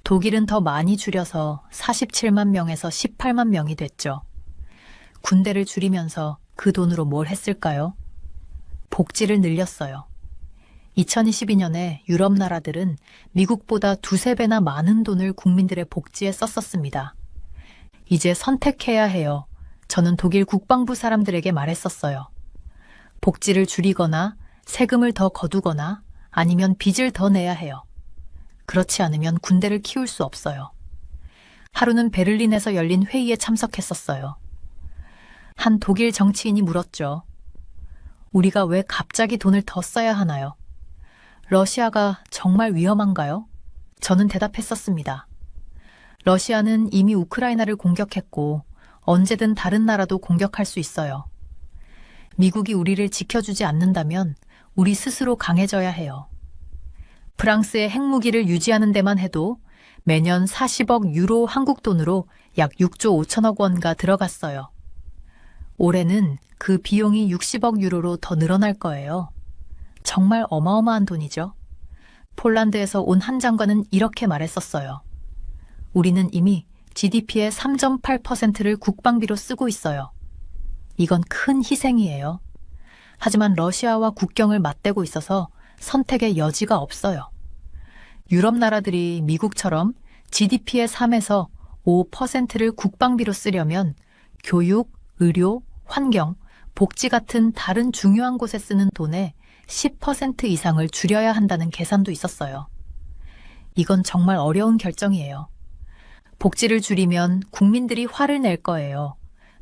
독일은 더 많이 줄여서 47만 명에서 18만 명이 됐죠. 군대를 줄이면서 그 돈으로 뭘 했을까요? 복지를 늘렸어요. 2022년에 유럽 나라들은 미국보다 두세 배나 많은 돈을 국민들의 복지에 썼었습니다. 이제 선택해야 해요. 저는 독일 국방부 사람들에게 말했었어요. 복지를 줄이거나 세금을 더 거두거나 아니면 빚을 더 내야 해요. 그렇지 않으면 군대를 키울 수 없어요. 하루는 베를린에서 열린 회의에 참석했었어요. 한 독일 정치인이 물었죠. 우리가 왜 갑자기 돈을 더 써야 하나요? 러시아가 정말 위험한가요? 저는 대답했었습니다. 러시아는 이미 우크라이나를 공격했고 언제든 다른 나라도 공격할 수 있어요. 미국이 우리를 지켜주지 않는다면 우리 스스로 강해져야 해요. 프랑스의 핵무기를 유지하는 데만 해도 매년 40억 유로 한국 돈으로 약 6조 5천억 원가 들어갔어요. 올해는 그 비용이 60억 유로로 더 늘어날 거예요. 정말 어마어마한 돈이죠. 폴란드에서 온 한 장관은 이렇게 말했었어요. 우리는 이미 GDP의 3.8%를 국방비로 쓰고 있어요. 이건 큰 희생이에요. 하지만 러시아와 국경을 맞대고 있어서 선택의 여지가 없어요. 유럽 나라들이 미국처럼 GDP의 3에서 5%를 국방비로 쓰려면 교육, 의료, 환경, 복지 같은 다른 중요한 곳에 쓰는 돈의 10% 이상을 줄여야 한다는 계산도 있었어요. 이건 정말 어려운 결정이에요. 복지를 줄이면 국민들이 화를 낼 거예요.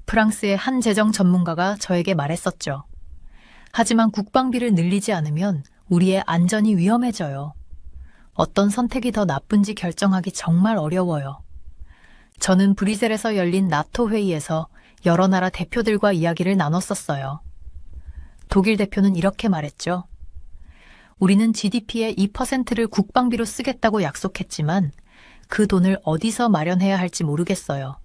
프랑스의 한 재정 전문가가 저에게 말했었죠. 하지만 국방비를 늘리지 않으면 우리의 안전이 위험해져요. 어떤 선택이 더 나쁜지 결정하기 정말 어려워요. 저는 브뤼셀에서 열린 나토 회의에서 여러 나라 대표들과 이야기를 나눴었어요. 독일 대표는 이렇게 말했죠. 우리는 GDP의 2%를 국방비로 쓰겠다고 약속했지만 그 돈을 어디서 마련해야 할지 모르겠어요.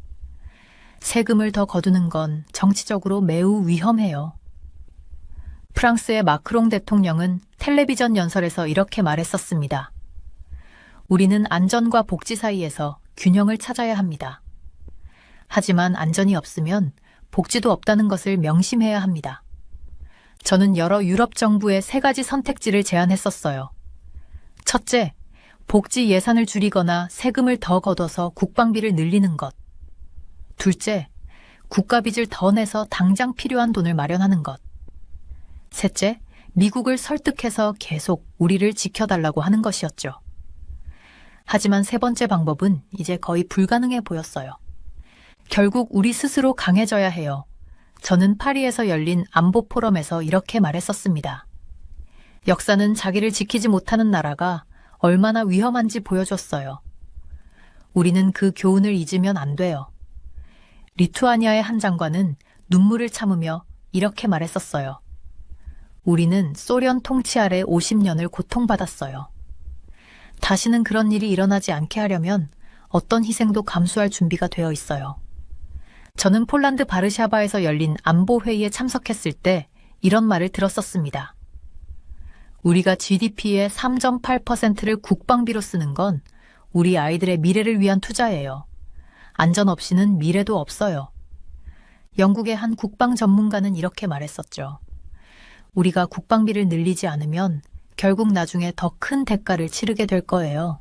세금을 더 거두는 건 정치적으로 매우 위험해요. 프랑스의 마크롱 대통령은 텔레비전 연설에서 이렇게 말했었습니다. 우리는 안전과 복지 사이에서 균형을 찾아야 합니다. 하지만 안전이 없으면 복지도 없다는 것을 명심해야 합니다. 저는 여러 유럽 정부에 3가지 선택지를 제안했었어요. 첫째, 복지 예산을 줄이거나 세금을 더 걷어서 국방비를 늘리는 것. 둘째, 국가 빚을 더 내서 당장 필요한 돈을 마련하는 것. 셋째, 미국을 설득해서 계속 우리를 지켜달라고 하는 것이었죠. 하지만 세 번째 방법은 이제 거의 불가능해 보였어요. 결국 우리 스스로 강해져야 해요. 저는 파리에서 열린 안보 포럼에서 이렇게 말했었습니다. 역사는 자기를 지키지 못하는 나라가 얼마나 위험한지 보여줬어요. 우리는 그 교훈을 잊으면 안 돼요. 리투아니아의 한 장관은 눈물을 참으며 이렇게 말했었어요. 우리는 소련 통치 아래 50년을 고통받았어요. 다시는 그런 일이 일어나지 않게 하려면 어떤 희생도 감수할 준비가 되어 있어요. 저는 폴란드 바르샤바에서 열린 안보회의에 참석했을 때 이런 말을 들었었습니다. 우리가 GDP의 3.8%를 국방비로 쓰는 건 우리 아이들의 미래를 위한 투자예요. 안전 없이는 미래도 없어요. 영국의 한 국방 전문가는 이렇게 말했었죠. 우리가 국방비를 늘리지 않으면 결국 나중에 더 큰 대가를 치르게 될 거예요.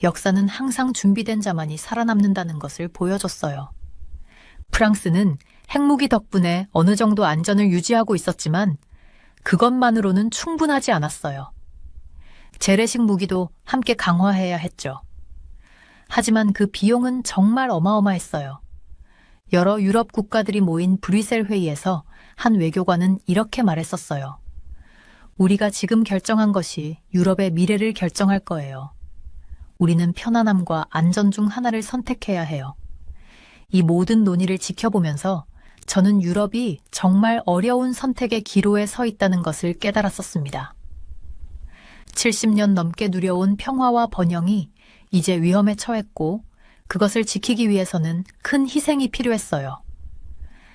역사는 항상 준비된 자만이 살아남는다는 것을 보여줬어요. 프랑스는 핵무기 덕분에 어느 정도 안전을 유지하고 있었지만 그것만으로는 충분하지 않았어요. 재래식 무기도 함께 강화해야 했죠. 하지만 그 비용은 정말 어마어마했어요. 여러 유럽 국가들이 모인 브뤼셀 회의에서 한 외교관은 이렇게 말했었어요. 우리가 지금 결정한 것이 유럽의 미래를 결정할 거예요. 우리는 편안함과 안전 중 하나를 선택해야 해요. 이 모든 논의를 지켜보면서 저는 유럽이 정말 어려운 선택의 기로에 서 있다는 것을 깨달았었습니다. 70년 넘게 누려온 평화와 번영이 이제 위험에 처했고 그것을 지키기 위해서는 큰 희생이 필요했어요.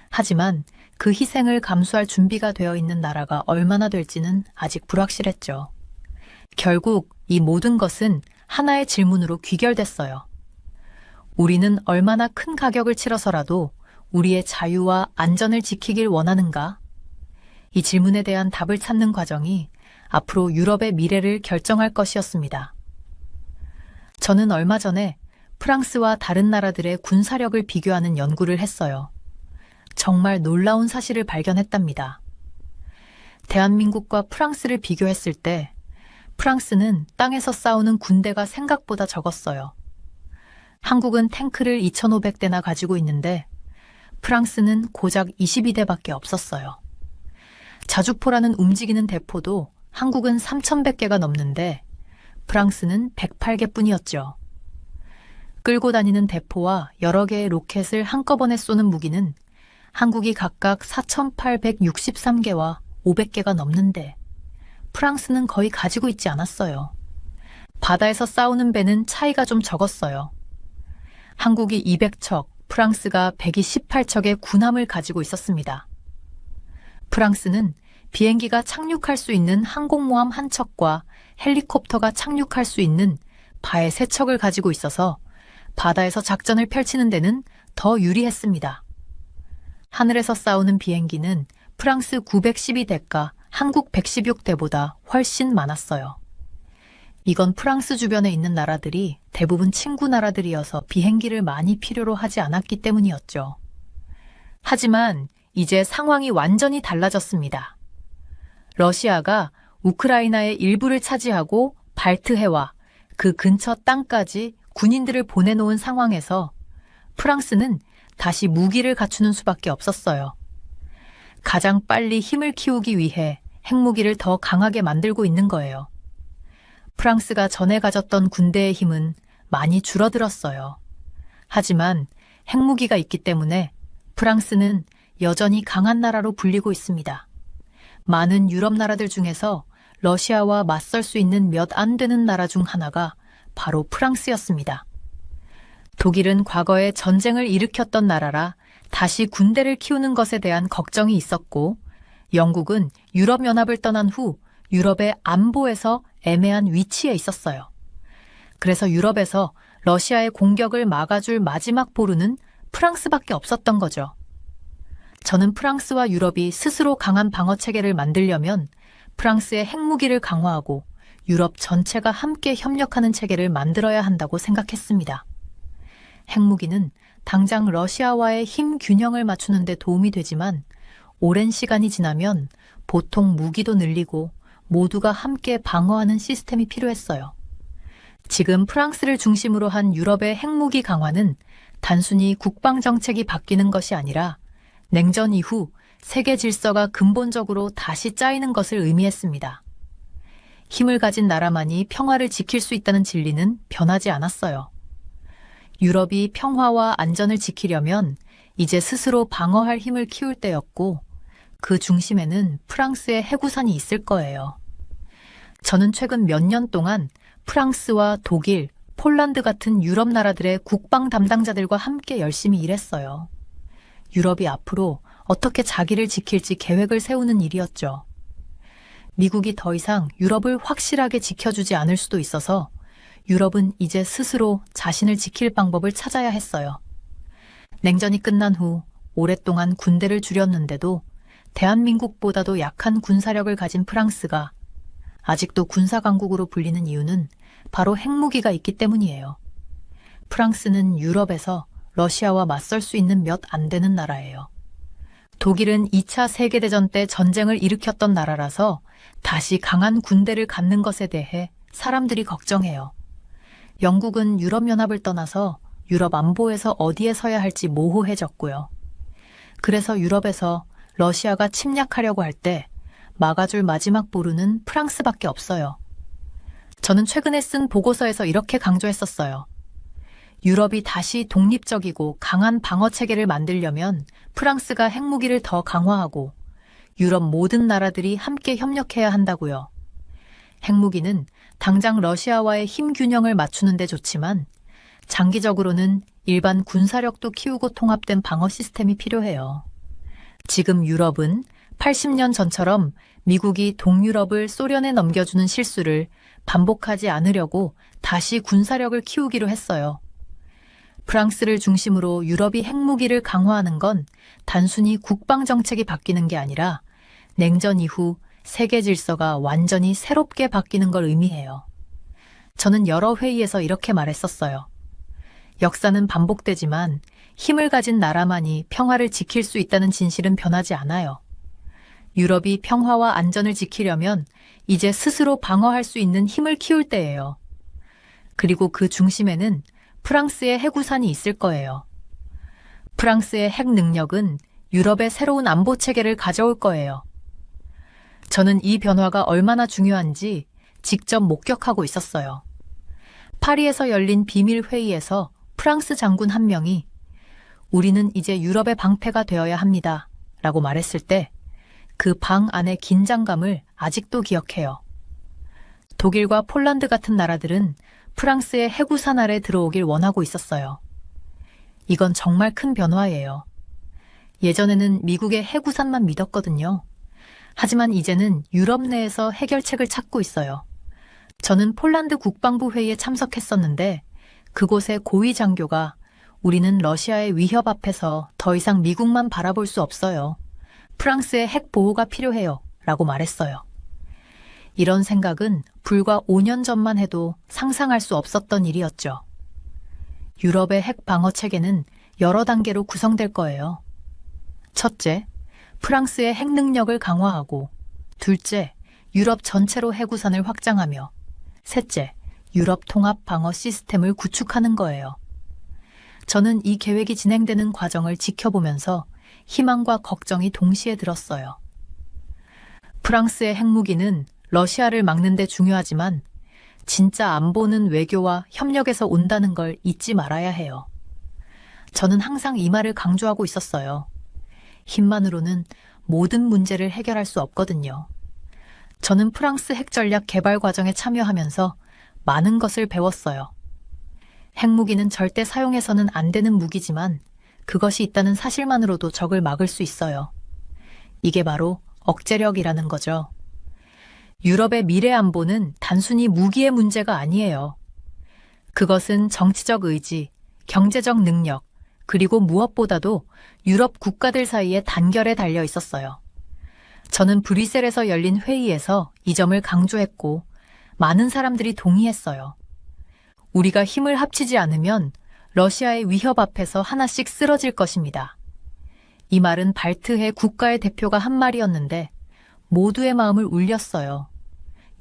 하지만 그 희생을 감수할 준비가 되어 있는 나라가 얼마나 될지는 아직 불확실했죠. 결국 이 모든 것은 하나의 질문으로 귀결됐어요. 우리는 얼마나 큰 가격을 치러서라도 우리의 자유와 안전을 지키길 원하는가? 이 질문에 대한 답을 찾는 과정이 앞으로 유럽의 미래를 결정할 것이었습니다. 저는 얼마 전에 프랑스와 다른 나라들의 군사력을 비교하는 연구를 했어요. 정말 놀라운 사실을 발견했답니다. 대한민국과 프랑스를 비교했을 때 프랑스는 땅에서 싸우는 군대가 생각보다 적었어요. 한국은 탱크를 2,500대나 가지고 있는데 프랑스는 고작 22대밖에 없었어요. 자주포라는 움직이는 대포도 한국은 3,100개가 넘는데 프랑스는 108개뿐이었죠. 끌고 다니는 대포와 여러 개의 로켓을 한꺼번에 쏘는 무기는 한국이 각각 4,863개와 500개가 넘는데 프랑스는 거의 가지고 있지 않았어요. 바다에서 싸우는 배는 차이가 좀 적었어요. 한국이 200척, 프랑스가 128척의 군함을 가지고 있었습니다. 프랑스는 비행기가 착륙할 수 있는 항공모함 한 척과 헬리콥터가 착륙할 수 있는 바해 3척을 가지고 있어서 바다에서 작전을 펼치는 데는 더 유리했습니다. 하늘에서 싸우는 비행기는 프랑스 912대가 한국 116대보다 훨씬 많았어요. 이건 프랑스 주변에 있는 나라들이 대부분 친구 나라들이어서 비행기를 많이 필요로 하지 않았기 때문이었죠. 하지만 이제 상황이 완전히 달라졌습니다. 러시아가 우크라이나의 일부를 차지하고 발트해와 그 근처 땅까지 군인들을 보내놓은 상황에서 프랑스는 다시 무기를 갖추는 수밖에 없었어요. 가장 빨리 힘을 키우기 위해 핵무기를 더 강하게 만들고 있는 거예요. 프랑스가 전에 가졌던 군대의 힘은 많이 줄어들었어요. 하지만 핵무기가 있기 때문에 프랑스는 여전히 강한 나라로 불리고 있습니다. 많은 유럽 나라들 중에서 러시아와 맞설 수 있는 몇 안 되는 나라 중 하나가 바로 프랑스였습니다. 독일은 과거에 전쟁을 일으켰던 나라라 다시 군대를 키우는 것에 대한 걱정이 있었고, 영국은 유럽연합을 떠난 후 유럽의 안보에서 애매한 위치에 있었어요. 그래서 유럽에서 러시아의 공격을 막아줄 마지막 보루는 프랑스밖에 없었던 거죠. 저는 프랑스와 유럽이 스스로 강한 방어 체계를 만들려면 프랑스의 핵무기를 강화하고 유럽 전체가 함께 협력하는 체계를 만들어야 한다고 생각했습니다. 핵무기는 당장 러시아와의 힘 균형을 맞추는 데 도움이 되지만 오랜 시간이 지나면 보통 무기도 늘리고 모두가 함께 방어하는 시스템이 필요했어요. 지금 프랑스를 중심으로 한 유럽의 핵무기 강화는 단순히 국방정책이 바뀌는 것이 아니라 냉전 이후 세계 질서가 근본적으로 다시 짜이는 것을 의미했습니다. 힘을 가진 나라만이 평화를 지킬 수 있다는 진리는 변하지 않았어요. 유럽이 평화와 안전을 지키려면 이제 스스로 방어할 힘을 키울 때였고 그 중심에는 프랑스의 해구산이 있을 거예요. 저는 최근 몇 년 동안 프랑스와 독일, 폴란드 같은 유럽 나라들의 국방 담당자들과 함께 열심히 일했어요. 유럽이 앞으로 어떻게 자기를 지킬지 계획을 세우는 일이었죠. 미국이 더 이상 유럽을 확실하게 지켜주지 않을 수도 있어서 유럽은 이제 스스로 자신을 지킬 방법을 찾아야 했어요. 냉전이 끝난 후 오랫동안 군대를 줄였는데도 대한민국보다도 약한 군사력을 가진 프랑스가 아직도 군사강국으로 불리는 이유는 바로 핵무기가 있기 때문이에요. 프랑스는 유럽에서 러시아와 맞설 수 있는 몇 안 되는 나라예요. 독일은 2차 세계대전 때 전쟁을 일으켰던 나라라서 다시 강한 군대를 갖는 것에 대해 사람들이 걱정해요. 영국은 유럽연합을 떠나서 유럽 안보에서 어디에 서야 할지 모호해졌고요. 그래서 유럽에서 러시아가 침략하려고 할 때 막아줄 마지막 보루는 프랑스밖에 없어요. 저는 최근에 쓴 보고서에서 이렇게 강조했었어요. 유럽이 다시 독립적이고 강한 방어 체계를 만들려면 프랑스가 핵무기를 더 강화하고 유럽 모든 나라들이 함께 협력해야 한다고요. 핵무기는 당장 러시아와의 힘 균형을 맞추는 데 좋지만 장기적으로는 일반 군사력도 키우고 통합된 방어 시스템이 필요해요. 지금 유럽은 80년 전처럼 미국이 동유럽을 소련에 넘겨주는 실수를 반복하지 않으려고 다시 군사력을 키우기로 했어요. 프랑스를 중심으로 유럽이 핵무기를 강화하는 건 단순히 국방정책이 바뀌는 게 아니라 냉전 이후 세계 질서가 완전히 새롭게 바뀌는 걸 의미해요. 저는 여러 회의에서 이렇게 말했었어요. 역사는 반복되지만 힘을 가진 나라만이 평화를 지킬 수 있다는 진실은 변하지 않아요. 유럽이 평화와 안전을 지키려면 이제 스스로 방어할 수 있는 힘을 키울 때예요. 그리고 그 중심에는 프랑스의 핵우산이 있을 거예요. 프랑스의 핵 능력은 유럽의 새로운 안보 체계를 가져올 거예요. 저는 이 변화가 얼마나 중요한지 직접 목격하고 있었어요. 파리에서 열린 비밀 회의에서 프랑스 장군 한 명이 우리는 이제 유럽의 방패가 되어야 합니다. 라고 말했을 때 그 방 안의 긴장감을 아직도 기억해요. 독일과 폴란드 같은 나라들은 프랑스의 핵우산 아래 들어오길 원하고 있었어요. 이건 정말 큰 변화예요. 예전에는 미국의 핵우산만 믿었거든요. 하지만 이제는 유럽 내에서 해결책을 찾고 있어요. 저는 폴란드 국방부 회의에 참석했었는데 그곳의 고위 장교가 우리는 러시아의 위협 앞에서 더 이상 미국만 바라볼 수 없어요. 프랑스의 핵 보호가 필요해요. 라고 말했어요. 이런 생각은 불과 5년 전만 해도 상상할 수 없었던 일이었죠. 유럽의 핵 방어 체계는 여러 단계로 구성될 거예요. 첫째, 프랑스의 핵 능력을 강화하고, 둘째, 유럽 전체로 핵우산을 확장하며, 셋째, 유럽 통합 방어 시스템을 구축하는 거예요. 저는 이 계획이 진행되는 과정을 지켜보면서 희망과 걱정이 동시에 들었어요. 프랑스의 핵무기는 러시아를 막는 데 중요하지만 진짜 안보는 외교와 협력에서 온다는 걸 잊지 말아야 해요. 저는 항상 이 말을 강조하고 있었어요. 힘만으로는 모든 문제를 해결할 수 없거든요. 저는 프랑스 핵전략 개발 과정에 참여하면서 많은 것을 배웠어요. 핵무기는 절대 사용해서는 안 되는 무기지만 그것이 있다는 사실만으로도 적을 막을 수 있어요. 이게 바로 억제력이라는 거죠. 유럽의 미래 안보는 단순히 무기의 문제가 아니에요. 그것은 정치적 의지, 경제적 능력, 그리고 무엇보다도 유럽 국가들 사이의 단결에 달려 있었어요. 저는 브뤼셀에서 열린 회의에서 이 점을 강조했고 많은 사람들이 동의했어요. 우리가 힘을 합치지 않으면 러시아의 위협 앞에서 하나씩 쓰러질 것입니다. 이 말은 발트해 국가의 대표가 한 말이었는데 모두의 마음을 울렸어요.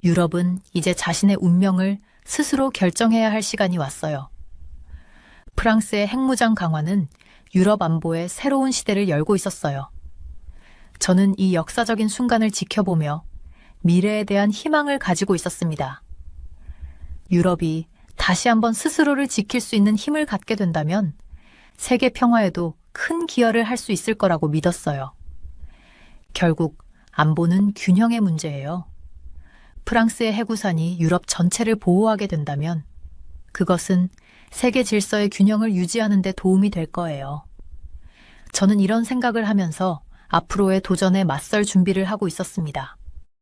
유럽은 이제 자신의 운명을 스스로 결정해야 할 시간이 왔어요. 프랑스의 핵무장 강화는 유럽 안보의 새로운 시대를 열고 있었어요. 저는 이 역사적인 순간을 지켜보며 미래에 대한 희망을 가지고 있었습니다. 유럽이 다시 한번 스스로를 지킬 수 있는 힘을 갖게 된다면 세계 평화에도 큰 기여를 할 수 있을 거라고 믿었어요. 결국 안보는 균형의 문제예요. 프랑스의 해구산이 유럽 전체를 보호하게 된다면 그것은 세계 질서의 균형을 유지하는 데 도움이 될 거예요. 저는 이런 생각을 하면서 앞으로의 도전에 맞설 준비를 하고 있었습니다.